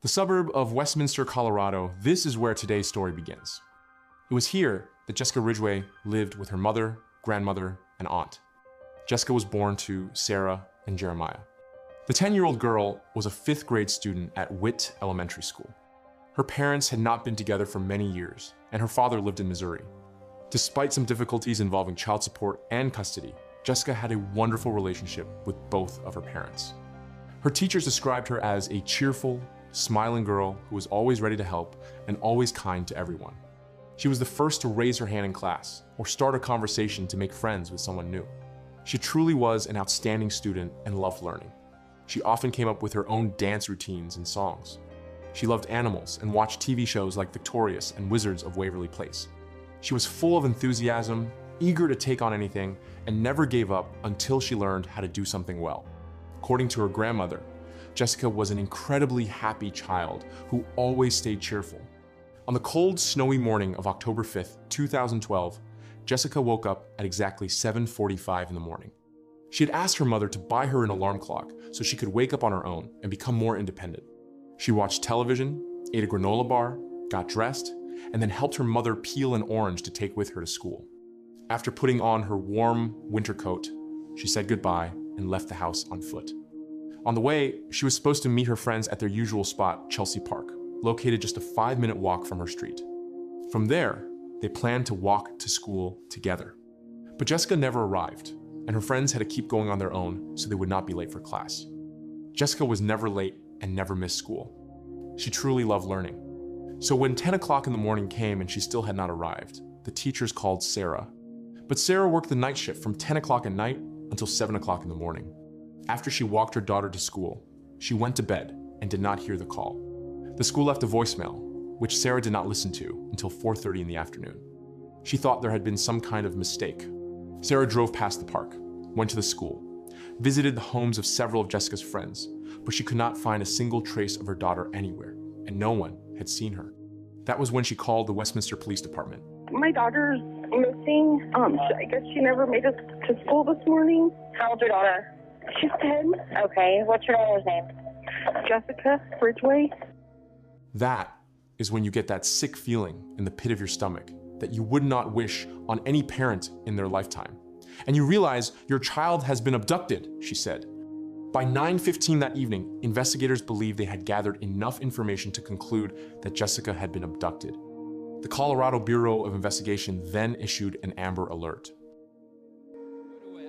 The suburb of Westminster, Colorado, this is where today's story begins. It was here that Jessica Ridgeway lived with her mother, grandmother, and aunt. Jessica was born to Sarah and Jeremiah. The 10-year-old girl was a 5th grade student at Witt Elementary School. Her parents had not been together for many years, and her father lived in Missouri. Despite some difficulties involving child support and custody, Jessica had a wonderful relationship with both of her parents. Her teachers described her as a cheerful, smiling girl who was always ready to help and always kind to everyone. She was the first to raise her hand in class or start a conversation to make friends with someone new. She truly was an outstanding student and loved learning. She often came up with her own dance routines and songs. She loved animals and watched TV shows like Victorious and Wizards of Waverly Place. She was full of enthusiasm, eager to take on anything, and never gave up until she learned how to do something well. According to her grandmother, Jessica was an incredibly happy child who always stayed cheerful. On the cold, snowy morning of October 5th, 2012, Jessica woke up at exactly 7:45 in the morning. She had asked her mother to buy her an alarm clock so she could wake up on her own and become more independent. She watched television, ate a granola bar, got dressed, and then helped her mother peel an orange to take with her to school. After putting on her warm winter coat, she said goodbye and left the house on foot. On the way, she was supposed to meet her friends at their usual spot, Chelsea Park, located just a 5-minute walk from her street. From there, they planned to walk to school together. But Jessica never arrived, and her friends had to keep going on their own so they would not be late for class. Jessica was never late and never missed school. She truly loved learning. So when 10 o'clock in the morning came and she still had not arrived, the teachers called Sarah. But Sarah worked the night shift from 10 o'clock at night until 7 o'clock in the morning. After she walked her daughter to school, she went to bed and did not hear the call. The school left a voicemail, which Sarah did not listen to until 4:30 in the afternoon. She thought there had been some kind of mistake. Sarah drove past the park, went to the school, visited the homes of several of Jessica's friends, but she could not find a single trace of her daughter anywhere, and no one had seen her. That was when she called the Westminster Police Department. My daughter's missing. I guess she never made it to school this morning. How old's your daughter? She's 10. Okay, what's your daughter's name? Jessica Ridgeway. That is when you get that sick feeling in the pit of your stomach that you would not wish on any parent in their lifetime. And you realize your child has been abducted, she said. By 9:15 that evening, investigators believed they had gathered enough information to conclude that Jessica had been abducted. The Colorado Bureau of Investigation then issued an Amber Alert.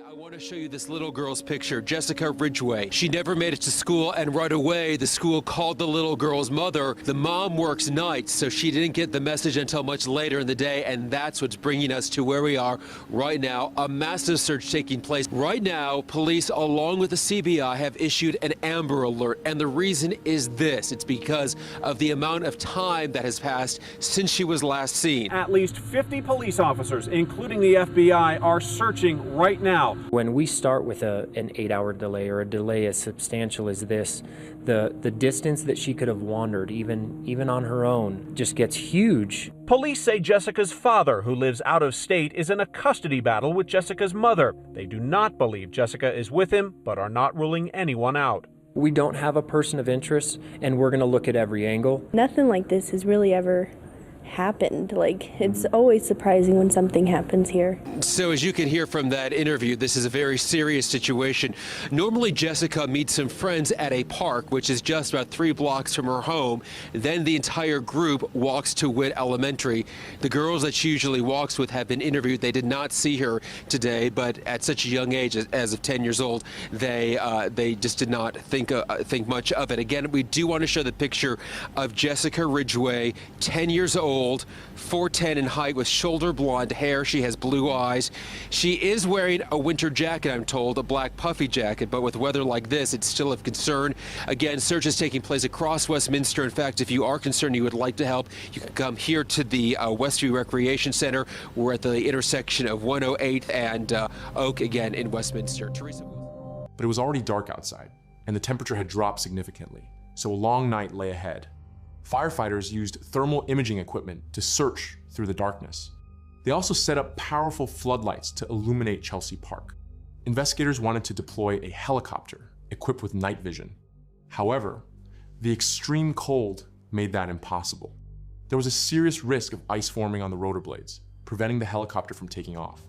I want to show you this little girl's picture, Jessica Ridgeway. She never made it to school, and right away the school called the little girl's mother. The mom works nights, so she didn't get the message until much later in the day, and that's what's bringing us to where we are right now. A massive search taking place. Right now, police along with the CBI have issued an Amber Alert, and the reason is this. It's because of the amount of time that has passed since she was last seen. At least 50 police officers, including the FBI, are searching right now. When we start with an 8-hour delay or a delay as substantial as this, the distance that she could have wandered, even on her own, just gets huge. Police say Jessica's father, who lives out of state, is in a custody battle with Jessica's mother. They do not believe Jessica is with him, but are not ruling anyone out. We don't have a person of interest, and we're going to look at every angle. Nothing like this has really ever happened. It's always surprising when something happens here. So as you can hear from that interview, this is a very serious situation. Normally Jessica meets some friends at a park, which is just about 3 blocks from her home. Then the entire group walks to Witt Elementary. The girls that she usually walks with have been interviewed. They did not see her today, but at such a young age, as of 10 years old, they just did not think much of it. Again, we do want to show the picture of Jessica Ridgeway, 10 years old, 4'10" in height with shoulder blonde hair. She has blue eyes. She is wearing a winter jacket, I'm told, a black puffy jacket, but with weather like this, it's still of concern. Again, search is taking place across Westminster. In fact, if you are concerned, you would like to help, you can come here to the Westview Recreation Center. We're at the intersection of 108 and Oak, again, in Westminster. Teresa. But it was already dark outside, and the temperature had dropped significantly, so a long night lay ahead. Firefighters used thermal imaging equipment to search through the darkness. They also set up powerful floodlights to illuminate Chelsea Park. Investigators wanted to deploy a helicopter equipped with night vision. However, The extreme cold made that impossible. There was a serious risk of ice forming on the rotor blades, preventing the helicopter from taking off.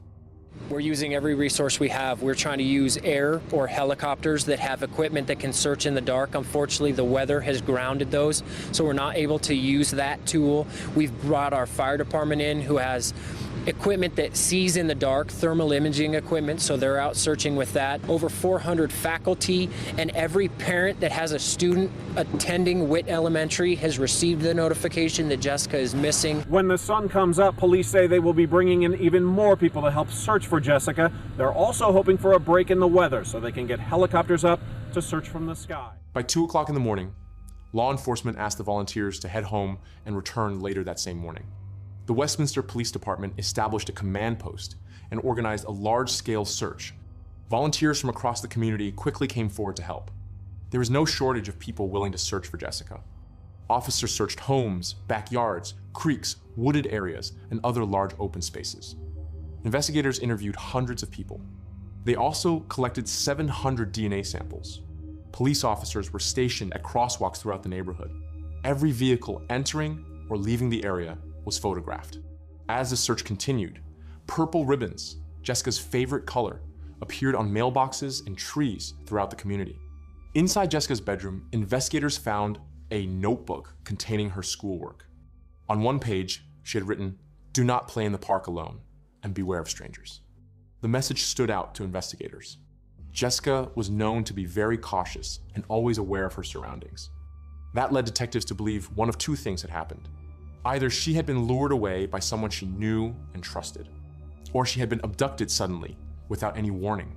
We're using every resource we have. We're trying to use air or helicopters that have equipment that can search in the dark. Unfortunately, the weather has grounded those, so we're not able to use that tool. We've brought our fire department in who has equipment that sees in the dark, thermal imaging equipment, so they're out searching with that. Over 400 faculty and every parent that has a student attending Witt Elementary has received the notification that Jessica is missing. When the sun comes up, police say they will be bringing in even more people to help search for Jessica. They're also hoping for a break in the weather so they can get helicopters up to search from the sky. By 2 o'clock in the morning, law enforcement asked the volunteers to head home and return later that same morning. The Westminster Police Department established a command post and organized a large-scale search. Volunteers from across the community quickly came forward to help. There was no shortage of people willing to search for Jessica. Officers searched homes, backyards, creeks, wooded areas, and other large open spaces. Investigators interviewed hundreds of people. They also collected 700 DNA samples. Police officers were stationed at crosswalks throughout the neighborhood. Every vehicle entering or leaving the area was photographed. As the search continued, purple ribbons, Jessica's favorite color, appeared on mailboxes and trees throughout the community. Inside Jessica's bedroom, investigators found a notebook containing her schoolwork. On one page, she had written, "Do not play in the park alone, and beware of strangers." The message stood out to investigators. Jessica was known to be very cautious and always aware of her surroundings. That led detectives to believe one of two things had happened. Either she had been lured away by someone she knew and trusted, or she had been abducted suddenly without any warning.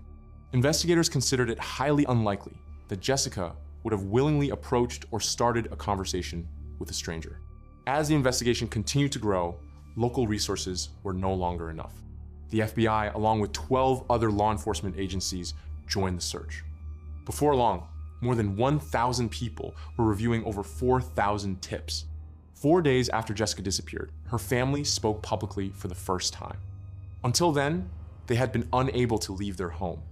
Investigators considered it highly unlikely that Jessica would have willingly approached or started a conversation with a stranger. As the investigation continued to grow, local resources were no longer enough. The FBI, along with 12 other law enforcement agencies, joined the search. Before long, more than 1,000 people were reviewing over 4,000 tips. 4 days after Jessica disappeared, her family spoke publicly for the first time. Until then, they had been unable to leave their home.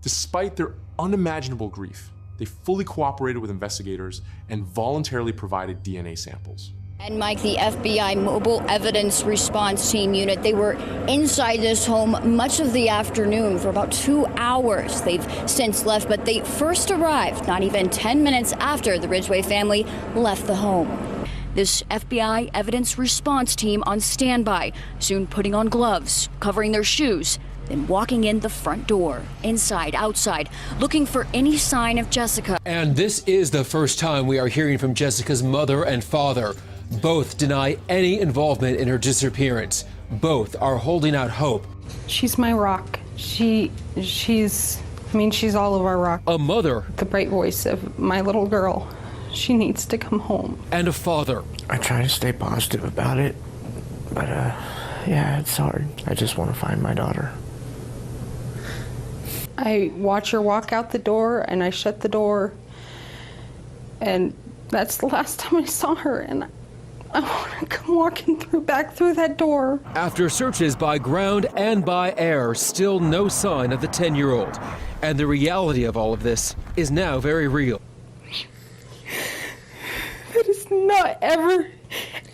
Despite their unimaginable grief, they fully cooperated with investigators and voluntarily provided DNA samples. And Mike, the FBI Mobile Evidence Response Team unit, they were inside this home much of the afternoon for about 2 hours. They've since left, but they first arrived not even 10 minutes after the Ridgeway family left the home. This FBI evidence response team on standby, soon putting on gloves, covering their shoes, then walking in the front door, inside, outside, looking for any sign of Jessica. And this is the first time we are hearing from Jessica's mother and father. Both deny any involvement in her disappearance. Both are holding out hope. She's my rock. She's all of our rock. A mother. The bright voice of my little girl. She needs to come home. And a father. I try to stay positive about it, but yeah, it's hard. I just want to find my daughter. I watch her walk out the door and I shut the door, and that's the last time I saw her, and I want to come walking back through that door. After searches by ground and by air, still no sign of the 10-year-old. And the reality of all of this is now very real. That is not ever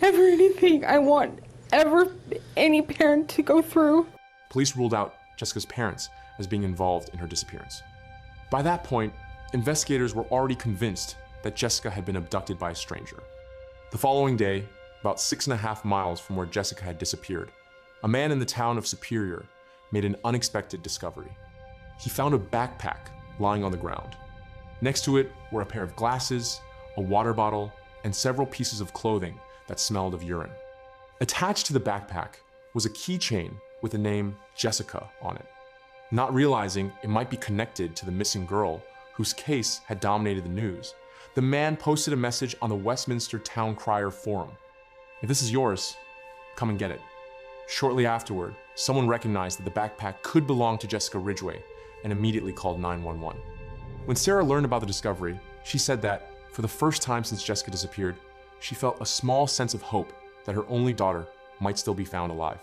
anything I want any parent to go through. Police ruled out Jessica's parents as being involved in her disappearance. By that point, investigators were already convinced that Jessica had been abducted by a stranger. The following day, about 6.5 miles from where Jessica had disappeared, a man in the town of Superior made an unexpected discovery. He found a backpack lying on the ground. Next to it were a pair of glasses, a water bottle, and several pieces of clothing that smelled of urine. Attached to the backpack was a keychain with the name Jessica on it. Not realizing it might be connected to the missing girl whose case had dominated the news, the man posted a message on the Westminster Town Crier forum. "If this is yours, come and get it." Shortly afterward, someone recognized that the backpack could belong to Jessica Ridgeway and immediately called 911. When Sarah learned about the discovery, she said that, for the first time since Jessica disappeared, she felt a small sense of hope that her only daughter might still be found alive.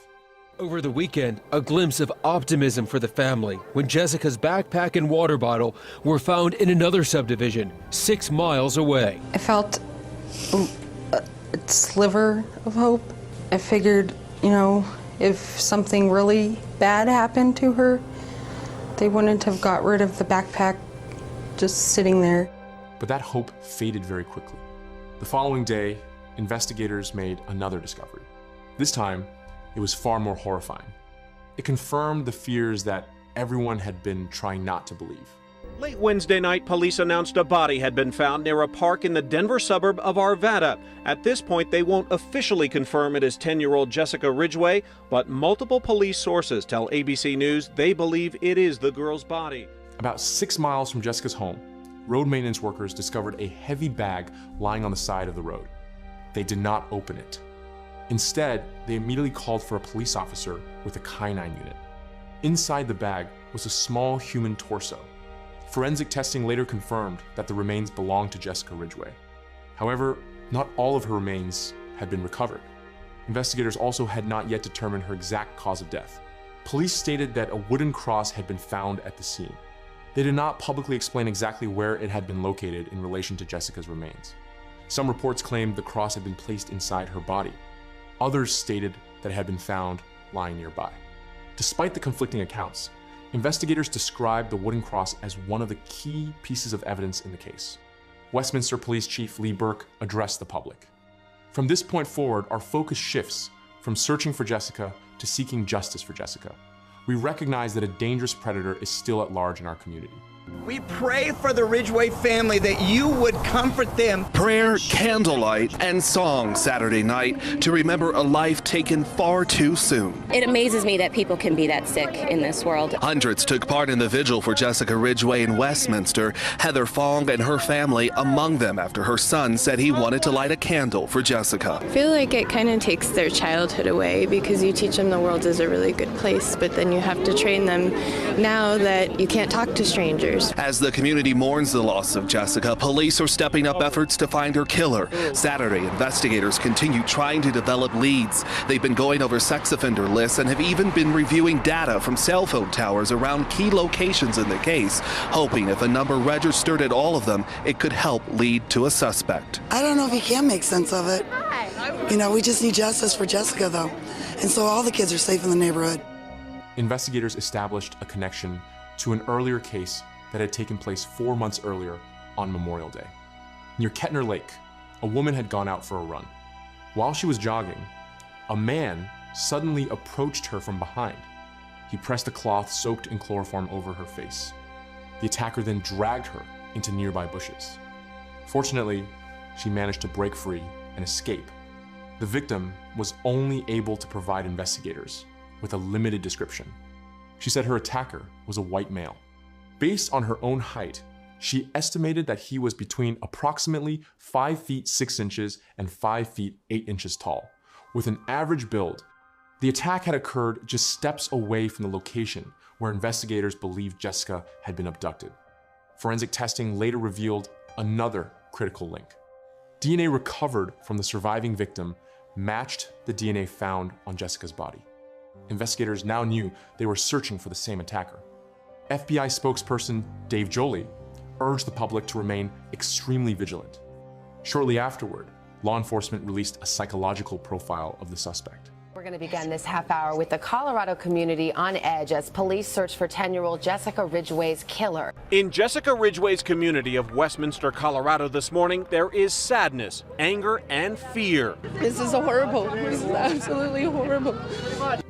Over the weekend, a glimpse of optimism for the family when Jessica's backpack and water bottle were found in another subdivision 6 miles away. I felt a sliver of hope. I figured, if something really bad happened to her, they wouldn't have got rid of the backpack just sitting there. But that hope faded very quickly. The following day, investigators made another discovery. This time, it was far more horrifying. It confirmed the fears that everyone had been trying not to believe. Late Wednesday night, police announced a body had been found near a park in the Denver suburb of Arvada. At this point, they won't officially confirm it as 10-year-old Jessica Ridgeway, but multiple police sources tell ABC News they believe it is the girl's body. About 6 miles from Jessica's home, road maintenance workers discovered a heavy bag lying on the side of the road. They did not open it. Instead, they immediately called for a police officer with a canine unit. Inside the bag was a small human torso. Forensic testing later confirmed that the remains belonged to Jessica Ridgeway. However, not all of her remains had been recovered. Investigators also had not yet determined her exact cause of death. Police stated that a wooden cross had been found at the scene. They did not publicly explain exactly where it had been located in relation to Jessica's remains. Some reports claimed the cross had been placed inside her body. Others stated that it had been found lying nearby. Despite the conflicting accounts, investigators described the wooden cross as one of the key pieces of evidence in the case. Westminster Police Chief Lee Burke addressed the public. From this point forward, our focus shifts from searching for Jessica to seeking justice for Jessica. We recognize that a dangerous predator is still at large in our community. We pray for the Ridgeway family that you would comfort them. Prayer, candlelight, and song Saturday night to remember a life taken far too soon. It amazes me that people can be that sick in this world. Hundreds took part in the vigil for Jessica Ridgeway in Westminster, Heather Fong and her family among them after her son said he wanted to light a candle for Jessica. I feel like it kind of takes their childhood away because you teach them the world is a really good place, but then you have to train them now that you can't talk to strangers. As the community mourns the loss of Jessica, police are stepping up efforts to find her killer. Saturday, investigators continue trying to develop leads. They've been going over sex offender lists and have even been reviewing data from cell phone towers around key locations in the case, hoping if a number registered at all of them, it could help lead to a suspect. I don't know if he can make sense of it. We just need justice for Jessica, though. And so all the kids are safe in the neighborhood. Investigators established a connection to an earlier case that had taken place 4 months earlier on Memorial Day. Near Kettner Lake, a woman had gone out for a run. While she was jogging, a man suddenly approached her from behind. He pressed a cloth soaked in chloroform over her face. The attacker then dragged her into nearby bushes. Fortunately, she managed to break free and escape. The victim was only able to provide investigators with a limited description. She said her attacker was a white male. Based on her own height, she estimated that he was between approximately 5 feet 6 inches and 5 feet 8 inches tall, with an average build. The attack had occurred just steps away from the location where investigators believed Jessica had been abducted. Forensic testing later revealed another critical link. DNA recovered from the surviving victim matched the DNA found on Jessica's body. Investigators now knew they were searching for the same attacker. FBI spokesperson Dave Jolie urged the public to remain extremely vigilant. Shortly afterward, law enforcement released a psychological profile of the suspect. We're going to begin this half hour with the Colorado community on edge as police search for 10-year-old Jessica Ridgeway's killer. In Jessica Ridgeway's community of Westminster, Colorado this morning, there is sadness, anger, and fear. This is horrible. This is absolutely horrible.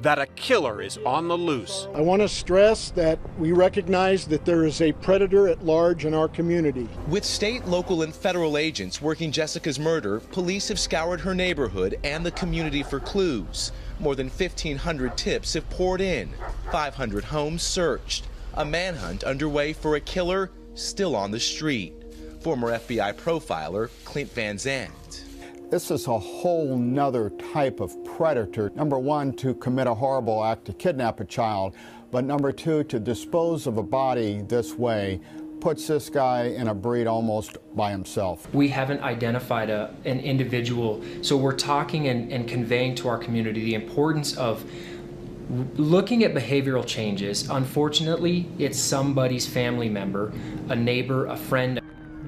That a killer is on the loose. I want to stress that we recognize that there is a predator at large in our community. With state, local, and federal agents working Jessica's murder, police have scoured her neighborhood and the community for clues. More than 1,500 tips have poured in, 500 homes searched. A manhunt underway for a killer still on the street. Former FBI profiler Clint Van Zandt. This is a whole nother type of predator. Number one, to commit a horrible act to kidnap a child, but number two, to dispose of a body this way puts this guy in a breed almost by himself. We haven't identified an individual, so we're talking and conveying to our community the importance of Looking at behavioral changes, unfortunately, it's somebody's family member, a neighbor, a friend.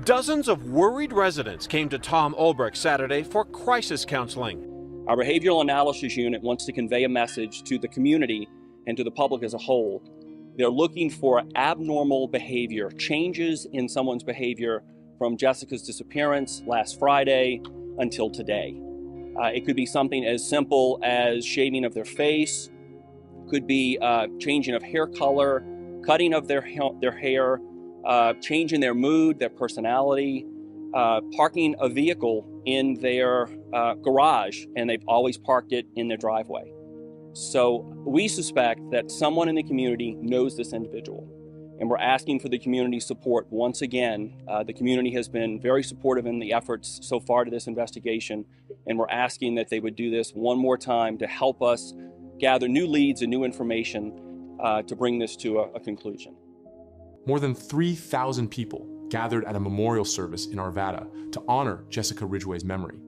Dozens of worried residents came to Tom Ulbrich Saturday for crisis counseling. Our behavioral analysis unit wants to convey a message to the community and to the public as a whole. They're looking for abnormal behavior, changes in someone's behavior from Jessica's disappearance last Friday until today. It could be something as simple as shaving of their face, could be changing of hair color, cutting of their hair, change in their mood, their personality, parking a vehicle in their garage, and they've always parked it in their driveway. So we suspect that someone in the community knows this individual, and we're asking for the community support once again. The community has been very supportive in the efforts so far to this investigation, and we're asking that they would do this one more time to help us gather new leads and new information to bring this to a conclusion. More than 3,000 people gathered at a memorial service in Arvada to honor Jessica Ridgway's memory.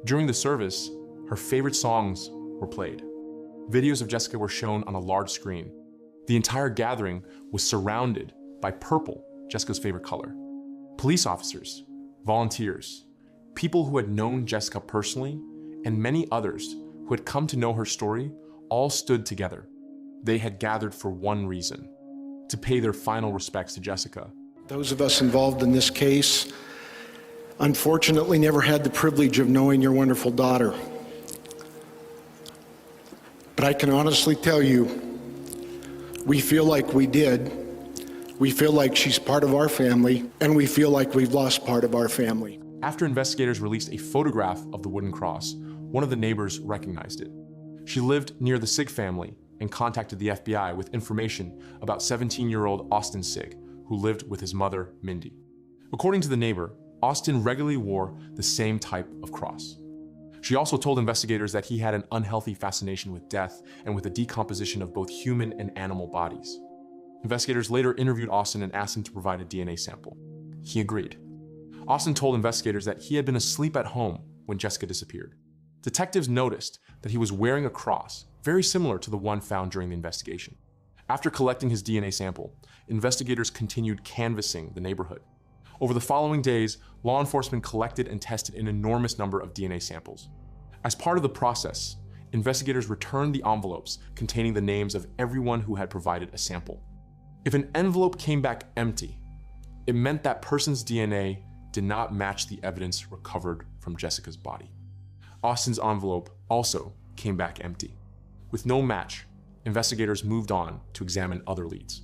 During the service, her favorite songs were played. Videos of Jessica were shown on a large screen. The entire gathering was surrounded by purple, Jessica's favorite color. Police officers, volunteers, people who had known Jessica personally, and many others who had come to know her story all stood together. They had gathered for one reason: to pay their final respects to Jessica. Those of us involved in this case, unfortunately, never had the privilege of knowing your wonderful daughter. But I can honestly tell you, we feel like we did. We feel like she's part of our family, and we feel like we've lost part of our family. After investigators released a photograph of the wooden cross, one of the neighbors recognized it. She lived near the Sigg family and contacted the FBI with information about 17-year-old Austin Sigg, who lived with his mother, Mindy. According to the neighbor, Austin regularly wore the same type of cross. She also told investigators that he had an unhealthy fascination with death and with the decomposition of both human and animal bodies. Investigators later interviewed Austin and asked him to provide a DNA sample. He agreed. Austin told investigators that he had been asleep at home when Jessica disappeared. Detectives noticed that he was wearing a cross very similar to the one found during the investigation. After collecting his DNA sample, investigators continued canvassing the neighborhood. Over the following days, law enforcement collected and tested an enormous number of DNA samples. As part of the process, investigators returned the envelopes containing the names of everyone who had provided a sample. If an envelope came back empty, it meant that person's DNA did not match the evidence recovered from Jessica's body. Austin's envelope also came back empty. With no match, investigators moved on to examine other leads.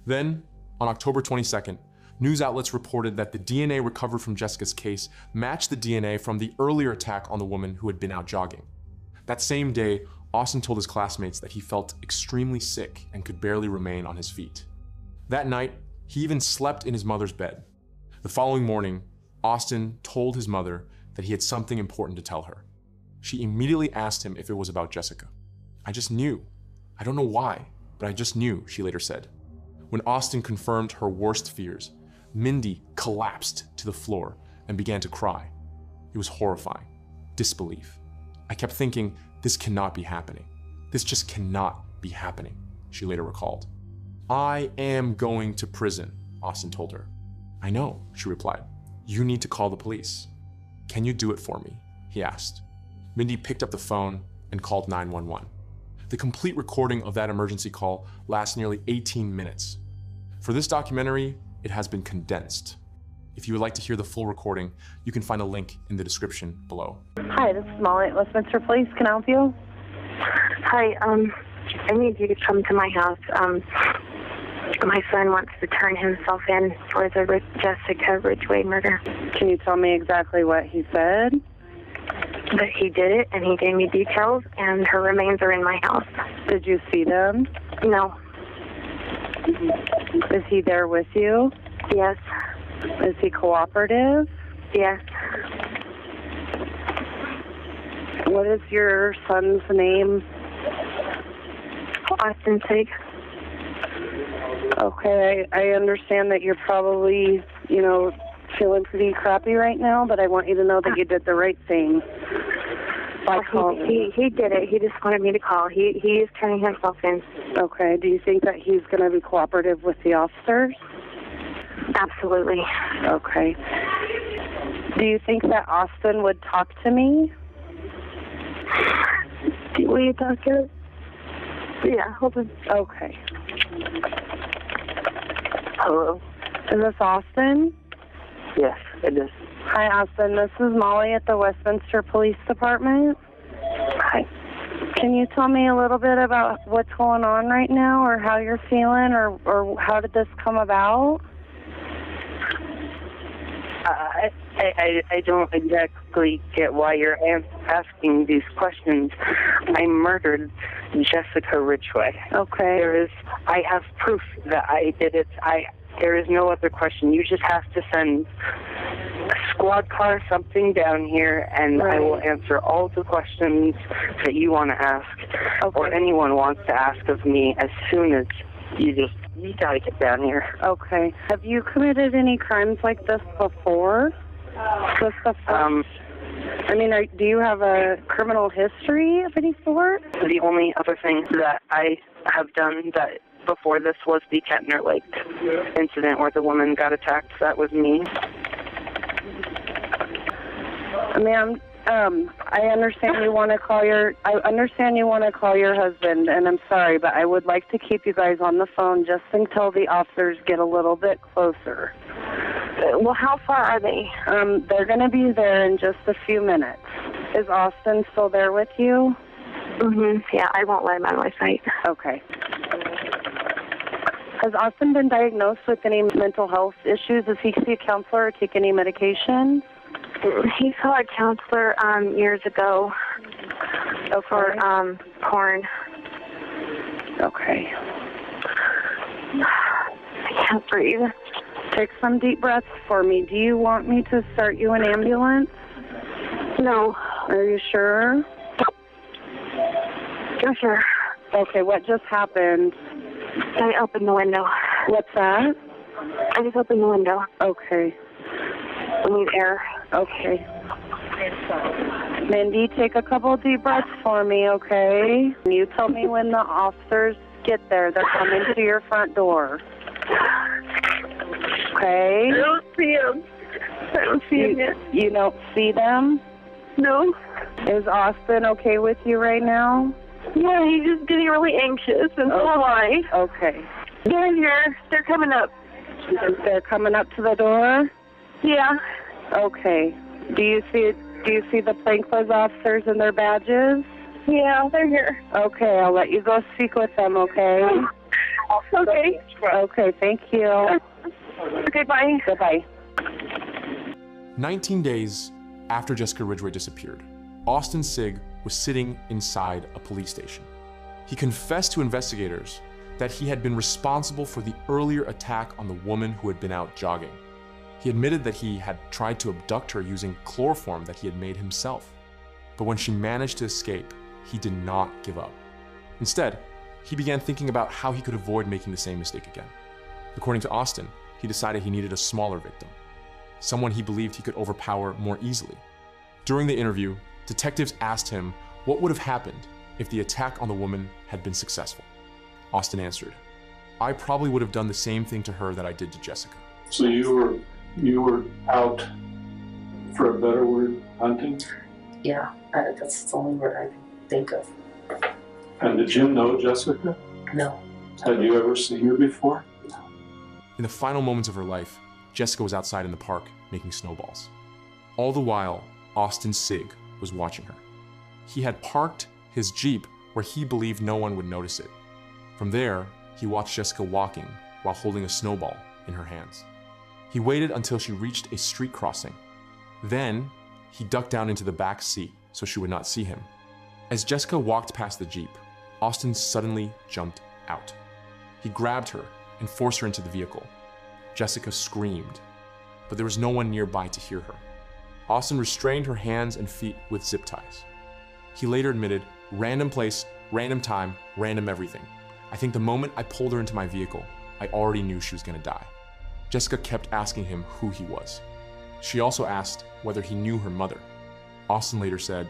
Then, on October 22nd, news outlets reported that the DNA recovered from Jessica's case matched the DNA from the earlier attack on the woman who had been out jogging. That same day, Austin told his classmates that he felt extremely sick and could barely remain on his feet. That night, he even slept in his mother's bed. The following morning, Austin told his mother that he had something important to tell her. She immediately asked him if it was about Jessica. "I just knew. I don't know why, but I just knew," she later said. When Austin confirmed her worst fears, Mindy collapsed to the floor and began to cry. It was horrifying. Disbelief. "I kept thinking, this cannot be happening. This just cannot be happening," she later recalled. "I am going to prison," Austin told her. "I know," she replied. "You need to call the police." "Can you do it for me?" he asked. Mindy picked up the phone and called 911. The complete recording of that emergency call lasts nearly 18 minutes. For this documentary, it has been condensed. If you would like to hear the full recording, you can find a link in the description below. Hi, this is Molly at Westminster Police. Can I help you? Hi, I need you to come to my house. My son wants to turn himself in for the Jessica Ridgeway murder. Can you tell me exactly what he said? That he did it, and he gave me details, and her remains are in my house. Did you see them? No. Is he there with you? Yes. Is he cooperative? Yes. What is your son's name? Austin Sigg. Okay, I understand that you're probably, feeling pretty crappy right now, but I want you to know that you did the right thing. He did it. He just wanted me to call. He is turning himself in. Okay. Do you think that he's going to be cooperative with the officers? Absolutely. Okay. Do you think that Austin would talk to me? Will you talk to him? Yeah, hold on. Okay. Hello? Is this Austin? Yes, it is. Hi, Austin. This is Molly at the Westminster Police Department. Hi. Can you tell me a little bit about what's going on right now, or how you're feeling, or how did this come about? I don't exactly get why you're asking these questions. I murdered Jessica Ridgeway. Okay. I have proof that I did it. There is no other question. You just have to send a squad car, something down here, and I will answer all the questions that you want to ask, or anyone wants to ask of me as soon as you gotta get down here. Okay. Have you committed any crimes like this before? I mean, do you have a criminal history of any sort? The only other thing that I have done that before this was the Kettner Lake incident where the woman got attacked. That was me. Ma'am, I understand you want to call your husband, and I'm sorry, but I would like to keep you guys on the phone just until the officers get a little bit closer. Well, how far are they? They're going to be there in just a few minutes. Is Austin still there with you? Yeah, I won't let him out of my sight. Okay. Has Austin been diagnosed with any mental health issues? Does he see a counselor or take any medication? He saw a counselor years ago for porn. Okay. I can't breathe. Take some deep breaths for me. Do you want me to start you an ambulance? No. Are you sure? I'm sure. Okay, what just happened? I opened the window. What's that? I just opened the window. Okay. I need air. Okay. Mindy, take a couple deep breaths for me, okay? You tell me when the officers get there. They're coming to your front door. Okay? I don't see him. I don't see him yet. You don't see them? No. Is Austin okay with you right now? Yeah, he's just getting really anxious, and so am I. Okay. They're here. They're coming up. They're coming up to the door? Yeah. Okay. Do you see the plainclothes officers and their badges? Yeah, they're here. Okay, I'll let you go speak with them, okay? Okay. Okay, thank you. Okay, bye. Goodbye. 19 days after Jessica Ridgeway disappeared, Austin Sigg was sitting inside a police station. He confessed to investigators that he had been responsible for the earlier attack on the woman who had been out jogging. He admitted that he had tried to abduct her using chloroform that he had made himself. But when she managed to escape, he did not give up. Instead, he began thinking about how he could avoid making the same mistake again. According to Austin, he decided he needed a smaller victim, someone he believed he could overpower more easily. During the interview, detectives asked him what would have happened if the attack on the woman had been successful. Austin answered, "I probably would have done the same thing to her that I did to Jessica." So you were out, for a better word, hunting? Yeah, that's the only word I can think of. And did you know Jessica? No. Had you ever seen her before? In the final moments of her life, Jessica was outside in the park making snowballs. All the while, Austin Sigg was watching her. He had parked his Jeep where he believed no one would notice it. From there, he watched Jessica walking while holding a snowball in her hands. He waited until she reached a street crossing. Then, he ducked down into the back seat so she would not see him. As Jessica walked past the Jeep, Austin suddenly jumped out. He grabbed her and forced her into the vehicle. Jessica screamed, but there was no one nearby to hear her. Austin restrained her hands and feet with zip ties. He later admitted, "Random place, random time, random everything. I think the moment I pulled her into my vehicle, I already knew she was gonna die." Jessica kept asking him who he was. She also asked whether he knew her mother. Austin later said,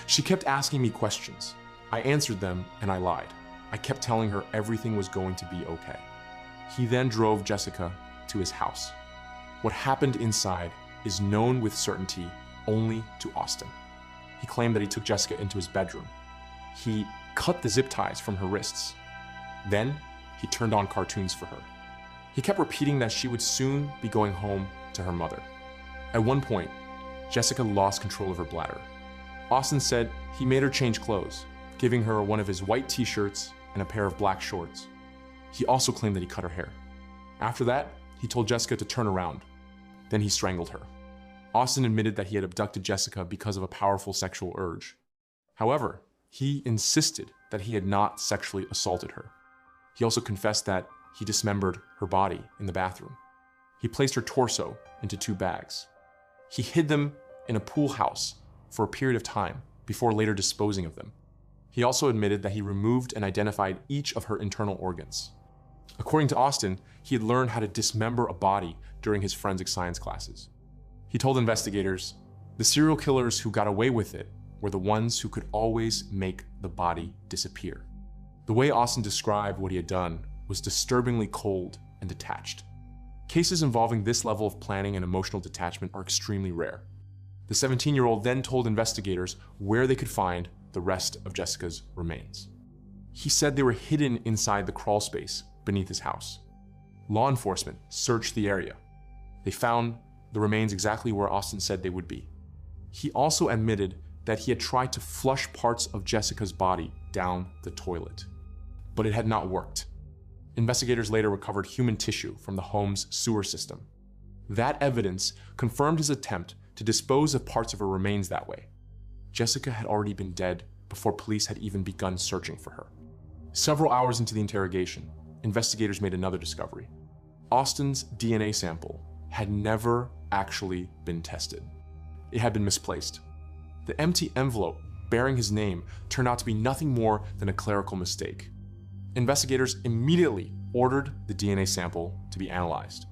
She kept asking me questions. I answered them and I lied. I kept telling her everything was going to be okay. He then drove Jessica to his house. What happened inside is known with certainty only to Austin. He claimed that he took Jessica into his bedroom. He cut the zip ties from her wrists. Then he turned on cartoons for her. He kept repeating that she would soon be going home to her mother. At one point, Jessica lost control of her bladder. Austin said he made her change clothes, giving her one of his white t-shirts and a pair of black shorts. He also claimed that he cut her hair. After that, he told Jessica to turn around. Then he strangled her. Austin admitted that he had abducted Jessica because of a powerful sexual urge. However, he insisted that he had not sexually assaulted her. He also confessed that he dismembered her body in the bathroom. He placed her torso into 2 bags. He hid them in a pool house for a period of time before later disposing of them. He also admitted that he removed and identified each of her internal organs. According to Austin, he had learned how to dismember a body during his forensic science classes. He told investigators, the serial killers who got away with it were the ones who could always make the body disappear. The way Austin described what he had done was disturbingly cold and detached. Cases involving this level of planning and emotional detachment are extremely rare. The 17-year-old then told investigators where they could find the rest of Jessica's remains. He said they were hidden inside the crawl space beneath his house. Law enforcement searched the area. They found the remains exactly where Austin said they would be. He also admitted that he had tried to flush parts of Jessica's body down the toilet, but it had not worked. Investigators later recovered human tissue from the home's sewer system. That evidence confirmed his attempt to dispose of parts of her remains that way. Jessica had already been dead before police had even begun searching for her. Several hours into the interrogation, investigators made another discovery. Austin's DNA sample had never actually been tested. It had been misplaced. The empty envelope bearing his name turned out to be nothing more than a clerical mistake. Investigators immediately ordered the DNA sample to be analyzed.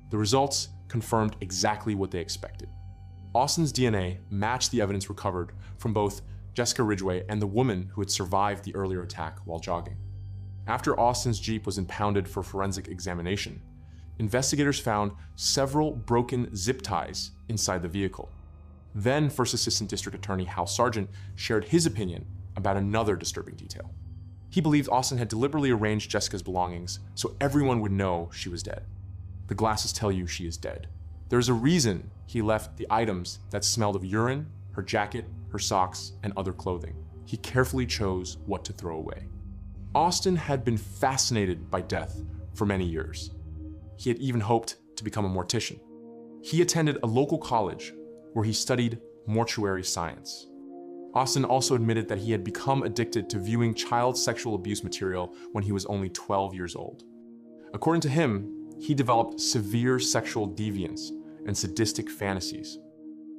The results confirmed exactly what they expected. Austin's DNA matched the evidence recovered from both Jessica Ridgeway and the woman who had survived the earlier attack while jogging. After Austin's Jeep was impounded for forensic examination, investigators found several broken zip ties inside the vehicle. Then First Assistant District Attorney Hal Sargent shared his opinion about another disturbing detail. He believed Austin had deliberately arranged Jessica's belongings so everyone would know she was dead. The glasses tell you she is dead. There's a reason he left the items that smelled of urine, her jacket, her socks, and other clothing. He carefully chose what to throw away. Austin had been fascinated by death for many years. He had even hoped to become a mortician. He attended a local college where he studied mortuary science. Austin also admitted that he had become addicted to viewing child sexual abuse material when he was only 12 years old. According to him, he developed severe sexual deviance and sadistic fantasies.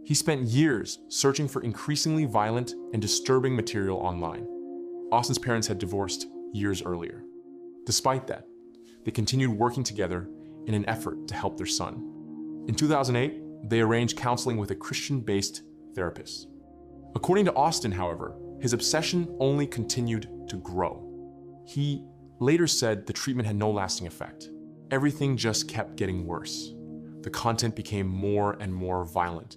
He spent years searching for increasingly violent and disturbing material online. Austin's parents had divorced years earlier. Despite that, they continued working together in an effort to help their son. In 2008, they arranged counseling with a Christian-based therapist. According to Austin, however, his obsession only continued to grow. He later said the treatment had no lasting effect. Everything just kept getting worse. The content became more and more violent.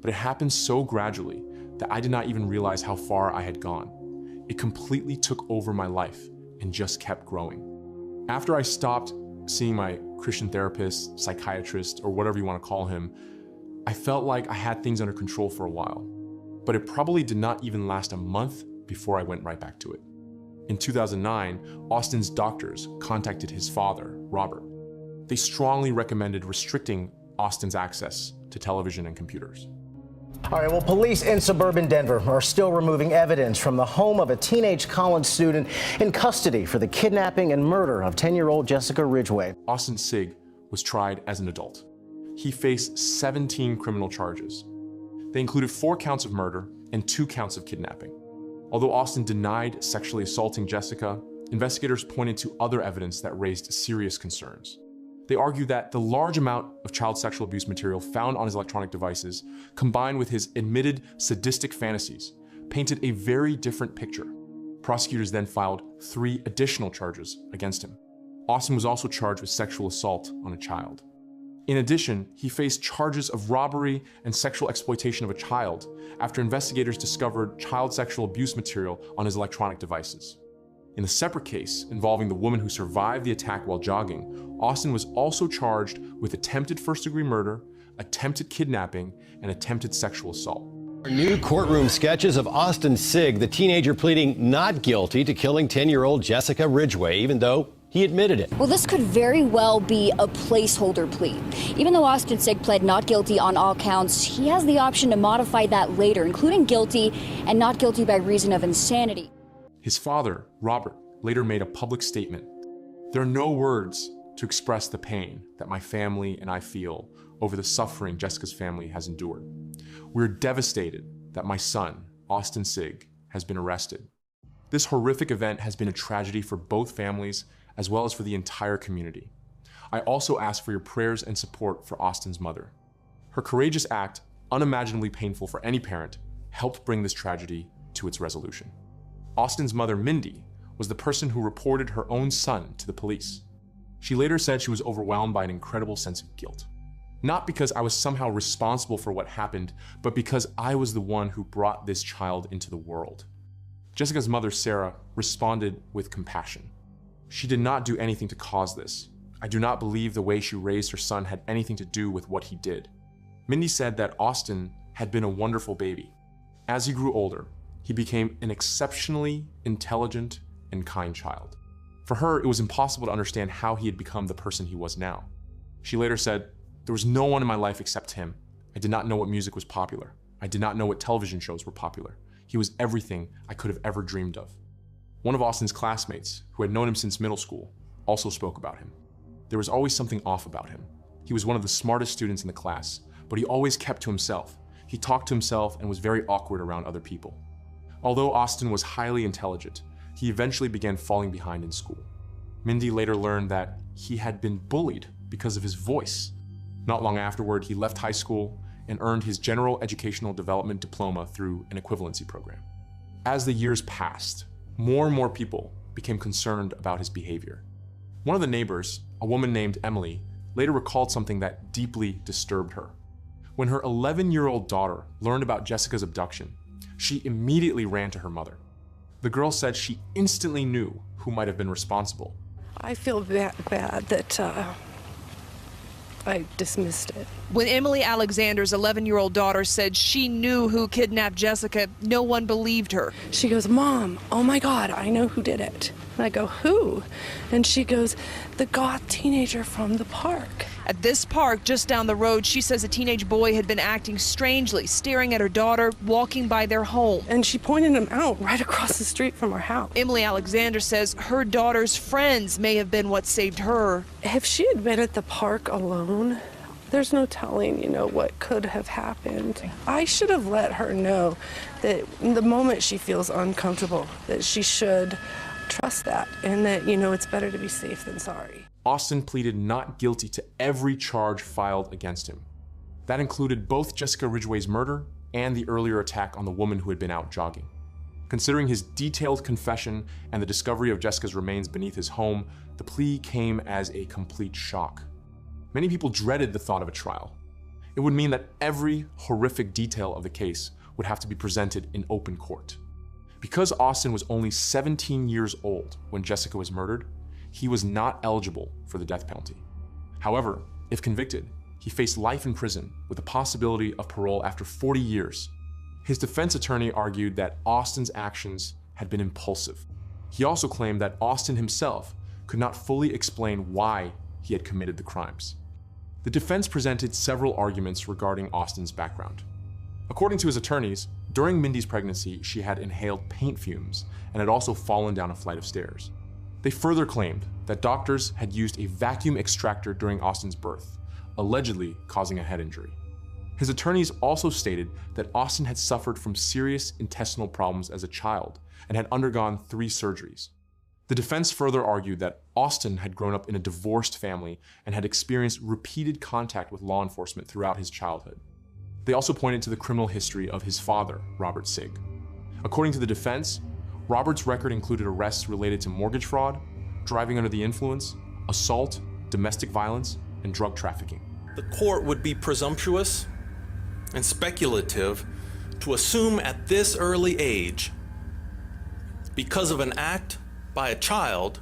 But it happened so gradually that I did not even realize how far I had gone. It completely took over my life and just kept growing. After I stopped seeing my Christian therapist, psychiatrist, or whatever you want to call him, I felt like I had things under control for a while. But it probably did not even last a month before I went right back to it. In 2009, Austin's doctors contacted his father, Robert. They strongly recommended restricting Austin's access to television and computers. All right, well, police in suburban Denver are still removing evidence from the home of a teenage college student in custody for the kidnapping and murder of 10-year-old Jessica Ridgeway. Austin Sigg was tried as an adult. He faced 17 criminal charges. They included 4 counts of murder and 2 counts of kidnapping. Although Austin denied sexually assaulting Jessica, investigators pointed to other evidence that raised serious concerns. They argued that the large amount of child sexual abuse material found on his electronic devices, combined with his admitted sadistic fantasies, painted a very different picture. Prosecutors then filed 3 additional charges against him. Austin was also charged with sexual assault on a child. In addition, he faced charges of robbery and sexual exploitation of a child after investigators discovered child sexual abuse material on his electronic devices. In a separate case involving the woman who survived the attack while jogging, Austin was also charged with attempted first-degree murder, attempted kidnapping, and attempted sexual assault. New courtroom sketches of Austin Sigg, the teenager pleading not guilty to killing 10-year-old Jessica Ridgeway, even though he admitted it. Well, this could very well be a placeholder plea. Even though Austin Sigg pled not guilty on all counts, he has the option to modify that later, including guilty and not guilty by reason of insanity. His father, Robert, later made a public statement. "There are no words to express the pain that my family and I feel over the suffering Jessica's family has endured. We're devastated that my son, Austin Sigg, has been arrested. This horrific event has been a tragedy for both families as well as for the entire community. I also ask for your prayers and support for Austin's mother. Her courageous act, unimaginably painful for any parent, helped bring this tragedy to its resolution." Austin's mother, Mindy, was the person who reported her own son to the police. She later said she was overwhelmed by an incredible sense of guilt. "Not because I was somehow responsible for what happened, but because I was the one who brought this child into the world." Jessica's mother, Sarah, responded with compassion. "She did not do anything to cause this. I do not believe the way she raised her son had anything to do with what he did." Mindy said that Austin had been a wonderful baby. As he grew older, he became an exceptionally intelligent and kind child. For her, it was impossible to understand how he had become the person he was now. She later said, "There was no one in my life except him. I did not know what music was popular. I did not know what television shows were popular. He was everything I could have ever dreamed of." One of Austin's classmates, who had known him since middle school, also spoke about him. "There was always something off about him. He was one of the smartest students in the class, but he always kept to himself. He talked to himself and was very awkward around other people." Although Austin was highly intelligent, he eventually began falling behind in school. Mindy later learned that he had been bullied because of his voice. Not long afterward, he left high school and earned his General Educational Development Diploma through an equivalency program. As the years passed, more and more people became concerned about his behavior. One of the neighbors, a woman named Emily, later recalled something that deeply disturbed her. When her 11-year-old daughter learned about Jessica's abduction, she immediately ran to her mother. The girl said she instantly knew who might have been responsible. "I feel bad that I dismissed it." When Emily Alexander's 11-year-old daughter said she knew who kidnapped Jessica, no one believed her. She goes, "Mom, oh my God, I know who did it." And I go, "Who?" And she goes, "The goth teenager from the park." At this park just down the road, she says a teenage boy had been acting strangely, staring at her daughter, walking by their home. And she pointed him out right across the street from our house. Emily Alexander says her daughter's friends may have been what saved her. If she had been at the park alone, there's no telling, what could have happened. I should have let her know that the moment she feels uncomfortable, that she should trust that, and that, it's better to be safe than sorry. Austin pleaded not guilty to every charge filed against him. That included both Jessica Ridgeway's murder and the earlier attack on the woman who had been out jogging. Considering his detailed confession and the discovery of Jessica's remains beneath his home, the plea came as a complete shock. Many people dreaded the thought of a trial. It would mean that every horrific detail of the case would have to be presented in open court. Because Austin was only 17 years old when Jessica was murdered, he was not eligible for the death penalty. However, if convicted, he faced life in prison with the possibility of parole after 40 years. His defense attorney argued that Austin's actions had been impulsive. He also claimed that Austin himself could not fully explain why he had committed the crimes. The defense presented several arguments regarding Austin's background. According to his attorneys, during Mindy's pregnancy, she had inhaled paint fumes and had also fallen down a flight of stairs. They further claimed that doctors had used a vacuum extractor during Austin's birth, allegedly causing a head injury. His attorneys also stated that Austin had suffered from serious intestinal problems as a child and had undergone 3 surgeries. The defense further argued that Austin had grown up in a divorced family and had experienced repeated contact with law enforcement throughout his childhood. They also pointed to the criminal history of his father, Robert Sigg. According to the defense, Robert's record included arrests related to mortgage fraud, driving under the influence, assault, domestic violence, and drug trafficking. The court would be presumptuous and speculative to assume at this early age, because of an act by a child,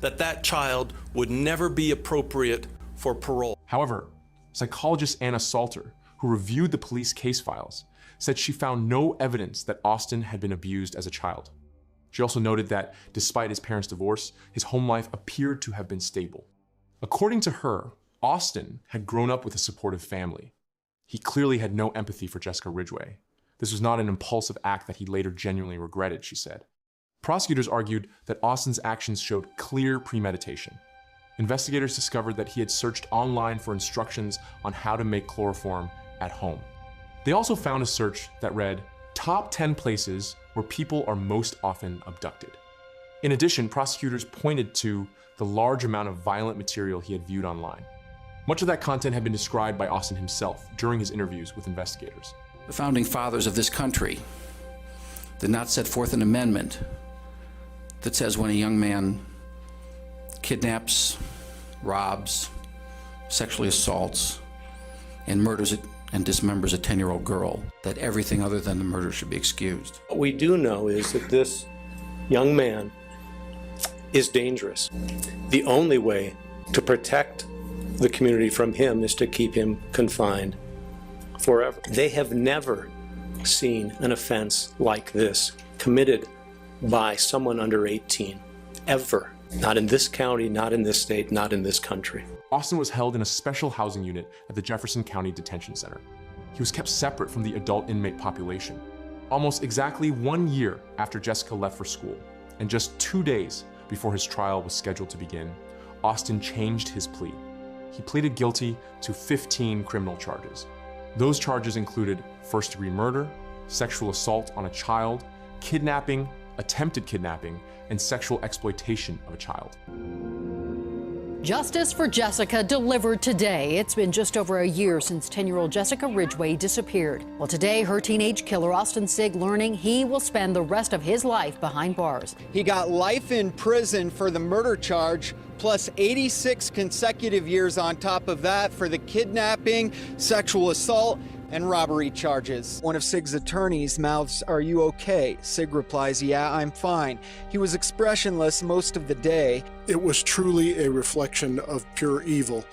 that child would never be appropriate for parole. However, psychologist Anna Salter, who reviewed the police case files, said she found no evidence that Austin had been abused as a child. She also noted that despite his parents' divorce, his home life appeared to have been stable. According to her, Austin had grown up with a supportive family. He clearly had no empathy for Jessica Ridgeway. This was not an impulsive act that he later genuinely regretted, she said. Prosecutors argued that Austin's actions showed clear premeditation. Investigators discovered that he had searched online for instructions on how to make chloroform at home. They also found a search that read, "Top 10 places where people are most often abducted." In addition, prosecutors pointed to the large amount of violent material he had viewed online. Much of that content had been described by Austin himself during his interviews with investigators. The founding fathers of this country did not set forth an amendment that says when a young man kidnaps, robs, sexually assaults, and murders and dismembers a 10-year-old girl, that everything other than the murder should be excused. What we do know is that this young man is dangerous. The only way to protect the community from him is to keep him confined forever. They have never seen an offense like this committed by someone under 18, ever. Not in this county, not in this state, not in this country. Austin was held in a special housing unit at the Jefferson County Detention Center. He was kept separate from the adult inmate population. Almost exactly 1 year after Jessica left for school, and just 2 days before his trial was scheduled to begin, Austin changed his plea. He pleaded guilty to 15 criminal charges. Those charges included first-degree murder, sexual assault on a child, kidnapping, attempted kidnapping, and sexual exploitation of a child. Justice for Jessica delivered today. It's been just over a year since 10-year-old Jessica Ridgeway disappeared. Well, today, her teenage killer, Austin Sigg, learning he will spend the rest of his life behind bars. He got life in prison for the murder charge, plus 86 consecutive years on top of that for the kidnapping, sexual assault, and robbery charges. One of Sigg's attorneys mouths, "Are you okay?" Sigg replies, "Yeah, I'm fine." He was expressionless most of the day. It was truly a reflection of pure evil,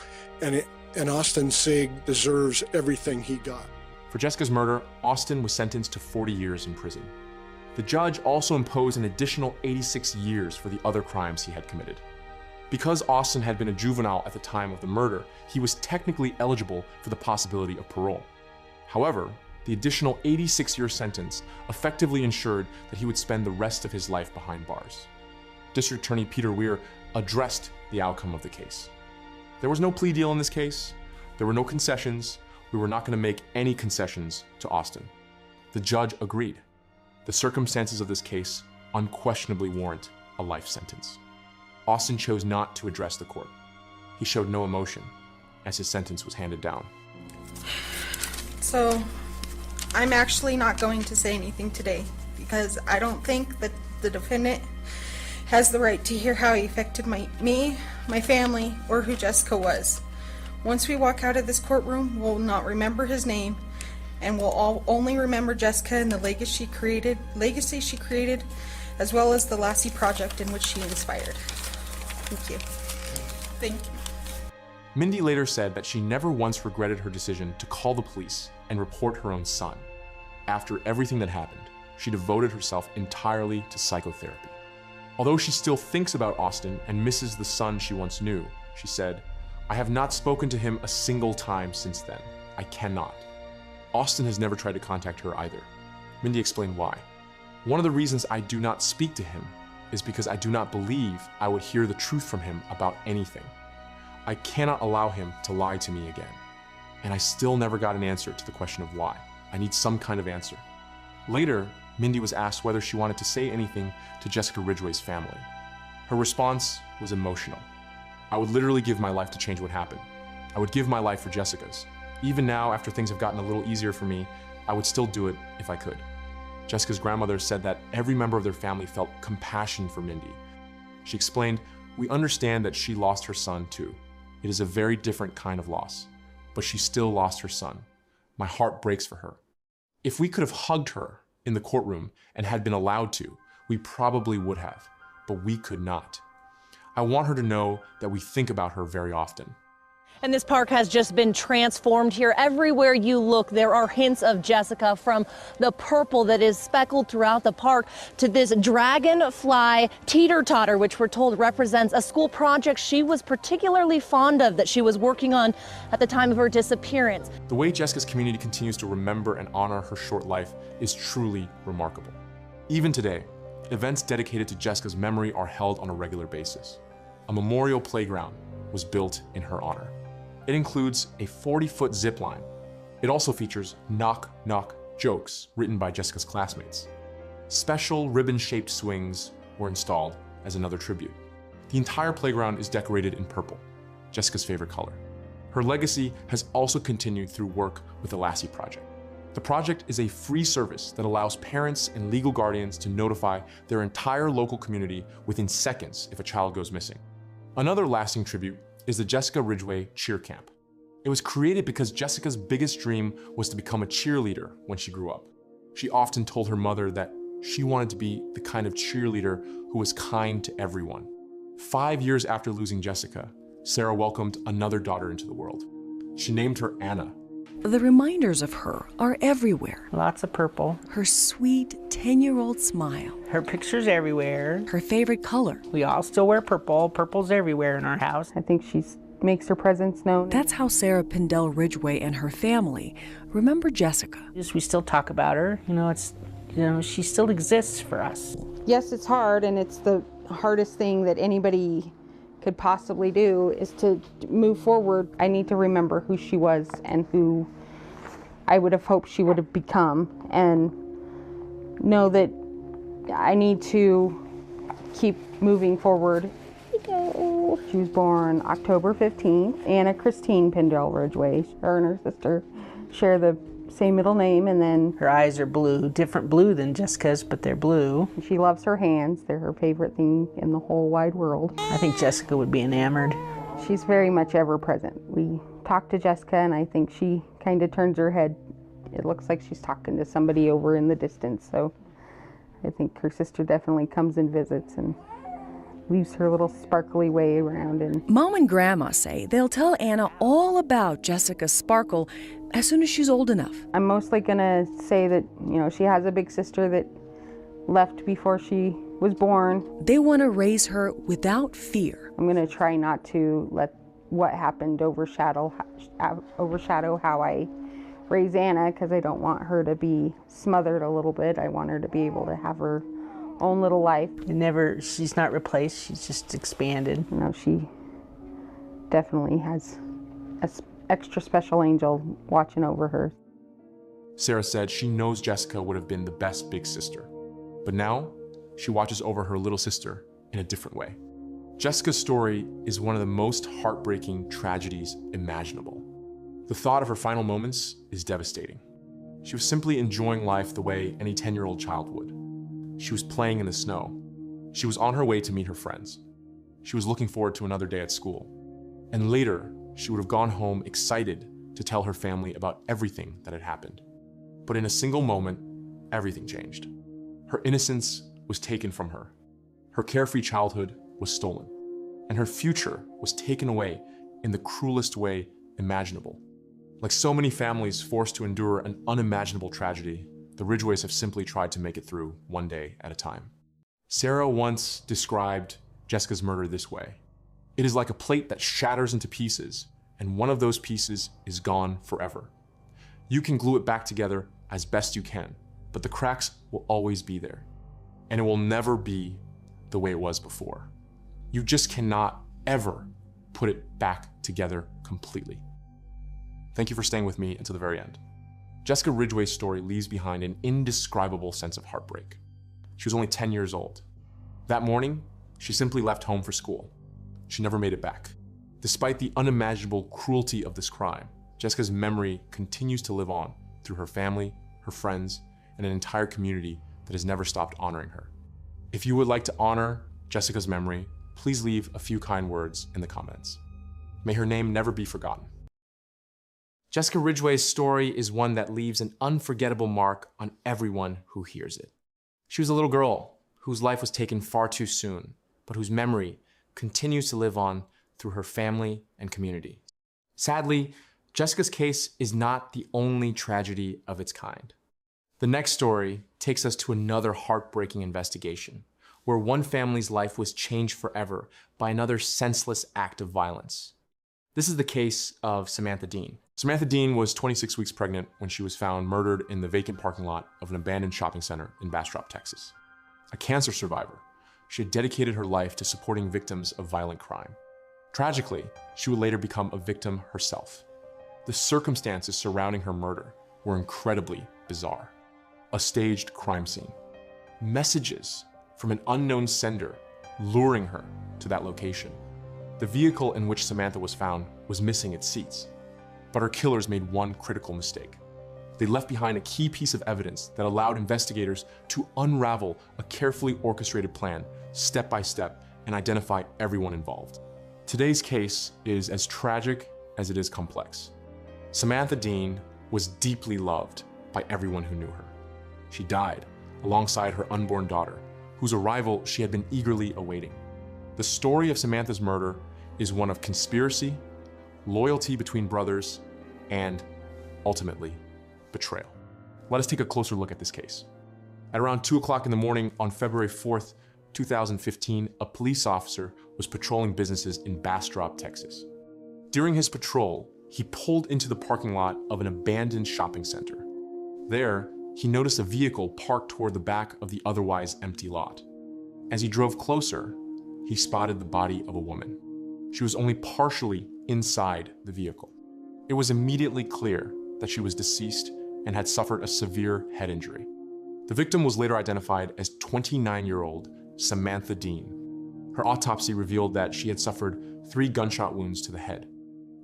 and Austin Sigg deserves everything he got. For Jessica's murder, Austin was sentenced to 40 years in prison. The judge also imposed an additional 86 years for the other crimes he had committed. Because Austin had been a juvenile at the time of the murder, he was technically eligible for the possibility of parole. However, the additional 86-year sentence effectively ensured that he would spend the rest of his life behind bars. District Attorney Peter Weir addressed the outcome of the case. There was no plea deal in this case. There were no concessions. We were not going to make any concessions to Austin. The judge agreed. The circumstances of this case unquestionably warrant a life sentence. Austin chose not to address the court. He showed no emotion as his sentence was handed down. So, I'm actually not going to say anything today because I don't think that the defendant has the right to hear how he affected me, my family, or who Jessica was. Once we walk out of this courtroom, we'll not remember his name, and we'll all only remember Jessica and the legacy she created, as well as the Lassie Project in which she inspired. Thank you. Thank you. Mindy later said that she never once regretted her decision to call the police and report her own son. After everything that happened, she devoted herself entirely to psychotherapy. Although she still thinks about Austin and misses the son she once knew, she said, "I have not spoken to him a single time since then. I cannot." Austin has never tried to contact her either. Mindy explained why. "One of the reasons I do not speak to him is because I do not believe I would hear the truth from him about anything. I cannot allow him to lie to me again. And I still never got an answer to the question of why. I need some kind of answer." Later, Mindy was asked whether she wanted to say anything to Jessica Ridgeway's family. Her response was emotional. "I would literally give my life to change what happened. I would give my life for Jessica's. Even now, after things have gotten a little easier for me, I would still do it if I could." Jessica's grandmother said that every member of their family felt compassion for Mindy. She explained, "We understand that she lost her son too. It is a very different kind of loss, but she still lost her son. My heart breaks for her. If we could have hugged her in the courtroom and had been allowed to, we probably would have, but we could not. I want her to know that we think about her very often." And this park has just been transformed here. Everywhere you look, there are hints of Jessica, from the purple that is speckled throughout the park to this dragonfly teeter-totter, which we're told represents a school project she was particularly fond of that she was working on at the time of her disappearance. The way Jessica's community continues to remember and honor her short life is truly remarkable. Even today, events dedicated to Jessica's memory are held on a regular basis. A memorial playground was built in her honor. It includes a 40-foot zip line. It also features knock, knock jokes written by Jessica's classmates. Special ribbon-shaped swings were installed as another tribute. The entire playground is decorated in purple, Jessica's favorite color. Her legacy has also continued through work with the Lassie Project. The project is a free service that allows parents and legal guardians to notify their entire local community within seconds if a child goes missing. Another lasting tribute is the Jessica Ridgeway Cheer Camp. It was created because Jessica's biggest dream was to become a cheerleader when she grew up. She often told her mother that she wanted to be the kind of cheerleader who was kind to everyone. 5 years after losing Jessica, Sarah welcomed another daughter into the world. She named her Anna. The reminders of her are everywhere. Lots of purple. Her sweet 10-year-old smile. Her pictures everywhere. Her favorite color. We all still wear purple. Purple's everywhere in our house. I think she makes her presence known. That's how Sarah Pindell Ridgeway and her family remember Jessica. We still talk about her. She still exists for us. Yes, it's hard, and it's the hardest thing that anybody could possibly do is to move forward. I need to remember who she was and who I would have hoped she would have become, and know that I need to keep moving forward. She was born October 15th. Anna Christine Pindell Ridgeway. Her and her sister share the same middle name, and then her eyes are blue, different blue than Jessica's, but they're blue. She loves her hands. They're her favorite thing in the whole wide world. I think Jessica would be enamored. She's very much ever present. We talk to Jessica, and I think she kind of turns her head. It looks like she's talking to somebody over in the distance, so I think her sister definitely comes and visits and leaves her little sparkly way around. And Mom and Grandma say they'll tell Anna all about Jessica's sparkle as soon as she's old enough. I'm mostly gonna say that, she has a big sister that left before she was born. They want to raise her without fear. I'm gonna try not to let what happened overshadow how I raise Anna, because I don't want her to be smothered a little bit. I want her to be able to have her own little life. She's not replaced, she's just expanded. She definitely has an extra special angel watching over her. Sarah said she knows Jessica would have been the best big sister, but now she watches over her little sister in a different way. Jessica's story is one of the most heartbreaking tragedies imaginable. The thought of her final moments is devastating. She was simply enjoying life the way any 10-year-old child would. She was playing in the snow. She was on her way to meet her friends. She was looking forward to another day at school. And later, she would have gone home excited to tell her family about everything that had happened. But in a single moment, everything changed. Her innocence was taken from her. Her carefree childhood was stolen. And her future was taken away in the cruelest way imaginable. Like so many families forced to endure an unimaginable tragedy, the Ridgeways have simply tried to make it through one day at a time. Sarah once described Jessica's murder this way: "It is like a plate that shatters into pieces, and one of those pieces is gone forever. You can glue it back together as best you can, but the cracks will always be there, and it will never be the way it was before. You just cannot ever put it back together completely." Thank you for staying with me until the very end. Jessica Ridgeway's story leaves behind an indescribable sense of heartbreak. She was only 10 years old. That morning, she simply left home for school. She never made it back. Despite the unimaginable cruelty of this crime, Jessica's memory continues to live on through her family, her friends, and an entire community that has never stopped honoring her. If you would like to honor Jessica's memory, please leave a few kind words in the comments. May her name never be forgotten. Jessica Ridgeway's story is one that leaves an unforgettable mark on everyone who hears it. She was a little girl whose life was taken far too soon, but whose memory continues to live on through her family and community. Sadly, Jessica's case is not the only tragedy of its kind. The next story takes us to another heartbreaking investigation, where one family's life was changed forever by another senseless act of violence. This is the case of Samantha Dean. Samantha Dean was 26 weeks pregnant when she was found murdered in the vacant parking lot of an abandoned shopping center in Bastrop, Texas. A cancer survivor, she had dedicated her life to supporting victims of violent crime. Tragically, she would later become a victim herself. The circumstances surrounding her murder were incredibly bizarre. A staged crime scene. Messages from an unknown sender luring her to that location. The vehicle in which Samantha was found was missing its seats, but her killers made one critical mistake. They left behind a key piece of evidence that allowed investigators to unravel a carefully orchestrated plan, step by step, and identify everyone involved. Today's case is as tragic as it is complex. Samantha Dean was deeply loved by everyone who knew her. She died alongside her unborn daughter, whose arrival she had been eagerly awaiting. The story of Samantha's murder is one of conspiracy, loyalty between brothers, and, ultimately, betrayal. Let us take a closer look at this case. At around 2 o'clock in the morning on February 4th, 2015, a police officer was patrolling businesses in Bastrop, Texas. During his patrol, he pulled into the parking lot of an abandoned shopping center. There, he noticed a vehicle parked toward the back of the otherwise empty lot. As he drove closer, he spotted the body of a woman. She was only partially inside the vehicle. It was immediately clear that she was deceased and had suffered a severe head injury. The victim was later identified as 29-year-old Samantha Dean. Her autopsy revealed that she had suffered 3 gunshot wounds to the head.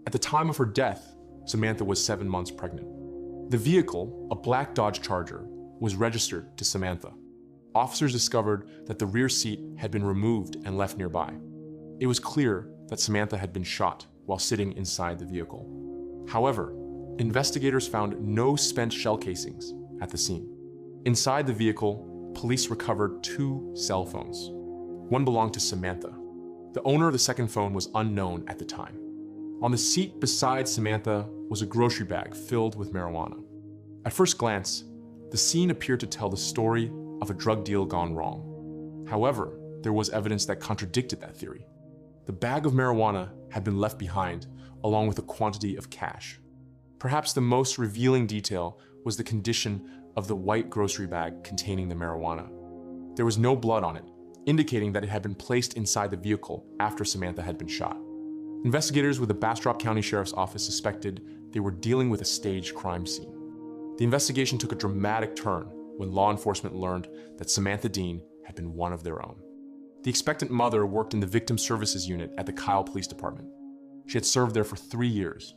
At the time of her death, Samantha was 7 months pregnant. The vehicle, a black Dodge Charger, was registered to Samantha. Officers discovered that the rear seat had been removed and left nearby. It was clear that Samantha had been shot while sitting inside the vehicle. However, investigators found no spent shell casings at the scene. Inside the vehicle, police recovered 2 cell phones. One belonged to Samantha. The owner of the second phone was unknown at the time. On the seat beside Samantha was a grocery bag filled with marijuana. At first glance, the scene appeared to tell the story of a drug deal gone wrong. However, there was evidence that contradicted that theory. The bag of marijuana had been left behind, along with a quantity of cash. Perhaps the most revealing detail was the condition of the white grocery bag containing the marijuana. There was no blood on it, indicating that it had been placed inside the vehicle after Samantha had been shot. Investigators with the Bastrop County Sheriff's Office suspected they were dealing with a staged crime scene. The investigation took a dramatic turn when law enforcement learned that Samantha Dean had been one of their own. The expectant mother worked in the Victim Services Unit at the Kyle Police Department. She had served there for 3 years.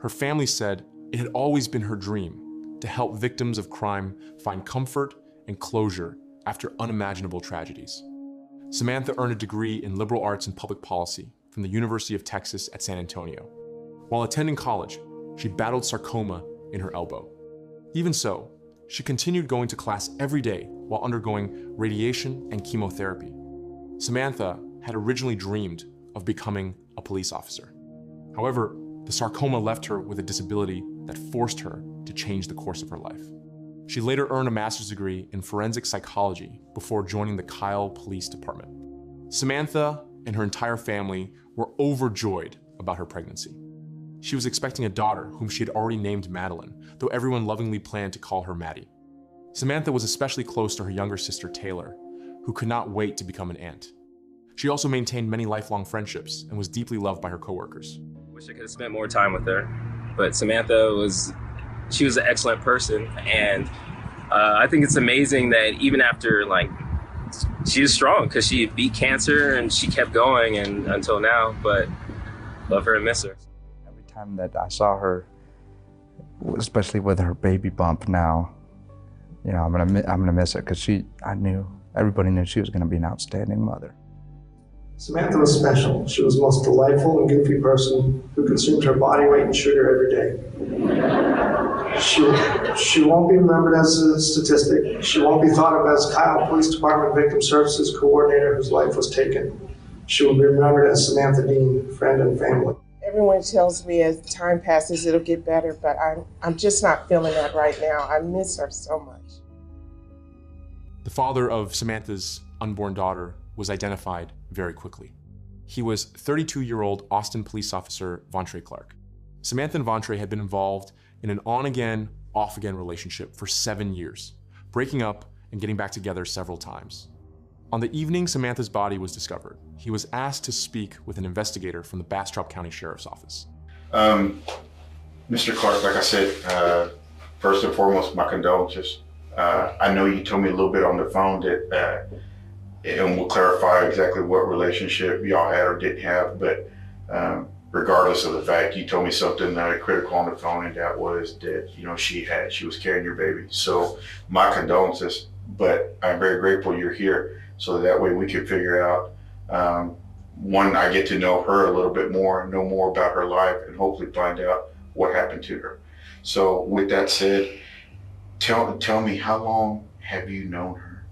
Her family said it had always been her dream to help victims of crime find comfort and closure after unimaginable tragedies. Samantha earned a degree in liberal arts and public policy from the University of Texas at San Antonio. While attending college, she battled sarcoma in her elbow. Even so, she continued going to class every day while undergoing radiation and chemotherapy. Samantha had originally dreamed of becoming a police officer. However, the sarcoma left her with a disability that forced her to change the course of her life. She later earned a master's degree in forensic psychology before joining the Kyle Police Department. Samantha and her entire family were overjoyed about her pregnancy. She was expecting a daughter whom she had already named Madeline, though everyone lovingly planned to call her Maddie. Samantha was especially close to her younger sister Taylor, who could not wait to become an aunt. She also maintained many lifelong friendships and was deeply loved by her coworkers. Wish I could have spent more time with her, but Samantha was an excellent person, and I think it's amazing that even after, she is strong because she beat cancer and she kept going and until now, but love her and miss her. Every time that I saw her, especially with her baby bump now, you know, I'm gonna miss her because everybody knew she was gonna be an outstanding mother. Samantha was special. She was the most delightful and goofy person who consumed her body weight in sugar every day. She won't be remembered as a statistic. She won't be thought of as Kyle Police Department Victim Services Coordinator whose life was taken. She will be remembered as Samantha Dean, friend and family. Everyone tells me as time passes it'll get better, but I'm just not feeling that right now. I miss her so much. The father of Samantha's unborn daughter was identified very quickly. He was 32-year-old Austin police officer Vontre Clark. Samantha and Vontre had been involved in an on-again, off-again relationship for 7 years, breaking up and getting back together several times. On the evening Samantha's body was discovered, he was asked to speak with an investigator from the Bastrop County Sheriff's Office. Mr. Clark, like I said, first and foremost, my condolences. I know you told me a little bit on the phone that, and we'll clarify exactly what relationship y'all had or didn't have, but regardless of the fact, you told me something critical on the phone, and that was that, you know, she was carrying your baby. So my condolences, but I'm very grateful you're here so that way we can figure out, one, I get to know her a little bit more, know more about her life, and hopefully find out what happened to her. So with that said, tell me, how long have you known her?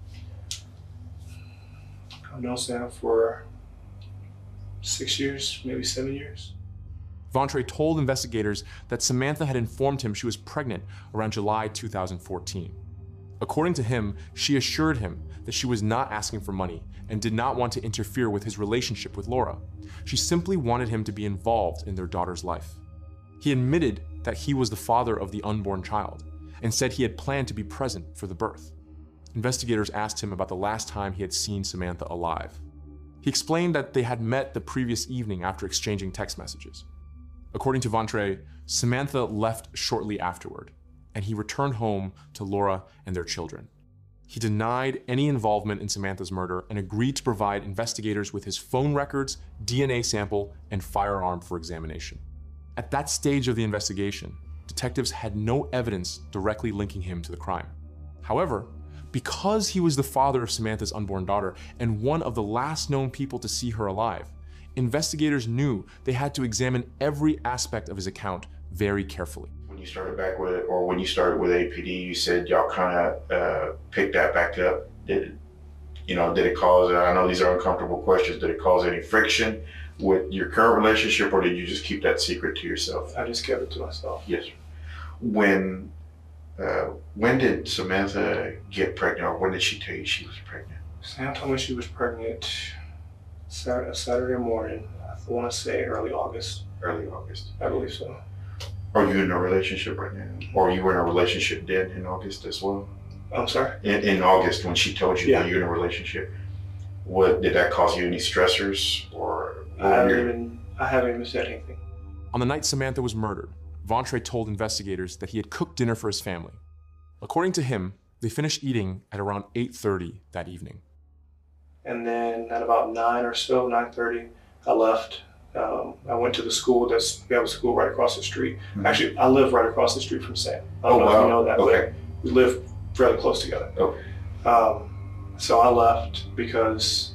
I've known Sam for 6 years, maybe 7 years. Vontre told investigators that Samantha had informed him she was pregnant around July 2014. According to him, she assured him that she was not asking for money and did not want to interfere with his relationship with Laura. She simply wanted him to be involved in their daughter's life. He admitted that he was the father of the unborn child and said he had planned to be present for the birth. Investigators asked him about the last time he had seen Samantha alive. He explained that they had met the previous evening after exchanging text messages. According to Vontre, Samantha left shortly afterward, and he returned home to Laura and their children. He denied any involvement in Samantha's murder and agreed to provide investigators with his phone records, DNA sample, and firearm for examination. At that stage of the investigation, detectives had no evidence directly linking him to the crime. However, because he was the father of Samantha's unborn daughter and one of the last known people to see her alive, investigators knew they had to examine every aspect of his account very carefully. When you started back with, or when you started with APD, you said y'all kind of picked that back up. Did it cause, I know these are uncomfortable questions, did it cause any friction with your current relationship, or did you just keep that secret to yourself? I just kept it to myself. Yes, sir. When did Samantha get pregnant, or when did she tell you she was pregnant? Sam told me she was pregnant Saturday morning. I want to say early August. Early August. I believe so. Are you in a relationship right now? Or you were in a relationship then in August as well? I'm sorry? In August, when she told you that you're in a relationship, did that cause you any stressors, or? I haven't even said anything. On the night Samantha was murdered, Vontre told investigators that he had cooked dinner for his family. According to him, they finished eating at around 8:30 that evening. And then at about 9 or so, 9:30, I left. I went to the school. We have a school right across the street. Mm-hmm. Actually, I live right across the street from Sam. I don't know if you know that, but we live fairly close together. Okay. So I left because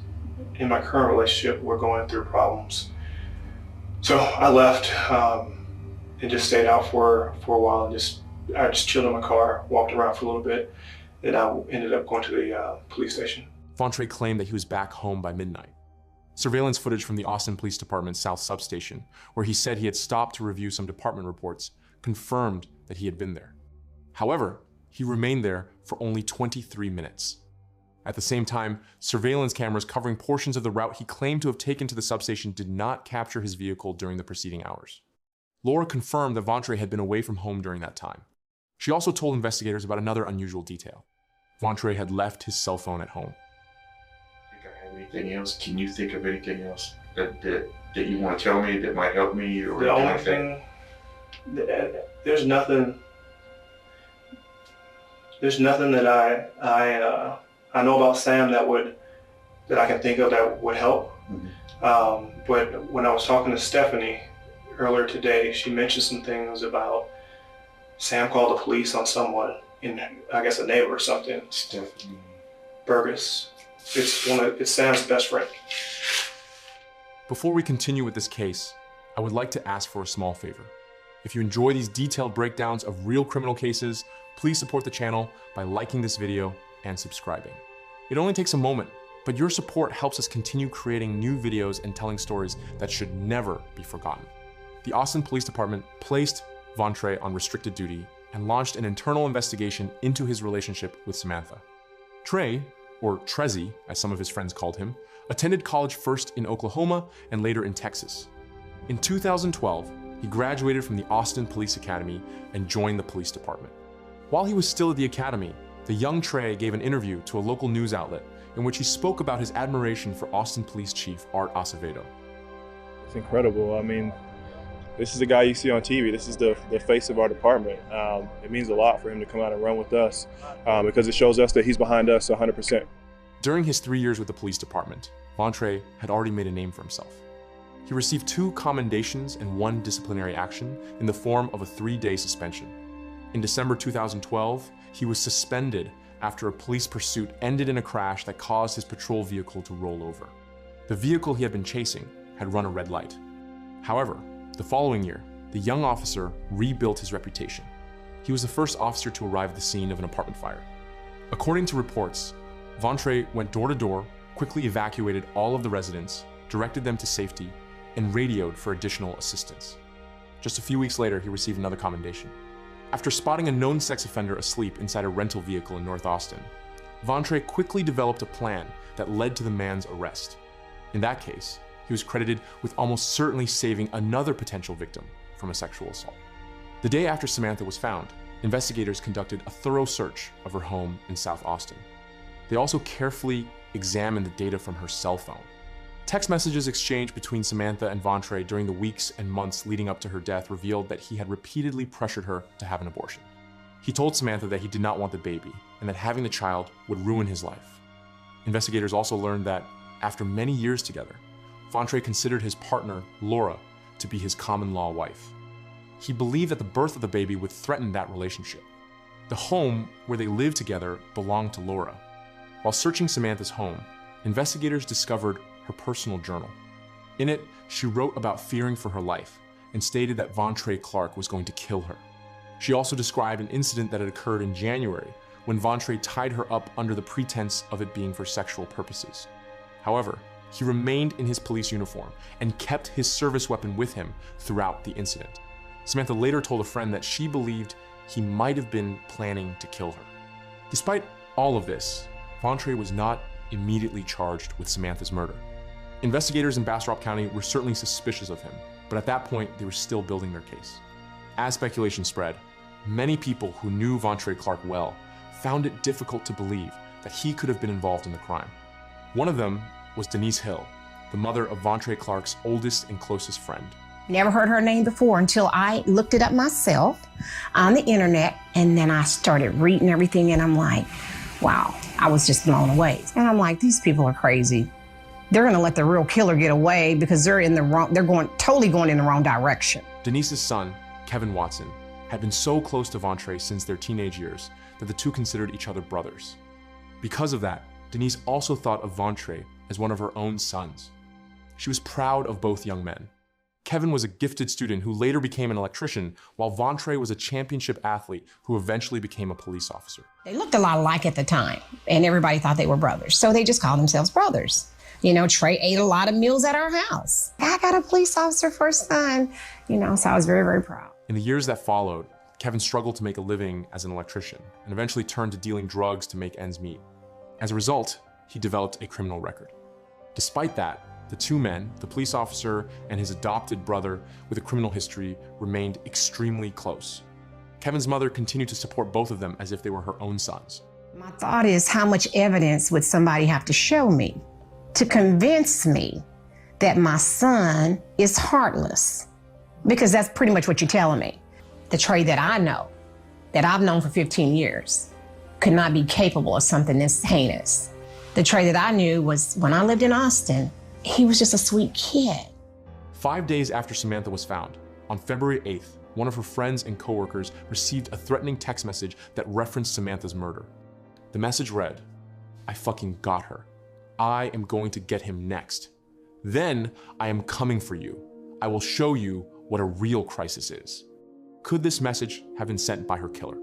in my current relationship, we're going through problems. So I left and just stayed out for a while, and I just chilled in my car, walked around for a little bit, and I ended up going to the police station. Vontre claimed that he was back home by midnight. Surveillance footage from the Austin Police Department's South Substation, where he said he had stopped to review some department reports, confirmed that he had been there. However, he remained there for only 23 minutes. At the same time, surveillance cameras covering portions of the route he claimed to have taken to the substation did not capture his vehicle during the preceding hours. Laura confirmed that Vontre had been away from home during that time. She also told investigators about another unusual detail. Vontre had left his cell phone at home. Anything else? Can you think of anything else that you want to tell me that might help me? Or the only thing, there's nothing that I know about Sam that I can think of that would help. Mm-hmm. But when I was talking to Stephanie earlier today, she mentioned some things about Sam called the police on someone I guess, a neighbor or something. Burgess. It's Sam's best friend. Before we continue with this case, I would like to ask for a small favor. If you enjoy these detailed breakdowns of real criminal cases, please support the channel by liking this video and subscribing. It only takes a moment, but your support helps us continue creating new videos and telling stories that should never be forgotten. The Austin Police Department placed Vontre on restricted duty and launched an internal investigation into his relationship with Samantha. Trey, or Trezzy, as some of his friends called him, attended college first in Oklahoma and later in Texas. In 2012, he graduated from the Austin Police Academy and joined the police department. While he was still at the academy, the young Trey gave an interview to a local news outlet in which he spoke about his admiration for Austin Police Chief Art Acevedo. It's incredible. I mean, this is the guy you see on TV. This is the face of our department. It means a lot for him to come out and run with us because it shows us that he's behind us 100%. During his 3 years with the police department, Vontre had already made a name for himself. He received 2 commendations and 1 disciplinary action in the form of a 3-day suspension. In December 2012, he was suspended after a police pursuit ended in a crash that caused his patrol vehicle to roll over. The vehicle he had been chasing had run a red light. However, the following year, the young officer rebuilt his reputation. He was the first officer to arrive at the scene of an apartment fire. According to reports, Vontre went door to door, quickly evacuated all of the residents, directed them to safety, and radioed for additional assistance. Just a few weeks later, he received another commendation. After spotting a known sex offender asleep inside a rental vehicle in North Austin, Vontre quickly developed a plan that led to the man's arrest. In that case, he was credited with almost certainly saving another potential victim from a sexual assault. The day after Samantha was found, investigators conducted a thorough search of her home in South Austin. They also carefully examined the data from her cell phone. Text messages exchanged between Samantha and Vontre during the weeks and months leading up to her death revealed that he had repeatedly pressured her to have an abortion. He told Samantha that he did not want the baby and that having the child would ruin his life. Investigators also learned that after many years together, Vontre considered his partner, Laura, to be his common-law wife. He believed that the birth of the baby would threaten that relationship. The home where they lived together belonged to Laura. While searching Samantha's home, investigators discovered her personal journal. In it, she wrote about fearing for her life and stated that Vontre Clark was going to kill her. She also described an incident that had occurred in January when Vontre tied her up under the pretense of it being for sexual purposes. However, he remained in his police uniform and kept his service weapon with him throughout the incident. Samantha later told a friend that she believed he might have been planning to kill her. Despite all of this, Vontre was not immediately charged with Samantha's murder. Investigators in Bastrop County were certainly suspicious of him, but at that point, they were still building their case. As speculation spread, many people who knew Vontre Clark well found it difficult to believe that he could have been involved in the crime. One of them was Denise Hill, the mother of Vontre Clark's oldest and closest friend. Never heard her name before until I looked it up myself on the internet, and then I started reading everything, and I'm like, wow, I was just blown away. And I'm like, these people are crazy. They're gonna let the real killer get away because they're totally going in the wrong direction. Denise's son, Kevin Watson, had been so close to Vontre since their teenage years that the two considered each other brothers. Because of that, Denise also thought of Vontre as one of her own sons. She was proud of both young men. Kevin was a gifted student who later became an electrician, while Vontre was a championship athlete who eventually became a police officer. They looked a lot alike at the time, and everybody thought they were brothers, so they just called themselves brothers. You know, Trey ate a lot of meals at our house. I got a police officer for a son, so I was very, very proud. In the years that followed, Kevin struggled to make a living as an electrician and eventually turned to dealing drugs to make ends meet. As a result, he developed a criminal record. Despite that, the two men, the police officer and his adopted brother with a criminal history, remained extremely close. Kevin's mother continued to support both of them as if they were her own sons. My thought is, how much evidence would somebody have to show me to convince me that my son is heartless? Because that's pretty much what you're telling me. The Trey that I know, that I've known for 15 years, could not be capable of something this heinous. The Trey that I knew was, when I lived in Austin, he was just a sweet kid. 5 days after Samantha was found, on February 8th, one of her friends and coworkers received a threatening text message that referenced Samantha's murder. The message read, "I fucking got her. I am going to get him next. Then I am coming for you. I will show you what a real crisis is." Could this message have been sent by her killer?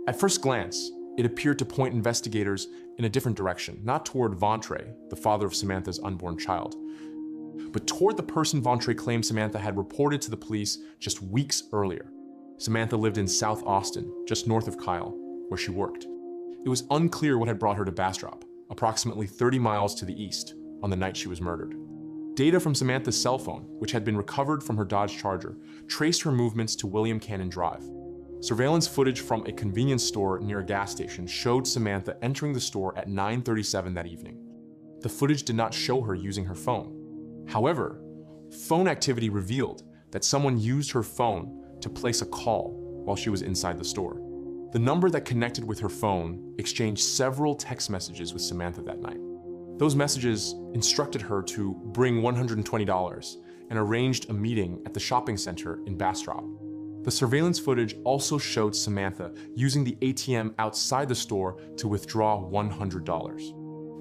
At first glance, it appeared to point investigators in a different direction, not toward Vontre, the father of Samantha's unborn child, but toward the person Vontre claimed Samantha had reported to the police just weeks earlier. Samantha lived in South Austin, just north of Kyle, where she worked. It was unclear what had brought her to Bastrop, approximately 30 miles to the east, on the night she was murdered. Data from Samantha's cell phone, which had been recovered from her Dodge Charger, traced her movements to William Cannon Drive. Surveillance footage from a convenience store near a gas station showed Samantha entering the store at 9:37 that evening. The footage did not show her using her phone. However, phone activity revealed that someone used her phone to place a call while she was inside the store. The number that connected with her phone exchanged several text messages with Samantha that night. Those messages instructed her to bring $120 and arranged a meeting at the shopping center in Bastrop. The surveillance footage also showed Samantha using the ATM outside the store to withdraw $100.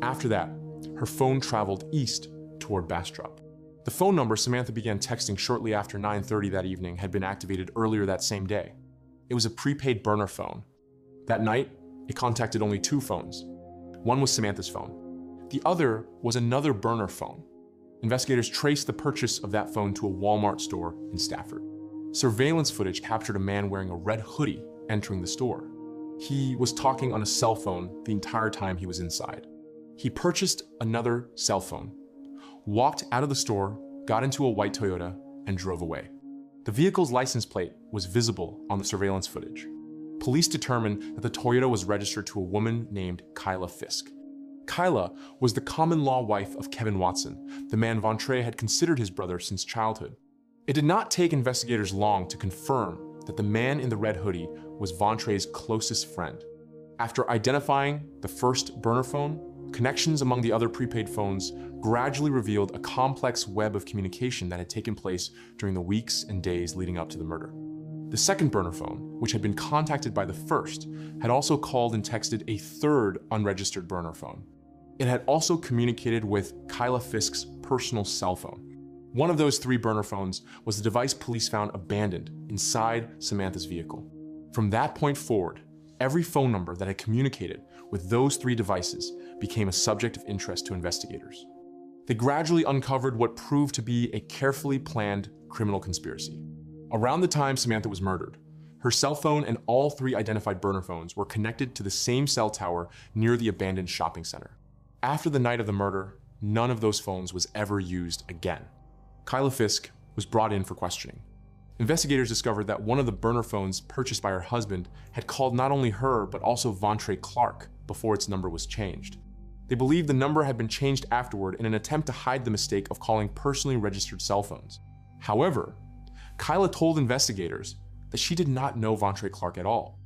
After that, her phone traveled east toward Bastrop. The phone number Samantha began texting shortly after 9:30 that evening had been activated earlier that same day. It was a prepaid burner phone. That night, it contacted only 2 phones. One was Samantha's phone. The other was another burner phone. Investigators traced the purchase of that phone to a Walmart store in Stafford. Surveillance footage captured a man wearing a red hoodie entering the store. He was talking on a cell phone the entire time he was inside. He purchased another cell phone, walked out of the store, got into a white Toyota, and drove away. The vehicle's license plate was visible on the surveillance footage. Police determined that the Toyota was registered to a woman named Kyla Fisk. Kyla was the common-law wife of Kevin Watson, the man Vontre had considered his brother since childhood. It did not take investigators long to confirm that the man in the red hoodie was Vontre's closest friend. After identifying the first burner phone, connections among the other prepaid phones gradually revealed a complex web of communication that had taken place during the weeks and days leading up to the murder. The second burner phone, which had been contacted by the first, had also called and texted a third unregistered burner phone. It had also communicated with Kyla Fisk's personal cell phone. One of those 3 burner phones was the device police found abandoned inside Samantha's vehicle. From that point forward, every phone number that had communicated with those 3 devices became a subject of interest to investigators. They gradually uncovered what proved to be a carefully planned criminal conspiracy. Around the time Samantha was murdered, her cell phone and all 3 identified burner phones were connected to the same cell tower near the abandoned shopping center. After the night of the murder, none of those phones was ever used again. Kyla Fisk was brought in for questioning. Investigators discovered that one of the burner phones purchased by her husband had called not only her, but also Vontre Clark before its number was changed. They believed the number had been changed afterward in an attempt to hide the mistake of calling personally registered cell phones. However, Kyla told investigators that she did not know Vontre Clark at all.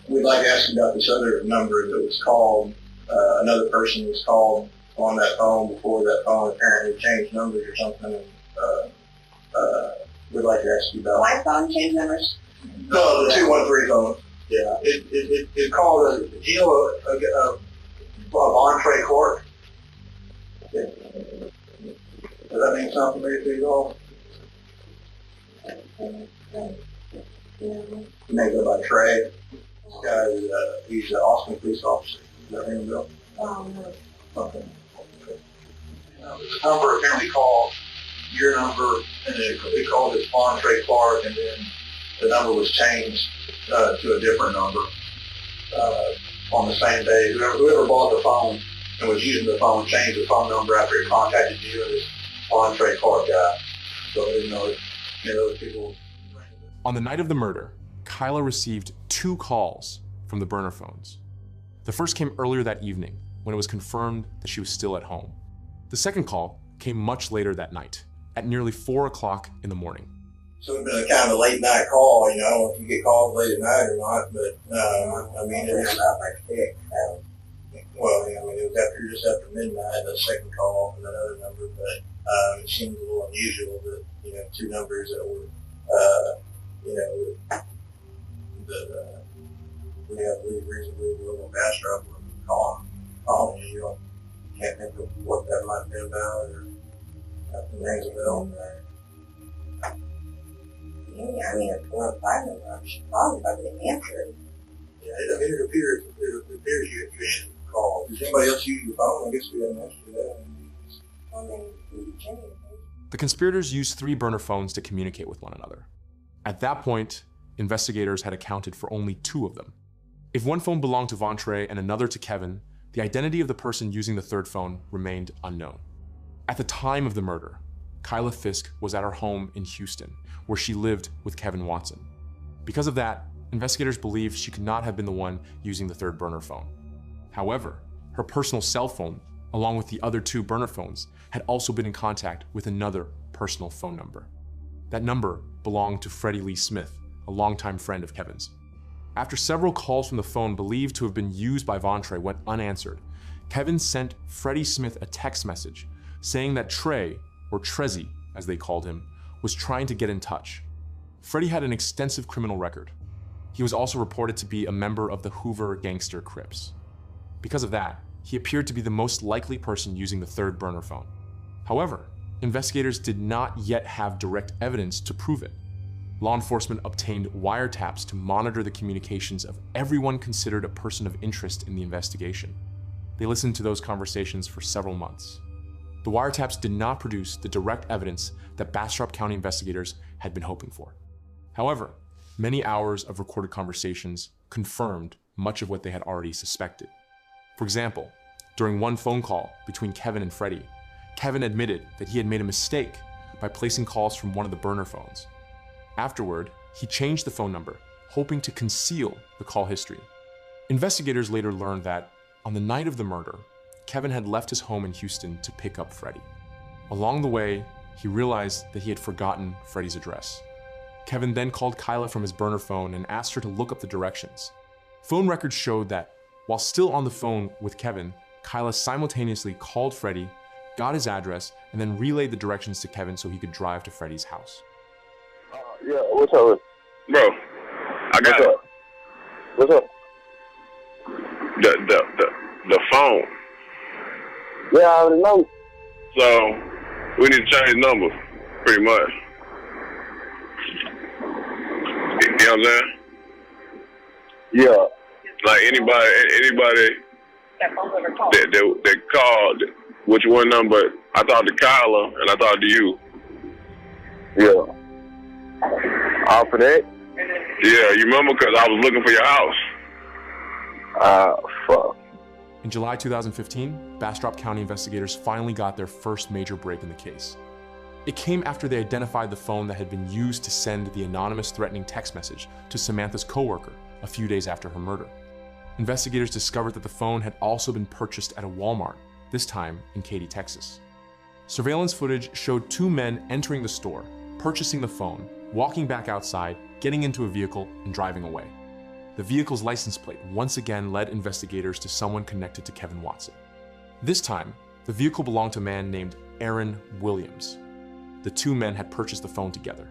We'd like to ask you about this other number that was called, another person was called on that phone before that phone apparently changed numbers or something. We'd like to ask you about. My phone changed numbers? No, the 213 phone. Yeah, it called a Vontre Clark. Yeah. Does that mean something to you all? He may go by Trey. This guy, he's an Austin police officer. Does that ring a bell? Oh, no. Okay. The number apparently called your number, and they called it Vontre Clark, and then the number was changed to a different number on the same day. Whoever bought the phone and was using the phone changed the phone number after he contacted you and this Vontre Clark guy. So I didn't know those people. On the night of the murder, Kyla received 2 calls from the burner phones. The first came earlier that evening when it was confirmed that she was still at home. The second call came much later that night, at nearly 4 o'clock in the morning. So it's been a kind of a late night call, you know, if you get calls late at night or not, but I mean, it was about like 6. Well, yeah, I mean, it was just after midnight, the second call from another number, but it seems a little unusual that, two numbers that were, we have reasonably little Bastrop calling you. Can't think of what that might have been about or nothing rings a bell. Yeah, I mean, a 4 or 5 number, I should probably answer it. Yeah, it appears you answered the call. Does anybody else use your phone? I guess we haven't asked you that. The conspirators used 3 burner phones to communicate with one another. At that point, investigators had accounted for only 2 of them. If one phone belonged to Vontre and another to Kevin, the identity of the person using the 3rd phone remained unknown. At the time of the murder, Kyla Fisk was at her home in Houston, where she lived with Kevin Watson. Because of that, investigators believe she could not have been the one using the 3rd burner phone. However, her personal cell phone, along with the other 2 burner phones, had also been in contact with another personal phone number. That number belonged to Freddie Lee Smith, a longtime friend of Kevin's. After several calls from the phone believed to have been used by Vontre went unanswered, Kevin sent Freddie Smith a text message saying that Trey, or Trezzy as they called him, was trying to get in touch. Freddie had an extensive criminal record. He was also reported to be a member of the Hoover Gangster Crips. Because of that, he appeared to be the most likely person using the 3rd burner phone. However, investigators did not yet have direct evidence to prove it. Law enforcement obtained wiretaps to monitor the communications of everyone considered a person of interest in the investigation. They listened to those conversations for several months. The wiretaps did not produce the direct evidence that Bastrop County investigators had been hoping for. However, many hours of recorded conversations confirmed much of what they had already suspected. For example, during one phone call between Kevin and Freddie, Kevin admitted that he had made a mistake by placing calls from one of the burner phones. Afterward, he changed the phone number, hoping to conceal the call history. Investigators later learned that on the night of the murder, Kevin had left his home in Houston to pick up Freddie. Along the way, he realized that he had forgotten Freddie's address. Kevin then called Kyla from his burner phone and asked her to look up the directions. Phone records showed that while still on the phone with Kevin, Kyla simultaneously called Freddie, got his address, and then relayed the directions to Kevin so he could drive to Freddie's house. Yeah, what's up? Bro, I got it. What's up? The phone. Yeah, I already know. So, we need to change numbers, pretty much. You know what I'm saying? Yeah. Like anybody that called, which one number, I talked to Kyla and I talked to you. Yeah. All for that? Yeah, you remember? Because I was looking for your house. Fuck. In July 2015, Bastrop County investigators finally got their first major break in the case. It came after they identified the phone that had been used to send the anonymous threatening text message to Samantha's coworker a few days after her murder. Investigators discovered that the phone had also been purchased at a Walmart, this time in Katy, Texas. Surveillance footage showed 2 men entering the store, purchasing the phone, walking back outside, getting into a vehicle, and driving away. The vehicle's license plate once again led investigators to someone connected to Kevin Watson. This time, the vehicle belonged to a man named Aaron Williams. The 2 men had purchased the phone together.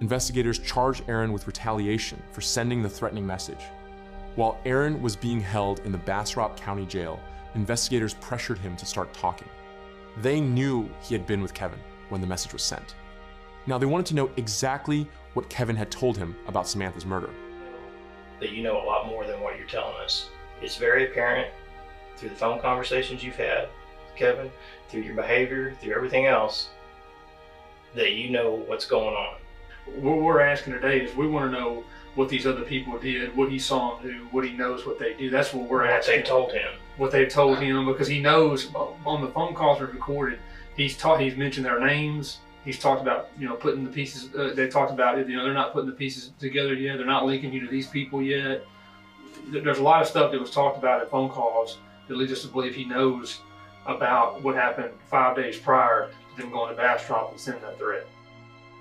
Investigators charged Aaron with retaliation for sending the threatening message. While Aaron was being held in the Bastrop County Jail, investigators pressured him to start talking. They knew he had been with Kevin when the message was sent. Now, they wanted to know exactly what Kevin had told him about Samantha's murder. That you know a lot more than what you're telling us. It's very apparent through the phone conversations you've had with Kevin, through your behavior, through everything else, that you know what's going on. What we're asking today is we want to know what these other people did, what he saw them do, what he knows what they do. That's what we're asking. What they told him. What they've told him, because he knows on the phone calls we've recorded, he's mentioned their names. He's talked about, putting the pieces, they talked about it, they're not putting the pieces together yet. They're not linking you to these people yet. There's a lot of stuff that was talked about in phone calls that leads us to believe he knows about what happened 5 days prior to them going to Bastrop and sending that threat.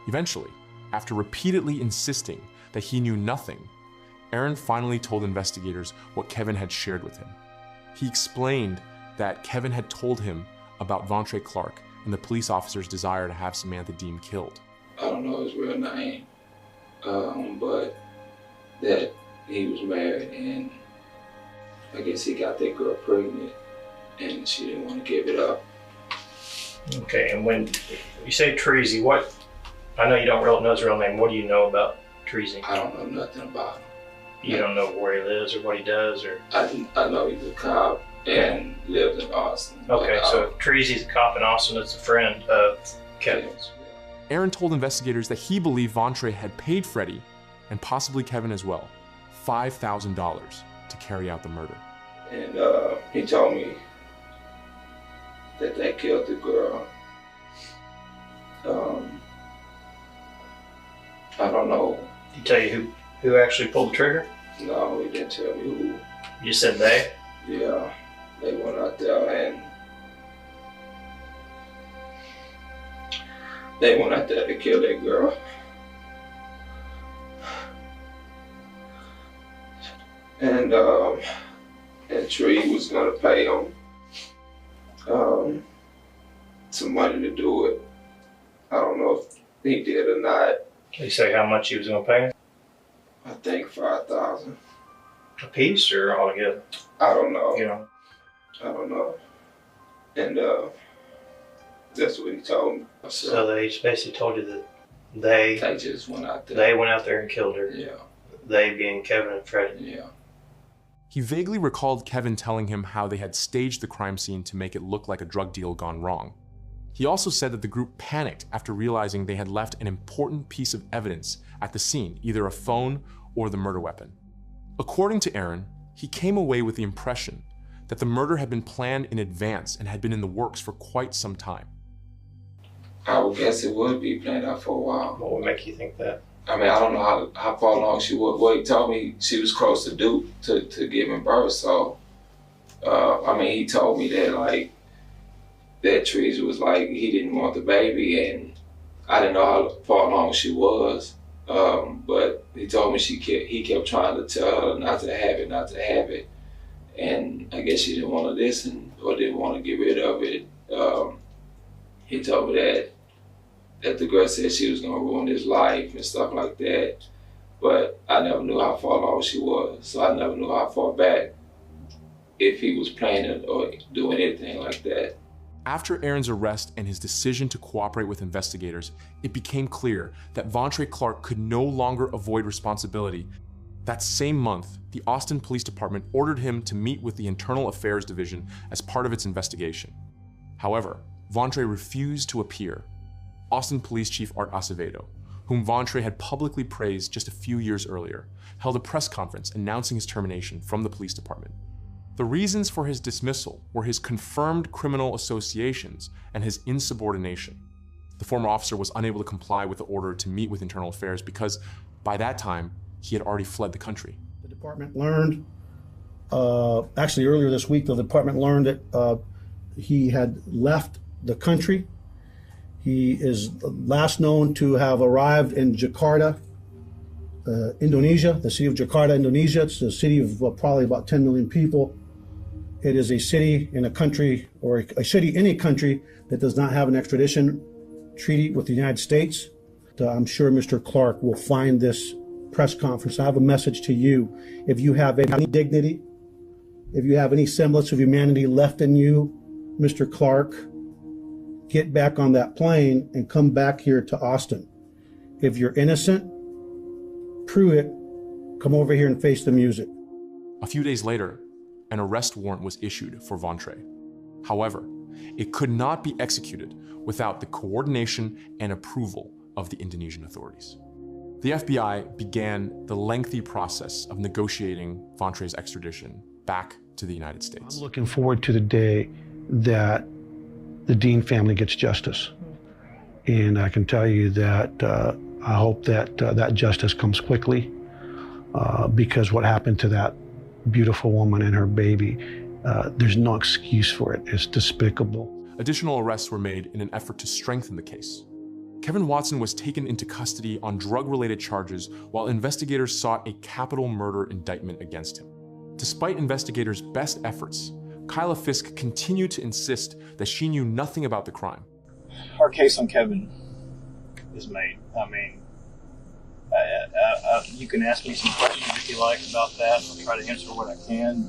Eventually, after repeatedly insisting that he knew nothing, Aaron finally told investigators what Kevin had shared with him. He explained that Kevin had told him about Vontre Clark and the police officer's desire to have Samantha Dean killed. I don't know his real name, but that he was married, and I guess he got that girl pregnant, and she didn't want to give it up. Okay, and when you say Treasy, what? I know you don't really know his real name. What do you know about Treasy? I don't know nothing about him. You don't know where he lives or what he does, or? I know he's a cop and lives in Austin. Okay, so if Treasy's a cop in Austin, it's a friend of Kevin's. Aaron told investigators that he believed Vontre had paid Freddie, and possibly Kevin as well, $5,000 to carry out the murder. And he told me that they killed the girl. I don't know. Did he tell you who actually pulled the trigger? No, he didn't tell me who. You said they? Yeah, they went out there to kill that girl. And Tree was gonna pay him some money to do it. I don't know if he did or not. Did he say how much he was gonna pay him? I think $5,000. A piece or altogether? I don't know. You know? I don't know. And that's what he told me. So they basically told you that they just went out there. They went out there and killed her. Yeah. They being Kevin and Freddie. Yeah. He vaguely recalled Kevin telling him how they had staged the crime scene to make it look like a drug deal gone wrong. He also said that the group panicked after realizing they had left an important piece of evidence at the scene, either a phone or the murder weapon. According to Aaron, he came away with the impression that the murder had been planned in advance and had been in the works for quite some time. I would guess it would be planned out for a while. What would make you think that? I mean, I don't know how far along she was. Well, he told me she was close to giving birth. So, I mean, he told me that like that Trees was like he didn't want the baby, and I didn't know how far along she was. But he told me he kept trying to tell her not to have it, and I guess she didn't want to listen or didn't want to get rid of it. He told me that the girl said she was gonna ruin his life and stuff like that, but I never knew how far along she was, so I never knew how far back, if he was planning or doing anything like that. After Aaron's arrest and his decision to cooperate with investigators, it became clear that Vontre Clark could no longer avoid responsibility. That same month, the Austin Police Department ordered him to meet with the Internal Affairs Division as part of its investigation. However, Vontre refused to appear. Austin Police Chief Art Acevedo, whom Vontre had publicly praised just a few years earlier, held a press conference announcing his termination from the police department. The reasons for his dismissal were his confirmed criminal associations and his insubordination. The former officer was unable to comply with the order to meet with Internal Affairs because, by that time, he had already fled the country. The department learned, actually earlier this week, the department learned that he had left the country. He is last known to have arrived in Jakarta, Indonesia, the city of Jakarta, Indonesia. It's a city of probably about 10 million people. It is a city in a country, or a city in a country that does not have an extradition treaty with the United States. I'm sure Mr. Clark will find this press conference. I have a message to you. If you have any dignity, if you have any semblance of humanity left in you, Mr. Clark, get back on that plane and come back here to Austin. If you're innocent, prove it. Come over here and face the music. A few days later, an arrest warrant was issued for Vontre. However, it could not be executed without the coordination and approval of the Indonesian authorities. The FBI began the lengthy process of negotiating Vontre's extradition back to the United States. I'm looking forward to the day that the Dean family gets justice. And I can tell you that I hope that that justice comes quickly because what happened to that beautiful woman and her baby, there's no excuse for it. It's despicable. Additional arrests were made in an effort to strengthen the case. Kevin Watson was taken into custody on drug-related charges while investigators sought a capital murder indictment against him. Despite investigators' best efforts, Kyla Fisk continued to insist that she knew nothing about the crime. Our case on Kevin is made. I mean, you can ask me some questions if you like about that. I'll try to answer what I can.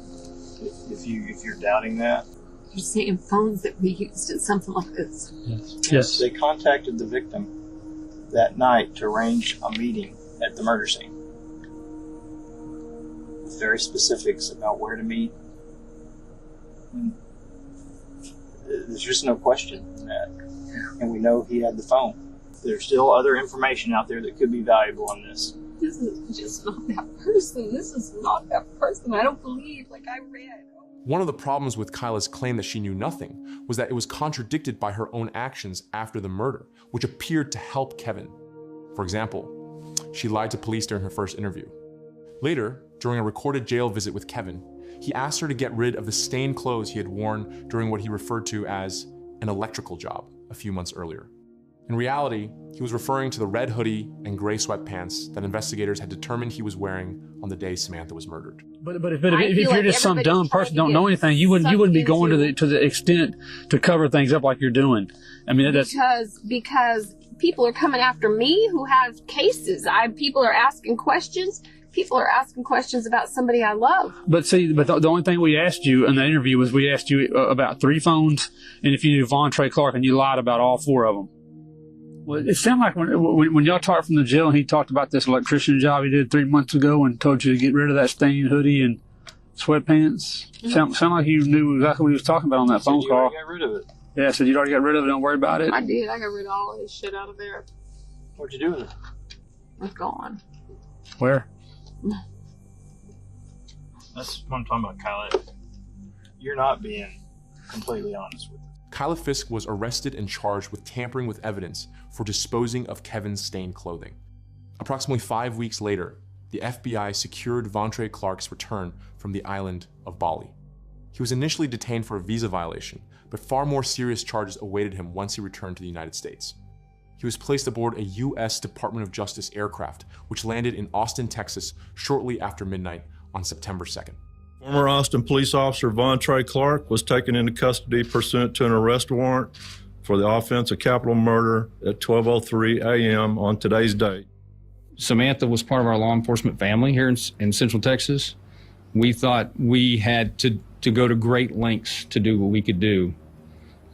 If you're doubting that. You're saying phones that were used in something like this? Yes. They contacted the victim that night to arrange a meeting at the murder scene. With very specifics about where to meet. And there's just no question in that. And we know he had the phone. There's still other information out there that could be valuable on this. This is just not that person. This is not that person. I don't believe, like I read. One of the problems with Kyla's claim that she knew nothing was that it was contradicted by her own actions after the murder, which appeared to help Kevin. For example, she lied to police during her first interview. Later, during a recorded jail visit with Kevin, he asked her to get rid of the stained clothes he had worn during what he referred to as an electrical job a few months earlier. In reality, he was referring to the red hoodie and gray sweatpants that investigators had determined he was wearing on the day Samantha was murdered. But if you're just some dumb person don't know anything, you wouldn't be going to the extent to cover things up like you're doing. I mean, that's because people are coming after me who have cases. People are asking questions. People are asking questions about somebody I love. But the only thing we asked you in the interview was we asked you about 3 phones and if you knew Vontre Clark, and you lied about all 4 of them. Well, it sounded like when y'all talked from the jail and he talked about this electrician job he did 3 months ago and told you to get rid of that stained hoodie and sweatpants. Mm-hmm. Sound like you knew exactly what he was talking about on that phone call. You got rid of it. Yeah, I said you'd already got rid of it. Don't worry about it. I did. I got rid of all his shit out of there. What'd you do with it? It's gone. Where? That's what I'm talking about, Kyla. You're not being completely honest with it. Kyla Fisk was arrested and charged with tampering with evidence for disposing of Kevin's stained clothing. Approximately 5 weeks later, the FBI secured Vontre Clark's return from the island of Bali. He was initially detained for a visa violation, but far more serious charges awaited him once he returned to the United States. He was placed aboard a U.S. Department of Justice aircraft, which landed in Austin, Texas, shortly after midnight on September 2nd. Former Austin police officer Vontre Clark was taken into custody pursuant to an arrest warrant for the offense of capital murder at 12:03 a.m. on today's date. Samantha was part of our law enforcement family here in Central Texas. We thought we had to go to great lengths to do what we could do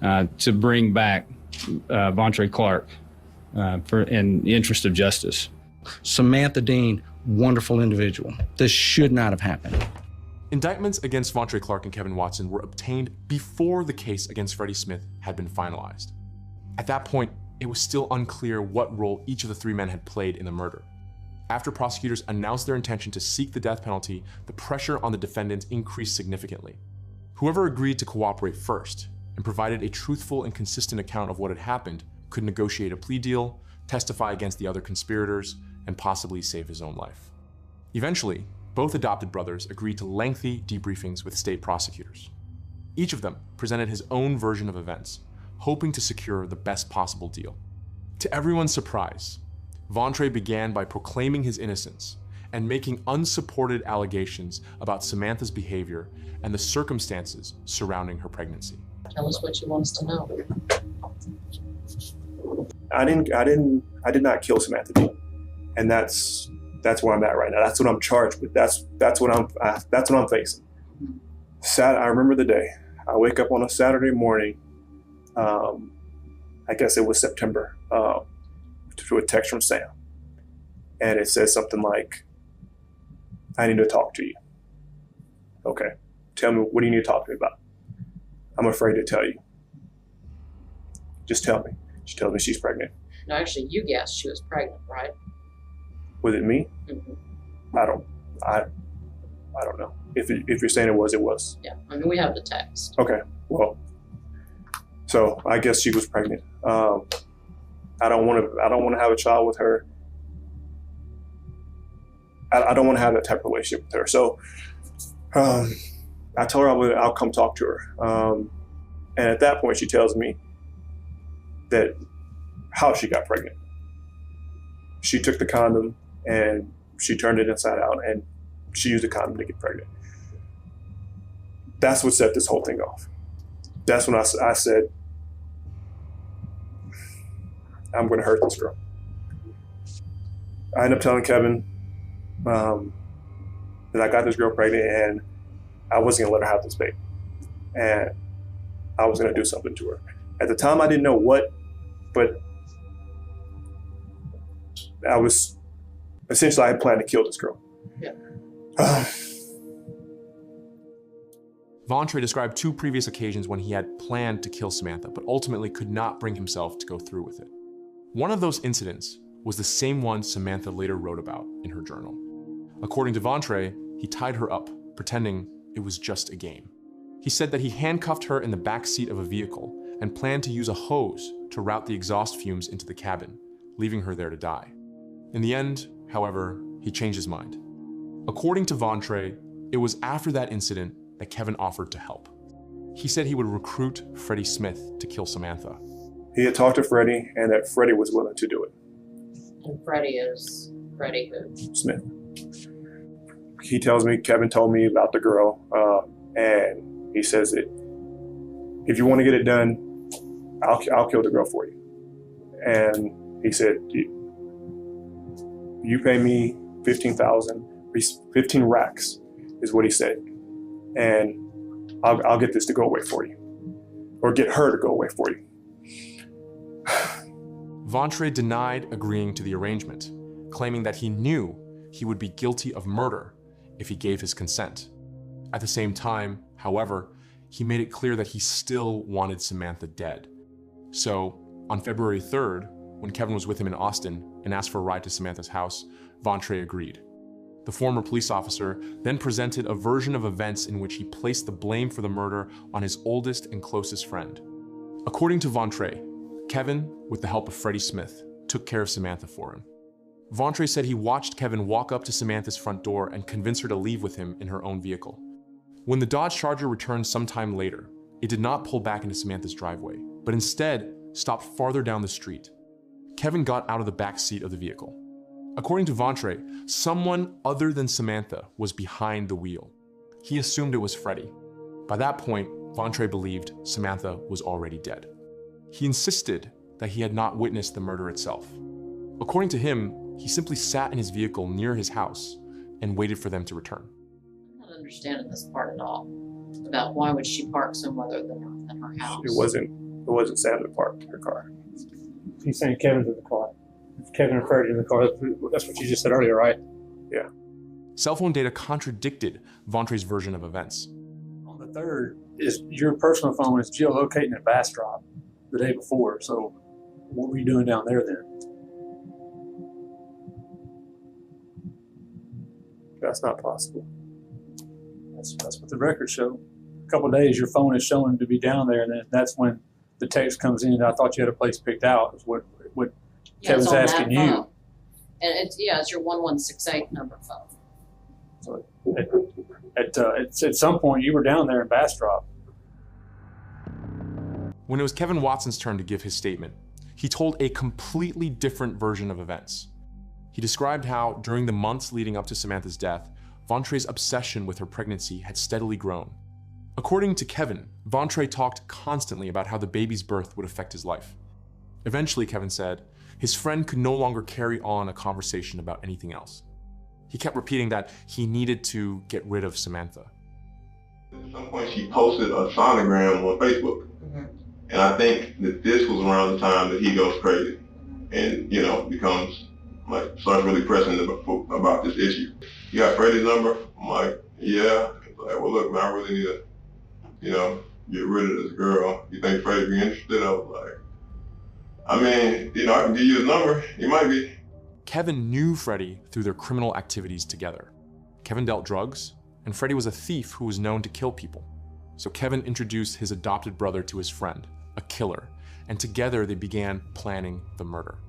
to bring back Vontre Clark in the interest of justice. Samantha Dean, wonderful individual. This should not have happened. Indictments against Vontre Clark and Kevin Watson were obtained before the case against Freddie Smith had been finalized. At that point, it was still unclear what role each of the 3 men had played in the murder. After prosecutors announced their intention to seek the death penalty, the pressure on the defendants increased significantly. Whoever agreed to cooperate first and provided a truthful and consistent account of what had happened could negotiate a plea deal, testify against the other conspirators, and possibly save his own life. Eventually, both adopted brothers agreed to lengthy debriefings with state prosecutors. Each of them presented his own version of events, hoping to secure the best possible deal. To everyone's surprise, Vontre began by proclaiming his innocence and making unsupported allegations about Samantha's behavior and the circumstances surrounding her pregnancy. Tell us what you want us to know. I did not kill Samantha Dean, and that's where I'm at right now. That's what I'm charged with. That's what I'm facing. I remember the day. I wake up on a Saturday morning. I guess it was September. To a text from Sam, and it says something like, "I need to talk to you." Okay, tell me, what do you need to talk to me about? I'm afraid to tell you. Just tell me. She tells me she's pregnant. No, actually, you guessed she was pregnant, right? Was it me? Mm-hmm. I don't know. If you're saying it was. Yeah, I mean, we have the text. Okay, well, so I guess she was pregnant. I don't want to have a child with her. I don't want to have that type of relationship with her. So I told her I'll come talk to her. And at that point, she tells me that how she got pregnant. She took the condom and she turned it inside out, and she used the condom to get pregnant. That's what set this whole thing off. That's when I said, I'm going to hurt this girl. I ended up telling Kevin that I got this girl pregnant and I wasn't gonna let her have this baby. And I was gonna do something to her. At the time, I didn't know what, but I had planned to kill this girl. Yeah. Vontre described 2 previous occasions when he had planned to kill Samantha, but ultimately could not bring himself to go through with it. One of those incidents was the same one Samantha later wrote about in her journal. According to Vontre, he tied her up, pretending it was just a game. He said that he handcuffed her in the back seat of a vehicle and planned to use a hose to route the exhaust fumes into the cabin, leaving her there to die. In the end, however, he changed his mind. According to Vontre, it was after that incident that Kevin offered to help. He said he would recruit Freddie Smith to kill Samantha. He had talked to Freddie and that Freddie was willing to do it. And Freddie is Freddie who? Smith. He tells me, Kevin told me about the girl, and he says that if you want to get it done, I'll kill the girl for you. And he said, you pay me 15 racks is what he said. And I'll get this to go away for you, or get her to go away for you. Vontre denied agreeing to the arrangement, claiming that he knew he would be guilty of murder if he gave his consent. At the same time, however, he made it clear that he still wanted Samantha dead. So, on February 3rd, when Kevin was with him in Austin and asked for a ride to Samantha's house, Vontre agreed. The former police officer then presented a version of events in which he placed the blame for the murder on his oldest and closest friend. According to Vontre, Kevin, with the help of Freddie Smith, took care of Samantha for him. Vontre said he watched Kevin walk up to Samantha's front door and convince her to leave with him in her own vehicle. When the Dodge Charger returned sometime later, it did not pull back into Samantha's driveway, but instead stopped farther down the street. Kevin got out of the back seat of the vehicle. According to Vontre, someone other than Samantha was behind the wheel. He assumed it was Freddie. By that point, Vontre believed Samantha was already dead. He insisted that he had not witnessed the murder itself. According to him, he simply sat in his vehicle near his house and waited for them to return. I'm not understanding this part at all. About why would she park somewhere other than her house? It wasn't Sam that parked her car. He's saying Kevin's in the car. Kevin and Freddie in the car. That's what you just said earlier, right? Yeah. Cell phone data contradicted Vontre's version of events. On the 3rd, is your personal phone is geolocating at Bastrop the day before. So what were you doing down there then? That's not possible. That's what the records show. A couple of days, your phone is showing to be down there, and then that's when the text comes in. I thought you had a place picked out. Is what Kevin's asking you. And it's your 1168 number phone. So at some point, you were down there in Bastrop. When it was Kevin Watson's turn to give his statement, he told a completely different version of events. He described how, during the months leading up to Samantha's death, Vontre's obsession with her pregnancy had steadily grown. According to Kevin, Vontre talked constantly about how the baby's birth would affect his life. Eventually, Kevin said, his friend could no longer carry on a conversation about anything else. He kept repeating that he needed to get rid of Samantha. At some point, she posted a sonogram on Facebook. Mm-hmm. And I think that this was around the time that he goes crazy and, becomes starts really pressing about this issue. You got Freddie's number? I'm like, yeah. He's like, well, look, man, I really need to, get rid of this girl. You think Freddie be interested? I was like, I can give you his number. He might be. Kevin knew Freddie through their criminal activities together. Kevin dealt drugs, and Freddie was a thief who was known to kill people. So Kevin introduced his adopted brother to his friend, a killer, and together they began planning the murder.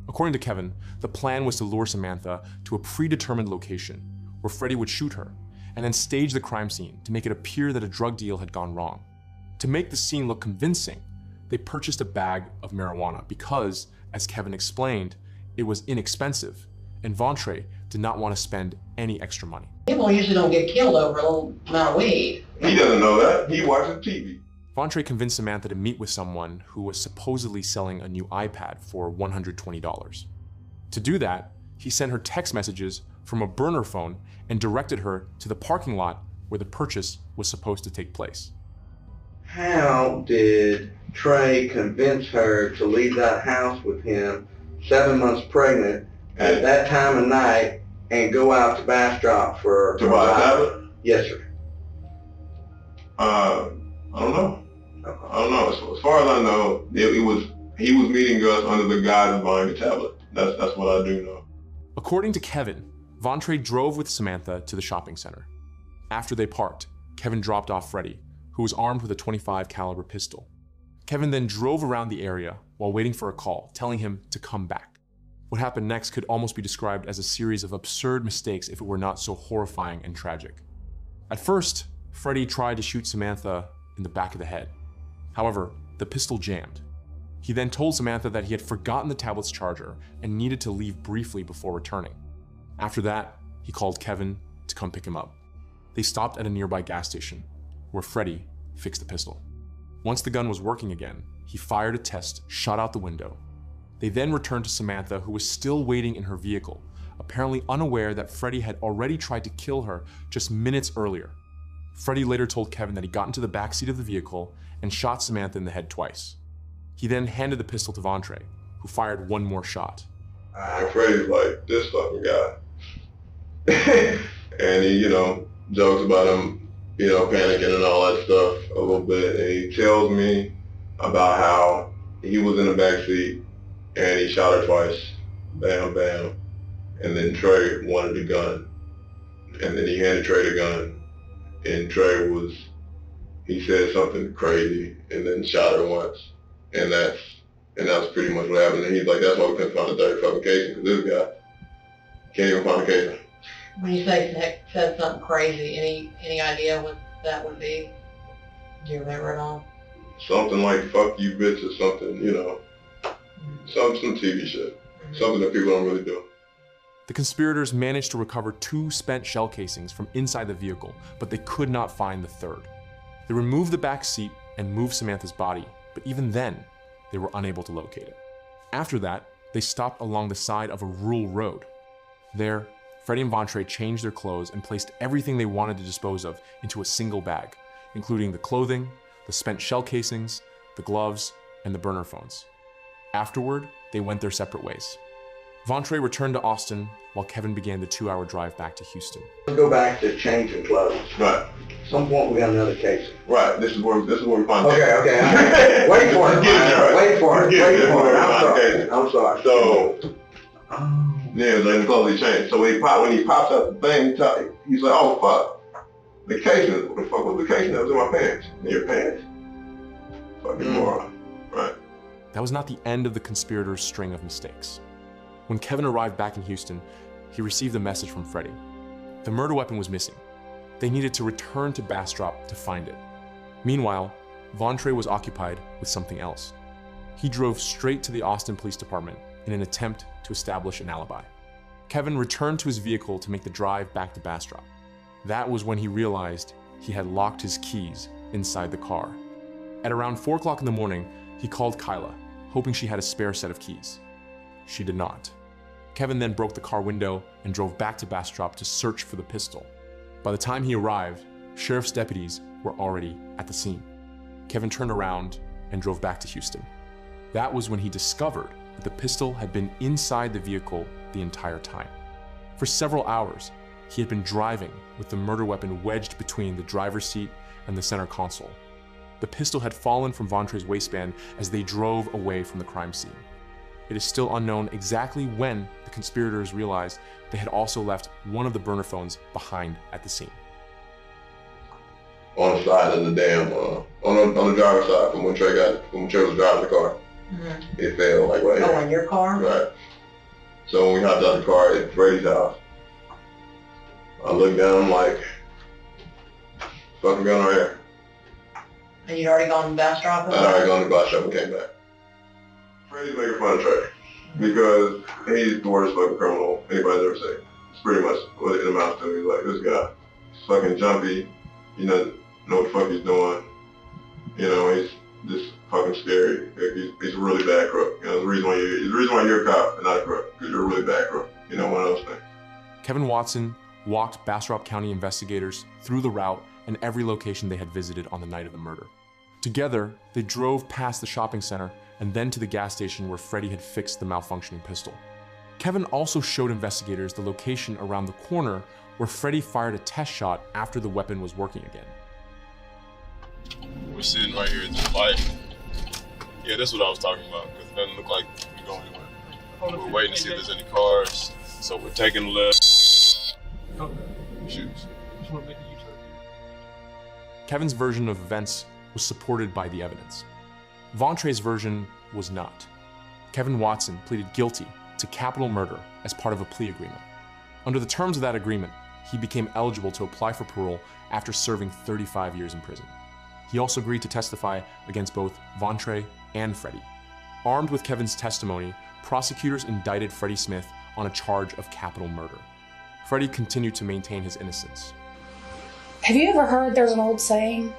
According to Kevin, the plan was to lure Samantha to a predetermined location where Freddie would shoot her and then stage the crime scene to make it appear that a drug deal had gone wrong. To make the scene look convincing, they purchased a bag of marijuana because, as Kevin explained, it was inexpensive, and Vontre did not want to spend any extra money. People usually don't get killed over a little amount of weed. He doesn't know that. He watches TV. Vontre convinced Samantha to meet with someone who was supposedly selling a new iPad for $120. To do that, he sent her text messages from a burner phone and directed her to the parking lot where the purchase was supposed to take place. How did Trey convince her to leave that house with him, 7 months pregnant, at that time of night, and go out to Bastrop for To buy a tablet? Yes, sir. I don't know. I don't know. As far as I know, he was meeting us under the guise of buying a tablet. That's what I do know. According to Kevin, Vontrae drove with Samantha to the shopping center. After they parked, Kevin dropped off Freddie, who was armed with a .25 caliber pistol. Kevin then drove around the area while waiting for a call, telling him to come back. What happened next could almost be described as a series of absurd mistakes if it were not so horrifying and tragic. At first, Freddie tried to shoot Samantha in the back of the head. However, the pistol jammed. He then told Samantha that he had forgotten the tablet's charger and needed to leave briefly before returning. After that, he called Kevin to come pick him up. They stopped at a nearby gas station, where Freddie fixed the pistol. Once the gun was working again, he fired a test shot out the window. They then returned to Samantha, who was still waiting in her vehicle, apparently unaware that Freddie had already tried to kill her just minutes earlier. Freddie later told Kevin that he got into the backseat of the vehicle and shot Samantha in the head twice. He then handed the pistol to Vontrae, who fired one more shot. And Freddie's like, this fucking guy. And he, jokes about him, panicking and all that stuff a little bit. And he tells me about how he was in the backseat and he shot her twice. Bam, bam. And then Trey wanted the gun. And then he handed Trey the gun. And Trey he said something crazy and then shot her once. And that's pretty much what happened. And he's like, that's why we couldn't find the third fucking casing, because this guy can't even find the casing. When you say said something crazy, any idea what that would be? Do you remember it all? Something like fuck you bitch or something, some TV shit. Something that people don't really do. The conspirators managed to recover 2 spent shell casings from inside the vehicle, but they could not find the third. They removed the back seat and moved Samantha's body, but even then, they were unable to locate it. After that, they stopped along the side of a rural road. There, Freddie and Vontrae changed their clothes and placed everything they wanted to dispose of into a single bag, including the clothing, the spent shell casings, the gloves, and the burner phones. Afterward, they went their separate ways. Vontrae returned to Austin while Kevin began the 2-hour drive back to Houston. Let's go back to changing clothes. Right. At some point we got another case. Right. This is where we find Okay. Wait for it. Wait for it. I'm sorry. So, yeah, then the clothes changed. So when he pops up the thing, he's like, oh fuck, the casing. What the fuck was the casing that was in my pants? In your pants? Fucking moron. Right. That was not the end of the conspirators' string of mistakes. When Kevin arrived back in Houston, he received a message from Freddie. The murder weapon was missing. They needed to return to Bastrop to find it. Meanwhile, Vontrae was occupied with something else. He drove straight to the Austin Police Department in an attempt to establish an alibi. Kevin returned to his vehicle to make the drive back to Bastrop. That was when he realized he had locked his keys inside the car. At around 4 o'clock in the morning, he called Kyla, hoping she had a spare set of keys. She did not. Kevin then broke the car window and drove back to Bastrop to search for the pistol. By the time he arrived, sheriff's deputies were already at the scene. Kevin turned around and drove back to Houston. That was when he discovered that the pistol had been inside the vehicle the entire time. For several hours, he had been driving with the murder weapon wedged between the driver's seat and the center console. The pistol had fallen from Vontrae's waistband as they drove away from the crime scene. It is still unknown exactly when the conspirators realized they had also left one of the burner phones behind at the scene. On the side of the damn, on the driver's side, from when Trey was driving the car. Mm-hmm. It fell like right here. Oh, in your car? Right. So when we hopped out the car at Freddie's house, I looked down, I'm like, fucking gun right here. And you'd already gone to Bastrop? I'd already gone to Bastrop and came back. Freddie's making fun of Trey because he's the worst fucking criminal anybody's ever seen. It's pretty much what it amounts to. He's like, this guy, he's fucking jumpy, he doesn't know what the fuck he's doing. He's just fucking scary. He's a really bad crook. It's the reason why you're a cop and not a crook, because you're a really bad crook. one of those things. Kevin Watson walked Bastrop County investigators through the route and every location they had visited on the night of the murder. Together, they drove past the shopping center and then to the gas station where Freddie had fixed the malfunctioning pistol. Kevin also showed investigators the location around the corner where Freddie fired a test shot after the weapon was working again. We're sitting right here at this light. Yeah, that's what I was talking about, because it doesn't look like we're going anywhere. We're waiting to see if there's any cars, so we're taking a left. Shoes. Kevin's version of events was supported by the evidence. Vontre's version was not. Kevin Watson pleaded guilty to capital murder as part of a plea agreement. Under the terms of that agreement, he became eligible to apply for parole after serving 35 years in prison. He also agreed to testify against both Vontre and Freddie. Armed with Kevin's testimony, prosecutors indicted Freddie Smith on a charge of capital murder. Freddie continued to maintain his innocence. Have you ever heard there's an old saying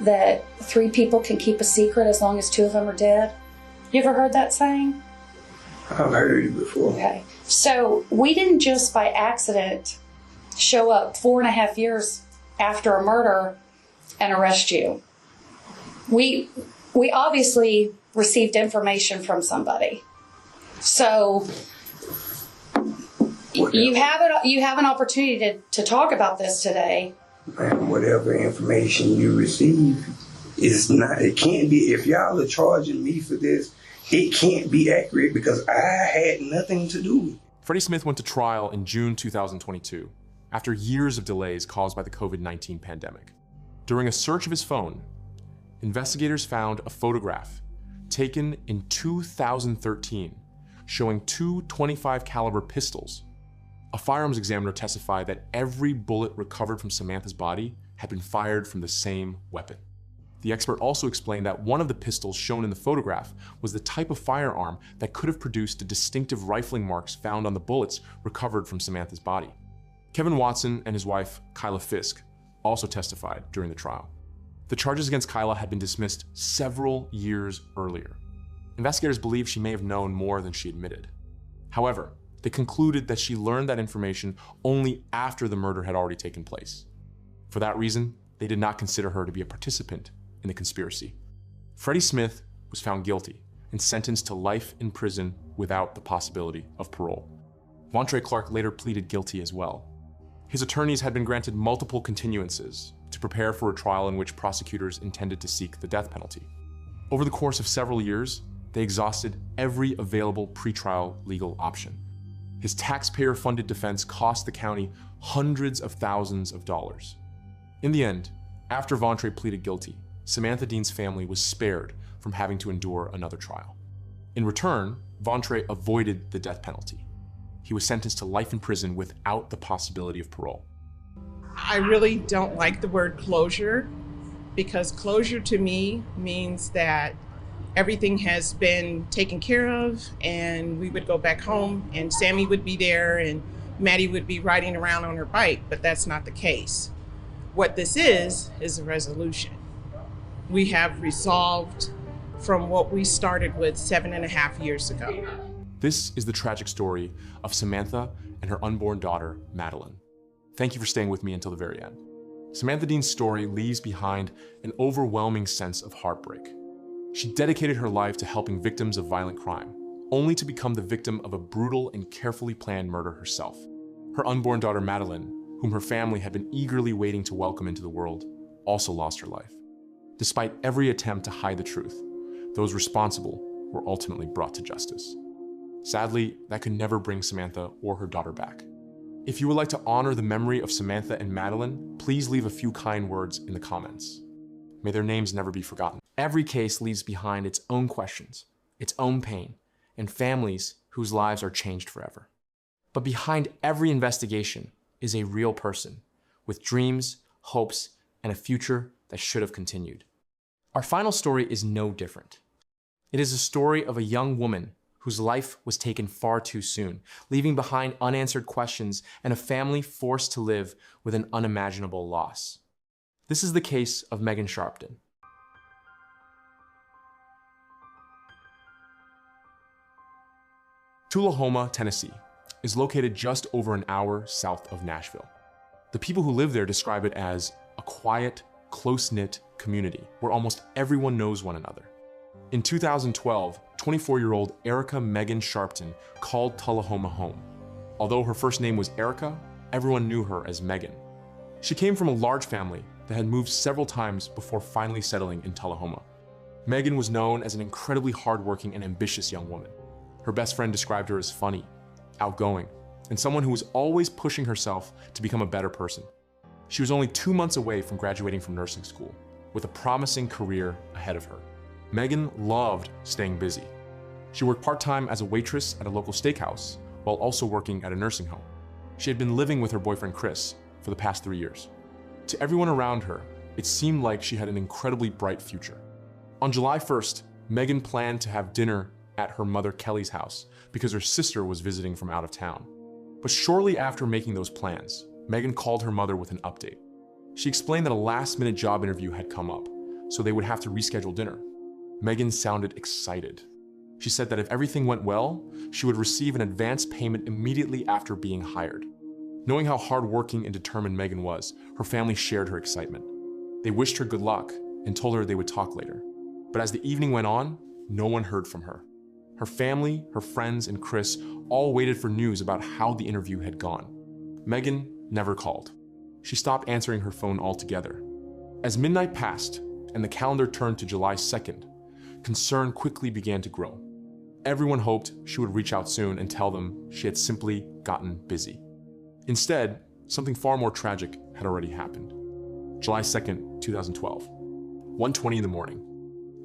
that 3 people can keep a secret as long as 2 of them are dead? You ever heard that saying? I've heard it before. Okay. So we didn't just by accident show up 4.5 years after a murder and arrest you. We obviously received information from somebody. So you have an opportunity to talk about this today. And whatever information you receive is not, it can't be, if y'all are charging me for this, it can't be accurate because I had nothing to do with it. Freddie Smith went to trial in June 2022, after years of delays caused by the COVID-19 pandemic. During a search of his phone, investigators found a photograph taken in 2013 showing 2 .25 caliber pistols. A firearms examiner testified that every bullet recovered from Samantha's body had been fired from the same weapon. The expert also explained that one of the pistols shown in the photograph was the type of firearm that could have produced the distinctive rifling marks found on the bullets recovered from Samantha's body. Kevin Watson and his wife, Kyla Fisk, also testified during the trial. The charges against Kyla had been dismissed several years earlier. Investigators believe she may have known more than she admitted. However, they concluded that she learned that information only after the murder had already taken place. For that reason, they did not consider her to be a participant in the conspiracy. Freddie Smith was found guilty and sentenced to life in prison without the possibility of parole. Vontre Clark later pleaded guilty as well. His attorneys had been granted multiple continuances to prepare for a trial in which prosecutors intended to seek the death penalty. Over the course of several years, they exhausted every available pretrial legal option. His taxpayer-funded defense cost the county hundreds of thousands of dollars. In the end, after Vontre pleaded guilty, Samantha Dean's family was spared from having to endure another trial. In return, Vontre avoided the death penalty. He was sentenced to life in prison without the possibility of parole. I really don't like the word closure, because closure to me means that everything has been taken care of and we would go back home and Sammy would be there and Maddie would be riding around on her bike, but that's not the case. What this is a resolution. We have resolved from what we started with 7.5 years ago. This is the tragic story of Samantha and her unborn daughter, Madeline. Thank you for staying with me until the very end. Samantha Dean's story leaves behind an overwhelming sense of heartbreak. She dedicated her life to helping victims of violent crime, only to become the victim of a brutal and carefully planned murder herself. Her unborn daughter, Madeline, whom her family had been eagerly waiting to welcome into the world, also lost her life. Despite every attempt to hide the truth, those responsible were ultimately brought to justice. Sadly, that could never bring Samantha or her daughter back. If you would like to honor the memory of Samantha and Madeline, please leave a few kind words in the comments. May their names never be forgotten. Every case leaves behind its own questions, its own pain, and families whose lives are changed forever. But behind every investigation is a real person with dreams, hopes, and a future that should have continued. Our final story is no different. It is a story of a young woman whose life was taken far too soon, leaving behind unanswered questions and a family forced to live with an unimaginable loss. This is the case of Megan Sharpton. Tullahoma, Tennessee, is located just over an hour south of Nashville. The people who live there describe it as a quiet, close-knit community where almost everyone knows one another. In 2012, 24-year-old Erica Megan Sharpton called Tullahoma home. Although her first name was Erica, everyone knew her as Megan. She came from a large family that had moved several times before finally settling in Tullahoma. Megan was known as an incredibly hardworking and ambitious young woman. Her best friend described her as funny, outgoing, and someone who was always pushing herself to become a better person. She was only 2 months away from graduating from nursing school, with a promising career ahead of her. Megan loved staying busy. She worked part-time as a waitress at a local steakhouse, while also working at a nursing home. She had been living with her boyfriend Chris for the past 3 years. To everyone around her, it seemed like she had an incredibly bright future. On July 1st, Megan planned to have dinner at her mother Kelly's house because her sister was visiting from out of town. But shortly after making those plans, Megan called her mother with an update. She explained that a last-minute job interview had come up, so they would have to reschedule dinner. Megan sounded excited. She said that if everything went well, she would receive an advance payment immediately after being hired. Knowing how hardworking and determined Megan was, her family shared her excitement. They wished her good luck and told her they would talk later. But as the evening went on, no one heard from her. Her family, her friends, and Chris all waited for news about how the interview had gone. Megan never called. She stopped answering her phone altogether. As midnight passed and the calendar turned to July 2nd, concern quickly began to grow. Everyone hoped she would reach out soon and tell them she had simply gotten busy. Instead, something far more tragic had already happened. July 2nd, 2012, 1:20 in the morning.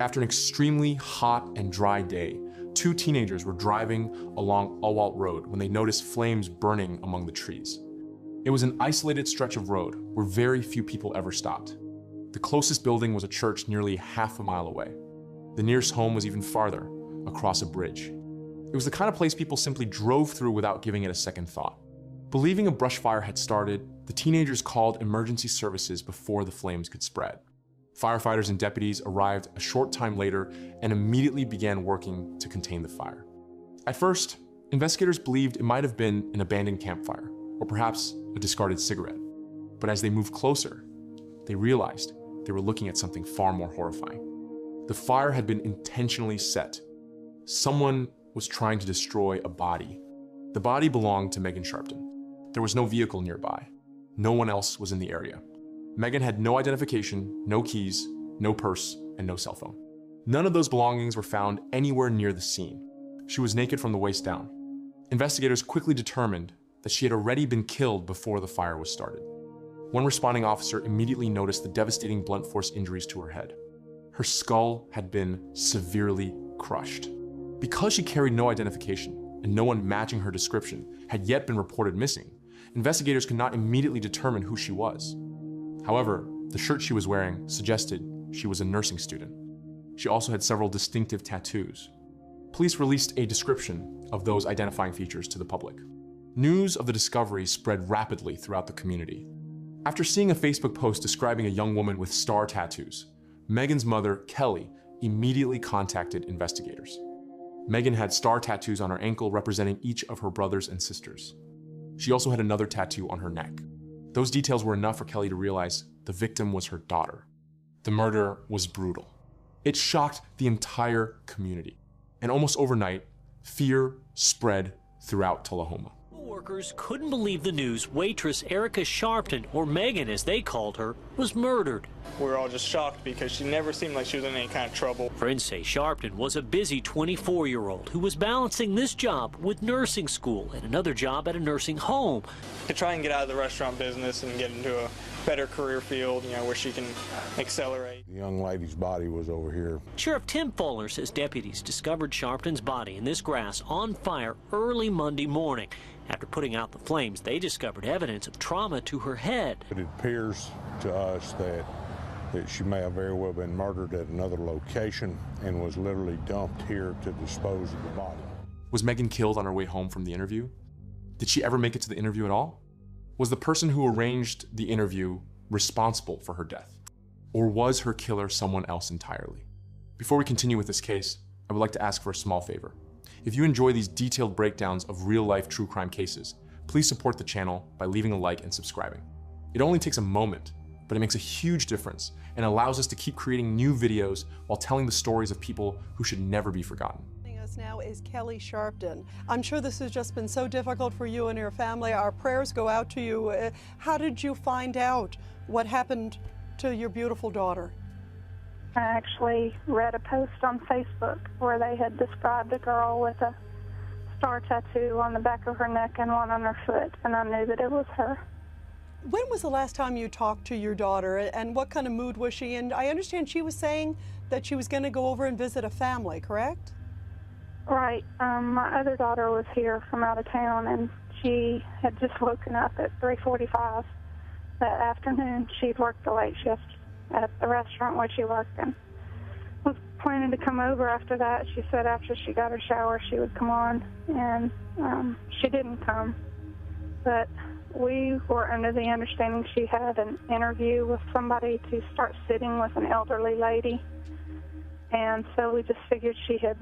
After an extremely hot and dry day, 2 teenagers were driving along Alwalt Road when they noticed flames burning among the trees. It was an isolated stretch of road where very few people ever stopped. The closest building was a church nearly half a mile away. The nearest home was even farther, across a bridge. It was the kind of place people simply drove through without giving it a second thought. Believing a brush fire had started, the teenagers called emergency services before the flames could spread. Firefighters and deputies arrived a short time later and immediately began working to contain the fire. At first, investigators believed it might have been an abandoned campfire, or perhaps a discarded cigarette. But as they moved closer, they realized they were looking at something far more horrifying. The fire had been intentionally set. Someone was trying to destroy a body. The body belonged to Megan Sharpton. There was no vehicle nearby. No one else was in the area. Megan had no identification, no keys, no purse, and no cell phone. None of those belongings were found anywhere near the scene. She was naked from the waist down. Investigators quickly determined that she had already been killed before the fire was started. One responding officer immediately noticed the devastating blunt force injuries to her head. Her skull had been severely crushed. Because she carried no identification and no one matching her description had yet been reported missing, investigators could not immediately determine who she was. However, the shirt she was wearing suggested she was a nursing student. She also had several distinctive tattoos. Police released a description of those identifying features to the public. News of the discovery spread rapidly throughout the community. After seeing a Facebook post describing a young woman with star tattoos, Megan's mother, Kelly, immediately contacted investigators. Megan had star tattoos on her ankle representing each of her brothers and sisters. She also had another tattoo on her neck. Those details were enough for Kelly to realize the victim was her daughter. The murder was brutal. It shocked the entire community. And almost overnight, fear spread throughout Tullahoma. Workers couldn't believe the news waitress Erica Sharpton, or Megan as they called her, was murdered. We were all just shocked because she never seemed like she was in any kind of trouble. Friends say Sharpton was a busy 24-year-old who was balancing this job with nursing school and another job at a nursing home. To try and get out of the restaurant business and get into a better career field, where she can accelerate. The young lady's body was over here. Sheriff Tim Fuller says deputies discovered Sharpton's body in this grass on fire early Monday morning. After putting out the flames, they discovered evidence of trauma to her head. It appears to us that she may have very well been murdered at another location and was literally dumped here to dispose of the body. Was Megan killed on her way home from the interview? Did she ever make it to the interview at all? Was the person who arranged the interview responsible for her death? Or was her killer someone else entirely? Before we continue with this case, I would like to ask for a small favor. If you enjoy these detailed breakdowns of real-life true crime cases, please support the channel by leaving a like and subscribing. It only takes a moment, but it makes a huge difference and allows us to keep creating new videos while telling the stories of people who should never be forgotten. Joining us now is Kelly Sharpton. I'm sure this has just been so difficult for you and your family. Our prayers go out to you. How did you find out what happened to your beautiful daughter? I actually read a post on Facebook where they had described a girl with a star tattoo on the back of her neck and one on her foot, and I knew that it was her. When was the last time you talked to your daughter, and what kind of mood was she in? I understand she was saying that she was going to go over and visit a family, correct? Right. My other daughter was here from out of town, and she had just woken up at 3:45 that afternoon. She'd worked the late shift at the restaurant where she worked and was planning to come over after that. She said after she got her shower she would come on, and she didn't come. But we were under the understanding she had an interview with somebody to start sitting with an elderly lady, and so we just figured she had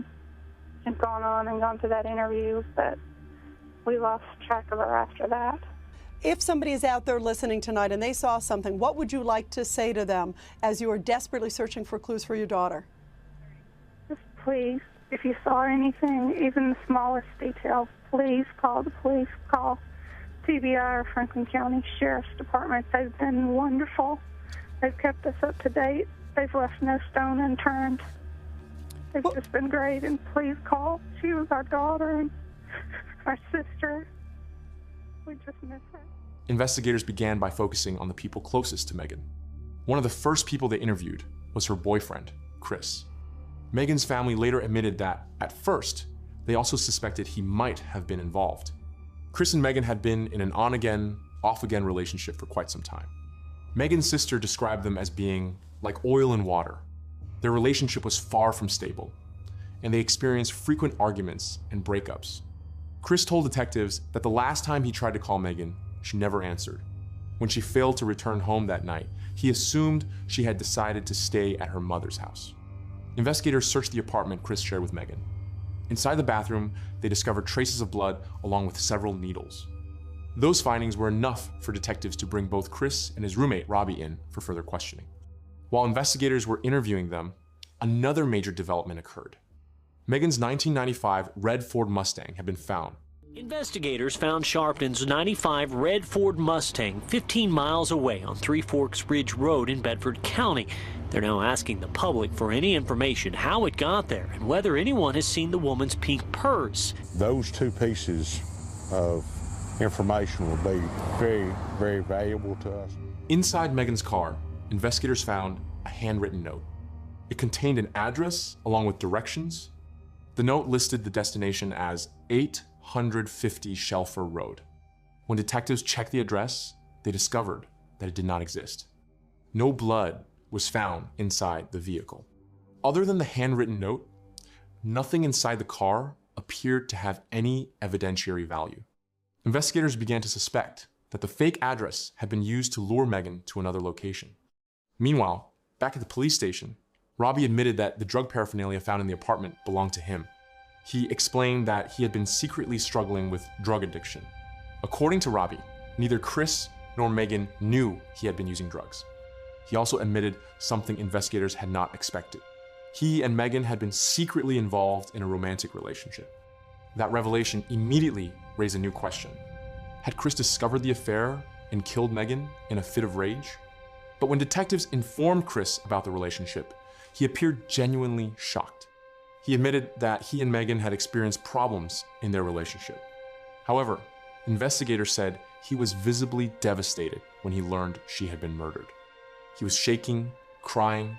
gone on and gone to that interview, but we lost track of her after that. If somebody is out there listening tonight and they saw something, what would you like to say to them as you are desperately searching for clues for your daughter? Just please, if you saw anything, even the smallest detail, please call the police, call TBI or Franklin County Sheriff's Department. They've been wonderful. They've kept us up to date. They've left no stone unturned. They've just been great, and please call. She was our daughter and our sister. We just miss her. Investigators began by focusing on the people closest to Megan. One of the first people they interviewed was her boyfriend, Chris. Megan's family later admitted that, at first, they also suspected he might have been involved. Chris and Megan had been in an on-again, off-again relationship for quite some time. Megan's sister described them as being like oil and water. Their relationship was far from stable, and they experienced frequent arguments and breakups. Chris told detectives that the last time he tried to call Megan, she never answered. When she failed to return home that night, he assumed she had decided to stay at her mother's house. Investigators searched the apartment Chris shared with Megan. Inside the bathroom, they discovered traces of blood along with several needles. Those findings were enough for detectives to bring both Chris and his roommate, Robbie, in for further questioning. While investigators were interviewing them, another major development occurred. Megan's 1995 red Ford Mustang had been found. Investigators found Sharpton's 95 red Ford Mustang 15 miles away on Three Forks Ridge Road in Bedford County. They're now asking the public for any information how it got there and whether anyone has seen the woman's pink purse. Those two pieces of information will be very, very valuable to us. Inside Megan's car, investigators found a handwritten note. It contained an address along with directions. The note listed the destination as 850 Shelfer Road. When detectives checked the address, they discovered that it did not exist. No blood was found inside the vehicle. Other than the handwritten note, nothing inside the car appeared to have any evidentiary value. Investigators began to suspect that the fake address had been used to lure Megan to another location. Meanwhile, back at the police station, Robbie admitted that the drug paraphernalia found in the apartment belonged to him. He explained that he had been secretly struggling with drug addiction. According to Robbie, neither Chris nor Megan knew he had been using drugs. He also admitted something investigators had not expected. He and Megan had been secretly involved in a romantic relationship. That revelation immediately raised a new question. Had Chris discovered the affair and killed Megan in a fit of rage? But when detectives informed Chris about the relationship, he appeared genuinely shocked. He admitted that he and Megan had experienced problems in their relationship. However, investigators said he was visibly devastated when he learned she had been murdered. He was shaking, crying,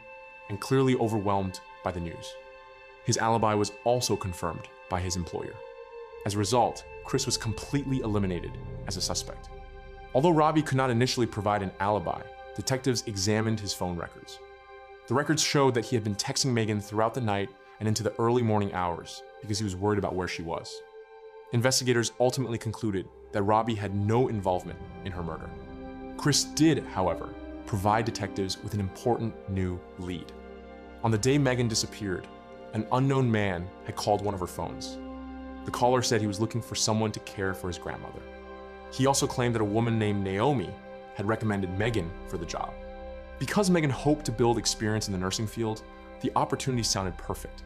and clearly overwhelmed by the news. His alibi was also confirmed by his employer. As a result, Chris was completely eliminated as a suspect. Although Robbie could not initially provide an alibi, detectives examined his phone records. The records showed that he had been texting Megan throughout the night and into the early morning hours because he was worried about where she was. Investigators ultimately concluded that Robbie had no involvement in her murder. Chris did, however, provide detectives with an important new lead. On the day Megan disappeared, an unknown man had called one of her phones. The caller said he was looking for someone to care for his grandmother. He also claimed that a woman named Naomi had recommended Megan for the job. Because Megan hoped to build experience in the nursing field, the opportunity sounded perfect.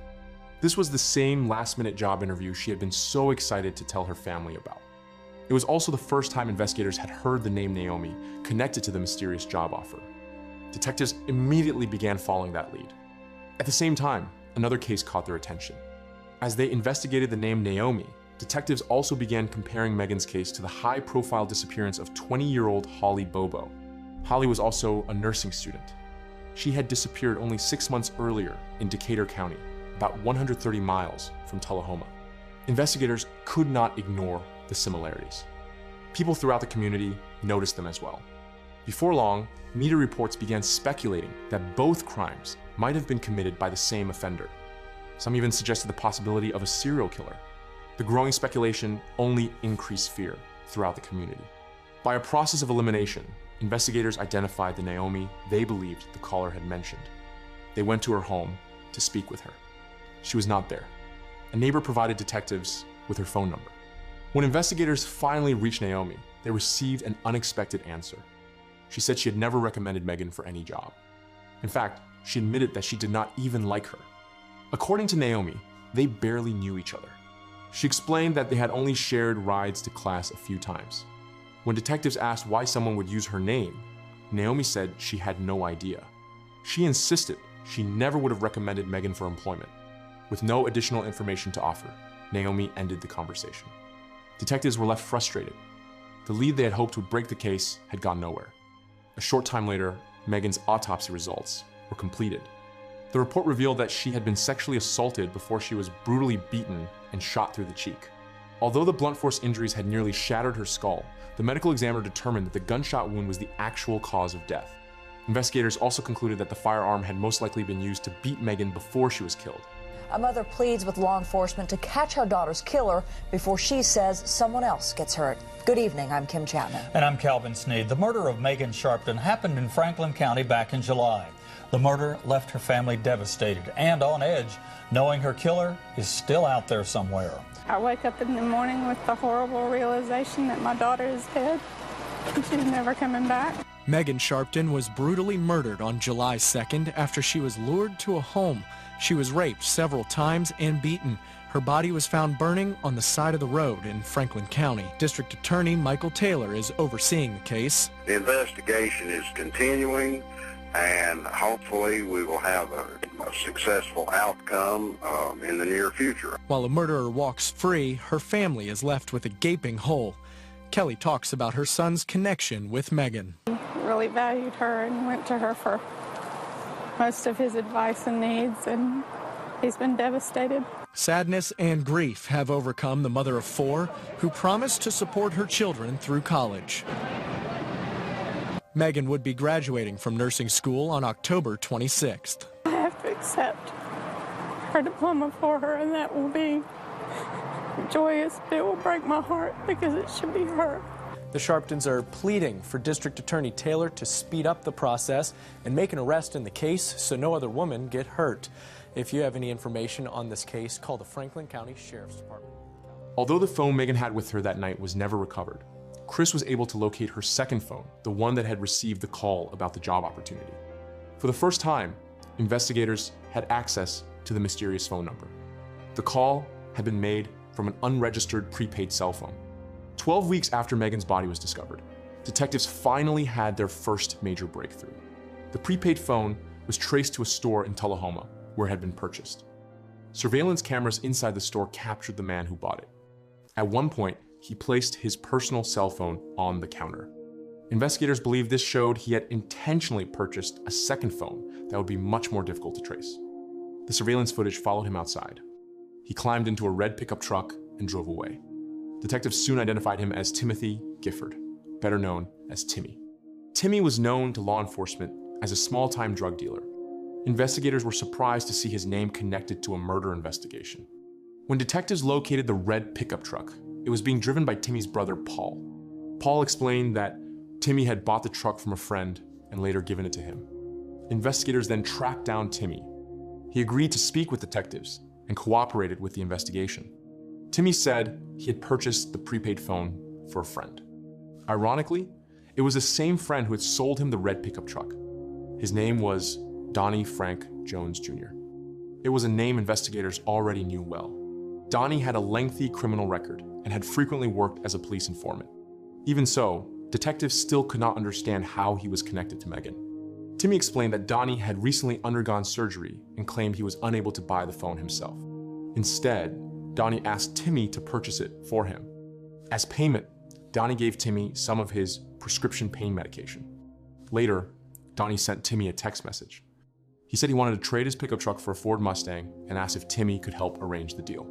This was the same last-minute job interview she had been so excited to tell her family about. It was also the first time investigators had heard the name Naomi connected to the mysterious job offer. Detectives immediately began following that lead. At the same time, another case caught their attention. As they investigated the name Naomi, detectives also began comparing Megan's case to the high-profile disappearance of 20-year-old Holly Bobo. Holly was also a nursing student. She had disappeared only 6 months earlier in Decatur County, about 130 miles from Tullahoma. Investigators could not ignore the similarities. People throughout the community noticed them as well. Before long, media reports began speculating that both crimes might have been committed by the same offender. Some even suggested the possibility of a serial killer. The growing speculation only increased fear throughout the community. By a process of elimination, investigators identified the Naomi they believed the caller had mentioned. They went to her home to speak with her. She was not there. A neighbor provided detectives with her phone number. When investigators finally reached Naomi, they received an unexpected answer. She said she had never recommended Megan for any job. In fact, she admitted that she did not even like her. According to Naomi, they barely knew each other. She explained that they had only shared rides to class a few times. When detectives asked why someone would use her name, Naomi said she had no idea. She insisted she never would have recommended Megan for employment. With no additional information to offer, Naomi ended the conversation. Detectives were left frustrated. The lead they had hoped would break the case had gone nowhere. A short time later, Megan's autopsy results were completed. The report revealed that she had been sexually assaulted before she was brutally beaten and shot through the cheek. Although the blunt force injuries had nearly shattered her skull, the medical examiner determined that the gunshot wound was the actual cause of death. Investigators also concluded that the firearm had most likely been used to beat Megan before she was killed. A mother pleads with law enforcement to catch her daughter's killer before she says someone else gets hurt. Good evening, I'm Kim Chapman. And I'm Calvin Sneed. The murder of Megan Sharpton happened in Franklin County back in July. The murder left her family devastated and on edge, knowing her killer is still out there somewhere. I wake up in the morning with the horrible realization that my daughter is dead and she's never coming back. Megan Sharpton was brutally murdered on July 2nd after she was lured to a home. She was raped several times and beaten. Her body was found burning on the side of the road in Franklin County. District Attorney Michael Taylor is overseeing the case. The investigation is continuing, and hopefully we will have a successful outcome in the near future. While a murderer walks free, her family is left with a gaping hole. Kelly talks about her son's connection with Megan. He really valued her and went to her for most of his advice and needs, and he's been devastated. Sadness and grief have overcome the mother of 4 who promised to support her children through college. Megan would be graduating from nursing school on October 26th. I have to accept her diploma for her, and that will be joyous, but it will break my heart because it should be her. The Sharptons are pleading for District Attorney Taylor to speed up the process and make an arrest in the case so no other woman get hurt. If you have any information on this case, call the Franklin County Sheriff's Department. Although the phone Megan had with her that night was never recovered, Chris was able to locate her second phone, the one that had received the call about the job opportunity. For the first time, investigators had access to the mysterious phone number. The call had been made from an unregistered prepaid cell phone. 12 weeks after Megan's body was discovered, detectives finally had their first major breakthrough. The prepaid phone was traced to a store in Tullahoma where it had been purchased. Surveillance cameras inside the store captured the man who bought it. At one point, he placed his personal cell phone on the counter. Investigators believe this showed he had intentionally purchased a second phone that would be much more difficult to trace. The surveillance footage followed him outside. He climbed into a red pickup truck and drove away. Detectives soon identified him as Timothy Gifford, better known as Timmy. Timmy was known to law enforcement as a small-time drug dealer. Investigators were surprised to see his name connected to a murder investigation. When detectives located the red pickup truck, it was being driven by Timmy's brother, Paul. Paul explained that Timmy had bought the truck from a friend and later given it to him. Investigators then tracked down Timmy. He agreed to speak with detectives and cooperated with the investigation. Timmy said he had purchased the prepaid phone for a friend. Ironically, it was the same friend who had sold him the red pickup truck. His name was Donnie Frank Jones Jr. It was a name investigators already knew well. Donnie had a lengthy criminal record and had frequently worked as a police informant. Even so, detectives still could not understand how he was connected to Megan. Timmy explained that Donnie had recently undergone surgery and claimed he was unable to buy the phone himself. Instead, Donnie asked Timmy to purchase it for him. As payment, Donnie gave Timmy some of his prescription pain medication. Later, Donnie sent Timmy a text message. He said he wanted to trade his pickup truck for a Ford Mustang and asked if Timmy could help arrange the deal.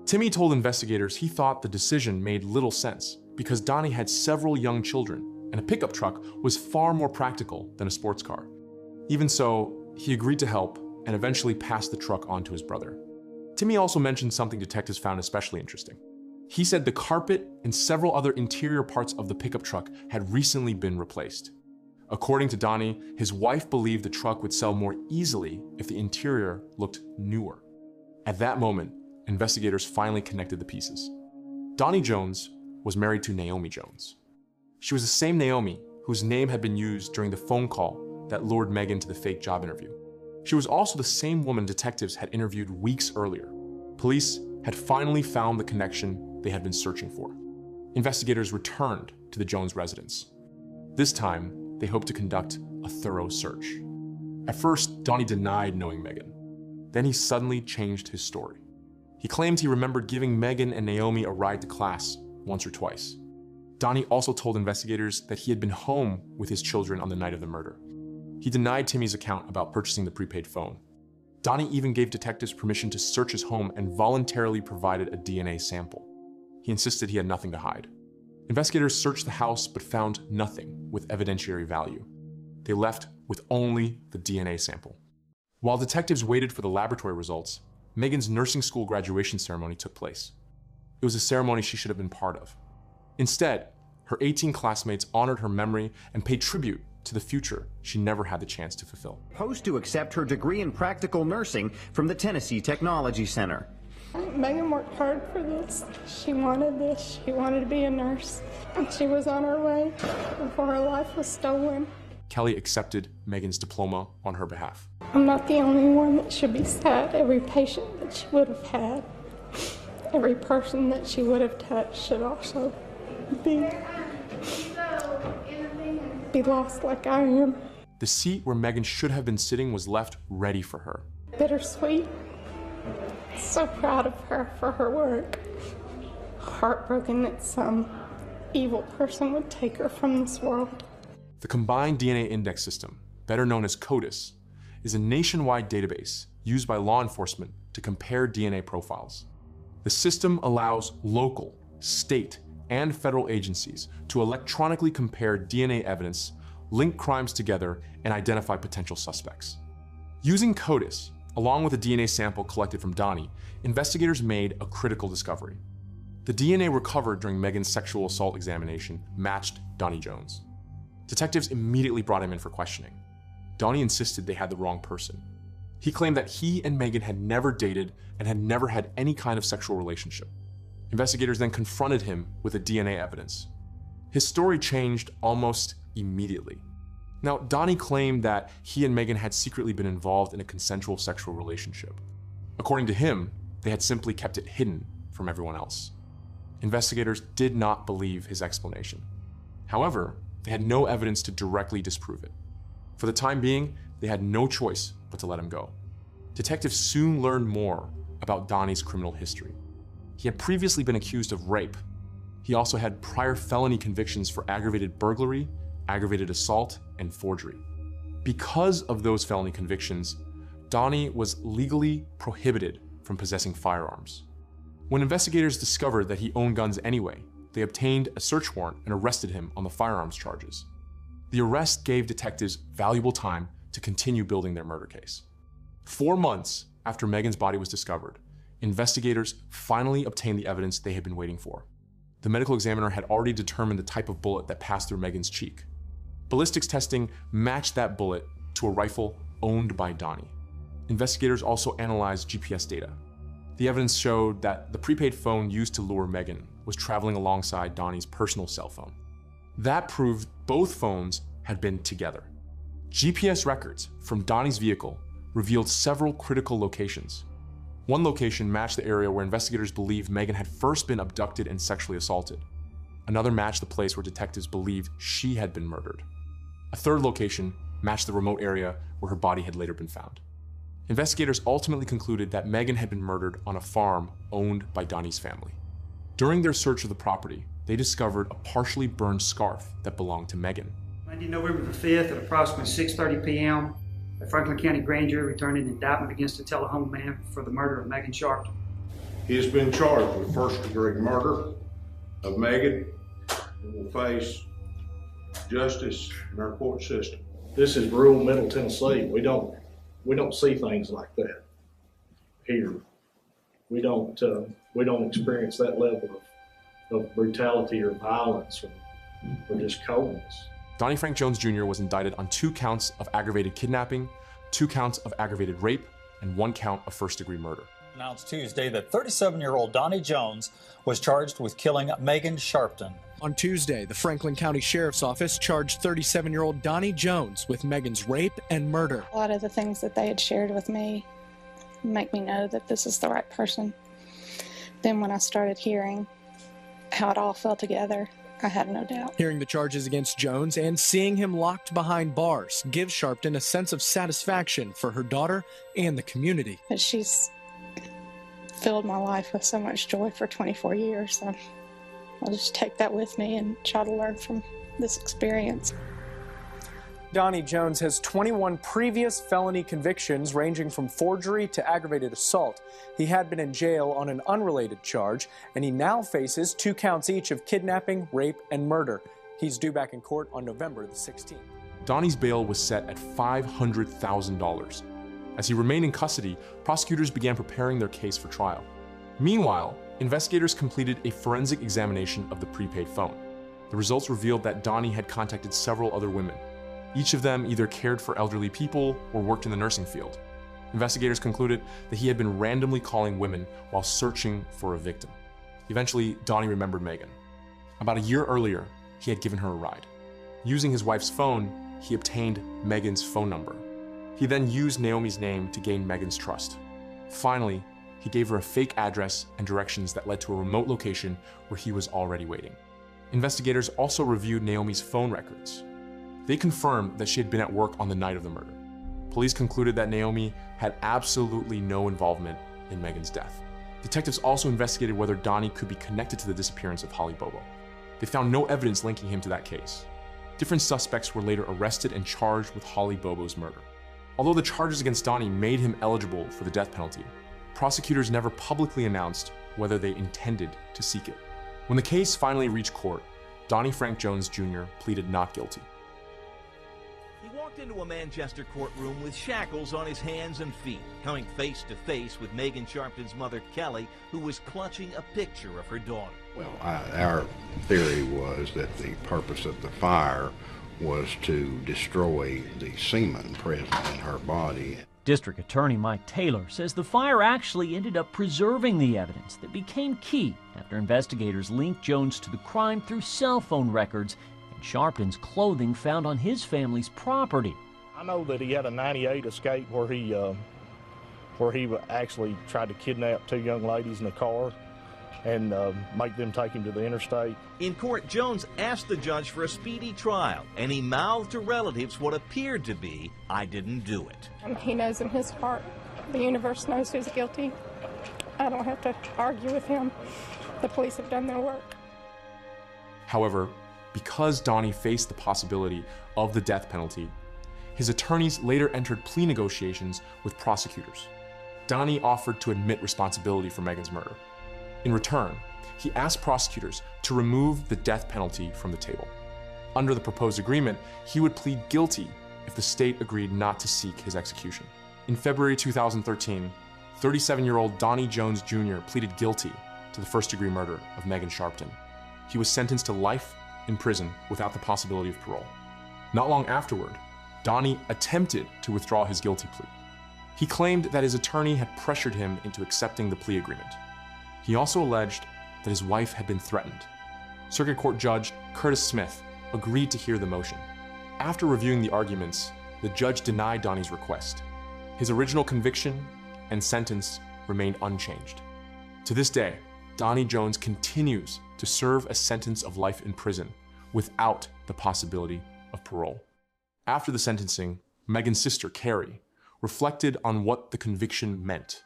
Timmy told investigators he thought the decision made little sense because Donnie had several young children and a pickup truck was far more practical than a sports car. Even so, he agreed to help and eventually passed the truck on to his brother. Timmy also mentioned something detectives found especially interesting. He said the carpet and several other interior parts of the pickup truck had recently been replaced. According to Donnie, his wife believed the truck would sell more easily if the interior looked newer. At that moment, investigators finally connected the pieces. Donnie Jones was married to Naomi Jones. She was the same Naomi whose name had been used during the phone call that lured Megan to the fake job interview. She was also the same woman detectives had interviewed weeks earlier. Police had finally found the connection they had been searching for. Investigators returned to the Jones residence. This time, they hoped to conduct a thorough search. At first, Donnie denied knowing Megan. Then he suddenly changed his story. He claimed he remembered giving Megan and Naomi a ride to class once or twice. Donnie also told investigators that he had been home with his children on the night of the murder. He denied Timmy's account about purchasing the prepaid phone. Donnie even gave detectives permission to search his home and voluntarily provided a DNA sample. He insisted he had nothing to hide. Investigators searched the house but found nothing with evidentiary value. They left with only the DNA sample. While detectives waited for the laboratory results, Megan's nursing school graduation ceremony took place. It was a ceremony she should have been part of. Instead, her 18 classmates honored her memory and paid tribute to the future she never had the chance to fulfill. Supposed to accept her degree in practical nursing from the Tennessee Technology Center. Megan worked hard for this. She wanted this. She wanted to be a nurse. And she was on her way before her life was stolen. Kelly accepted Megan's diploma on her behalf. I'm not the only one that should be sad. Every patient that she would have had, every person that she would have touched should also be lost like I am. The seat where Megan should have been sitting was left ready for her. Bittersweet. So proud of her for her work. Heartbroken that some evil person would take her from this world. The Combined DNA Index System, better known as CODIS, is a nationwide database used by law enforcement to compare DNA profiles. The system allows local, state, and federal agencies to electronically compare DNA evidence, link crimes together, and identify potential suspects. Using CODIS, along with a DNA sample collected from Donnie, investigators made a critical discovery. The DNA recovered during Megan's sexual assault examination matched Donnie Jones. Detectives immediately brought him in for questioning. Donnie insisted they had the wrong person. He claimed that he and Megan had never dated and had never had any kind of sexual relationship. Investigators then confronted him with the DNA evidence. His story changed almost immediately. Now, Donnie claimed that he and Megan had secretly been involved in a consensual sexual relationship. According to him, they had simply kept it hidden from everyone else. Investigators did not believe his explanation. However, they had no evidence to directly disprove it. For the time being, they had no choice but to let him go. Detectives soon learned more about Donnie's criminal history. He had previously been accused of rape. He also had prior felony convictions for aggravated burglary, aggravated assault, and forgery. Because of those felony convictions, Donnie was legally prohibited from possessing firearms. When investigators discovered that he owned guns anyway, they obtained a search warrant and arrested him on the firearms charges. The arrest gave detectives valuable time to continue building their murder case. 4 months after Megan's body was discovered, investigators finally obtained the evidence they had been waiting for. The medical examiner had already determined the type of bullet that passed through Megan's cheek. Ballistics testing matched that bullet to a rifle owned by Donnie. Investigators also analyzed GPS data. The evidence showed that the prepaid phone used to lure Megan was traveling alongside Donnie's personal cell phone. That proved both phones had been together. GPS records from Donnie's vehicle revealed several critical locations. One location matched the area where investigators believed Megan had first been abducted and sexually assaulted. Another matched the place where detectives believed she had been murdered. A third location matched the remote area where her body had later been found. Investigators ultimately concluded that Megan had been murdered on a farm owned by Donnie's family. During their search of the property, they discovered a partially burned scarf that belonged to Megan. Monday, November the 5th at approximately 6:30 p.m., the Franklin County Grand Jury returned an indictment against the Tullahoma man for the murder of Megan Sharpton. He has been charged with first-degree murder of Megan and will face justice in our court system. This is rural Middle Tennessee. We don't see things like that here. We don't experience that level of brutality or violence or just coldness. Donnie Frank Jones Jr. was indicted on 2 counts of aggravated kidnapping, 2 counts of aggravated rape, and 1 count of first-degree murder. Announced Tuesday that 37-year-old Donnie Jones was charged with killing Megan Sharpton. On Tuesday, the Franklin County Sheriff's Office charged 37-year-old Donnie Jones with Megan's rape and murder. A lot of the things that they had shared with me make me know that this is the right person. Then when I started hearing how it all fell together, I had no doubt. Hearing the charges against Jones and seeing him locked behind bars gives Sharpton a sense of satisfaction for her daughter and the community. But she's filled my life with so much joy for 24 years. So I'll just take that with me and try to learn from this experience. Donnie Jones has 21 previous felony convictions ranging from forgery to aggravated assault. He had been in jail on an unrelated charge, and he now faces 2 counts each of kidnapping, rape, and murder. He's due back in court on November the 16th. Donnie's bail was set at $500,000. As he remained in custody, prosecutors began preparing their case for trial. Meanwhile, investigators completed a forensic examination of the prepaid phone. The results revealed that Donnie had contacted several other women. Each of them either cared for elderly people or worked in the nursing field. Investigators concluded that he had been randomly calling women while searching for a victim. Eventually, Donnie remembered Megan. About a year earlier, he had given her a ride. Using his wife's phone, he obtained Megan's phone number. He then used Naomi's name to gain Megan's trust. Finally, he gave her a fake address and directions that led to a remote location where he was already waiting. Investigators also reviewed Naomi's phone records. They confirmed that she had been at work on the night of the murder. Police concluded that Naomi had absolutely no involvement in Megan's death. Detectives also investigated whether Donnie could be connected to the disappearance of Holly Bobo. They found no evidence linking him to that case. Different suspects were later arrested and charged with Holly Bobo's murder. Although the charges against Donnie made him eligible for the death penalty, prosecutors never publicly announced whether they intended to seek it. When the case finally reached court, Donnie Frank Jones Jr. pleaded not guilty. He walked into a Manchester courtroom with shackles on his hands and feet, coming face to face with Megan Sharpton's mother, Kelly, who was clutching a picture of her daughter. Well, our theory was that the purpose of the fire was to destroy the semen present in her body. District Attorney Mike Taylor says the fire actually ended up preserving the evidence that became key after investigators linked Jones to the crime through cell phone records and Sharpton's clothing found on his family's property. I know that he had a '98 escape where he actually tried to kidnap 2 young ladies in a car and make them take him to the interstate. In court, Jones asked the judge for a speedy trial, and he mouthed to relatives what appeared to be, "I didn't do it." He knows in his heart, the universe knows who's guilty. I don't have to argue with him. The police have done their work. However, because Donnie faced the possibility of the death penalty, his attorneys later entered plea negotiations with prosecutors. Donnie offered to admit responsibility for Megan's murder. In return, he asked prosecutors to remove the death penalty from the table. Under the proposed agreement, he would plead guilty if the state agreed not to seek his execution. In February 2013, 37-year-old Donnie Jones Jr. pleaded guilty to the first-degree murder of Megan Sharpton. He was sentenced to life in prison without the possibility of parole. Not long afterward, Donnie attempted to withdraw his guilty plea. He claimed that his attorney had pressured him into accepting the plea agreement. He also alleged that his wife had been threatened. Circuit Court Judge Curtis Smith agreed to hear the motion. After reviewing the arguments, the judge denied Donnie's request. His original conviction and sentence remained unchanged. To this day, Donnie Jones continues to serve a sentence of life in prison without the possibility of parole. After the sentencing, Megan's sister, Carrie, reflected on what the conviction meant.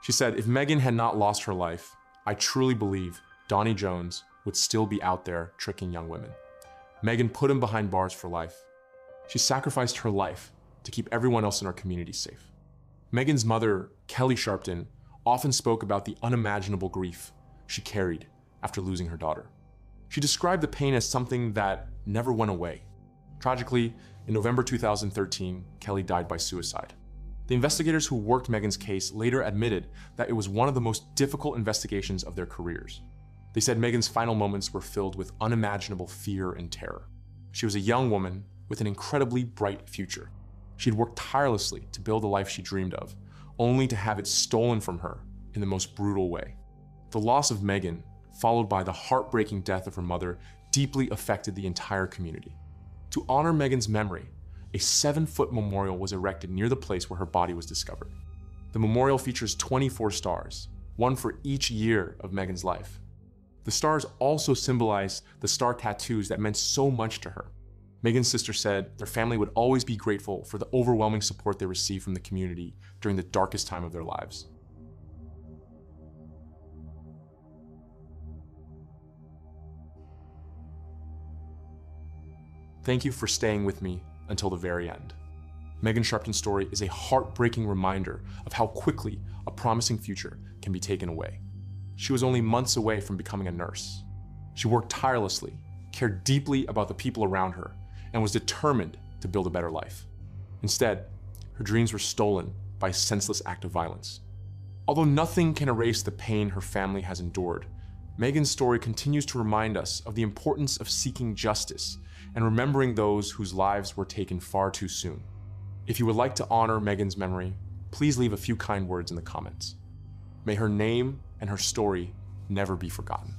She said, "If Megan had not lost her life, I truly believe Donnie Jones would still be out there tricking young women. Megan put him behind bars for life. She sacrificed her life to keep everyone else in our community safe." Megan's mother, Kelly Sharpton, often spoke about the unimaginable grief she carried after losing her daughter. She described the pain as something that never went away. Tragically, in November 2013, Kelly died by suicide. The investigators who worked Megan's case later admitted that it was one of the most difficult investigations of their careers. They said Megan's final moments were filled with unimaginable fear and terror. She was a young woman with an incredibly bright future. She'd worked tirelessly to build the life she dreamed of, only to have it stolen from her in the most brutal way. The loss of Megan, followed by the heartbreaking death of her mother, deeply affected the entire community. To honor Megan's memory, a 7-foot memorial was erected near the place where her body was discovered. The memorial features 24 stars, one for each year of Megan's life. The stars also symbolize the star tattoos that meant so much to her. Megan's sister said their family would always be grateful for the overwhelming support they received from the community during the darkest time of their lives. Thank you for staying with me until the very end. Megan Sharpton's story is a heartbreaking reminder of how quickly a promising future can be taken away. She was only months away from becoming a nurse. She worked tirelessly, cared deeply about the people around her, and was determined to build a better life. Instead, her dreams were stolen by a senseless act of violence. Although nothing can erase the pain her family has endured, Megan's story continues to remind us of the importance of seeking justice and remembering those whose lives were taken far too soon. If you would like to honor Megan's memory, please leave a few kind words in the comments. May her name and her story never be forgotten.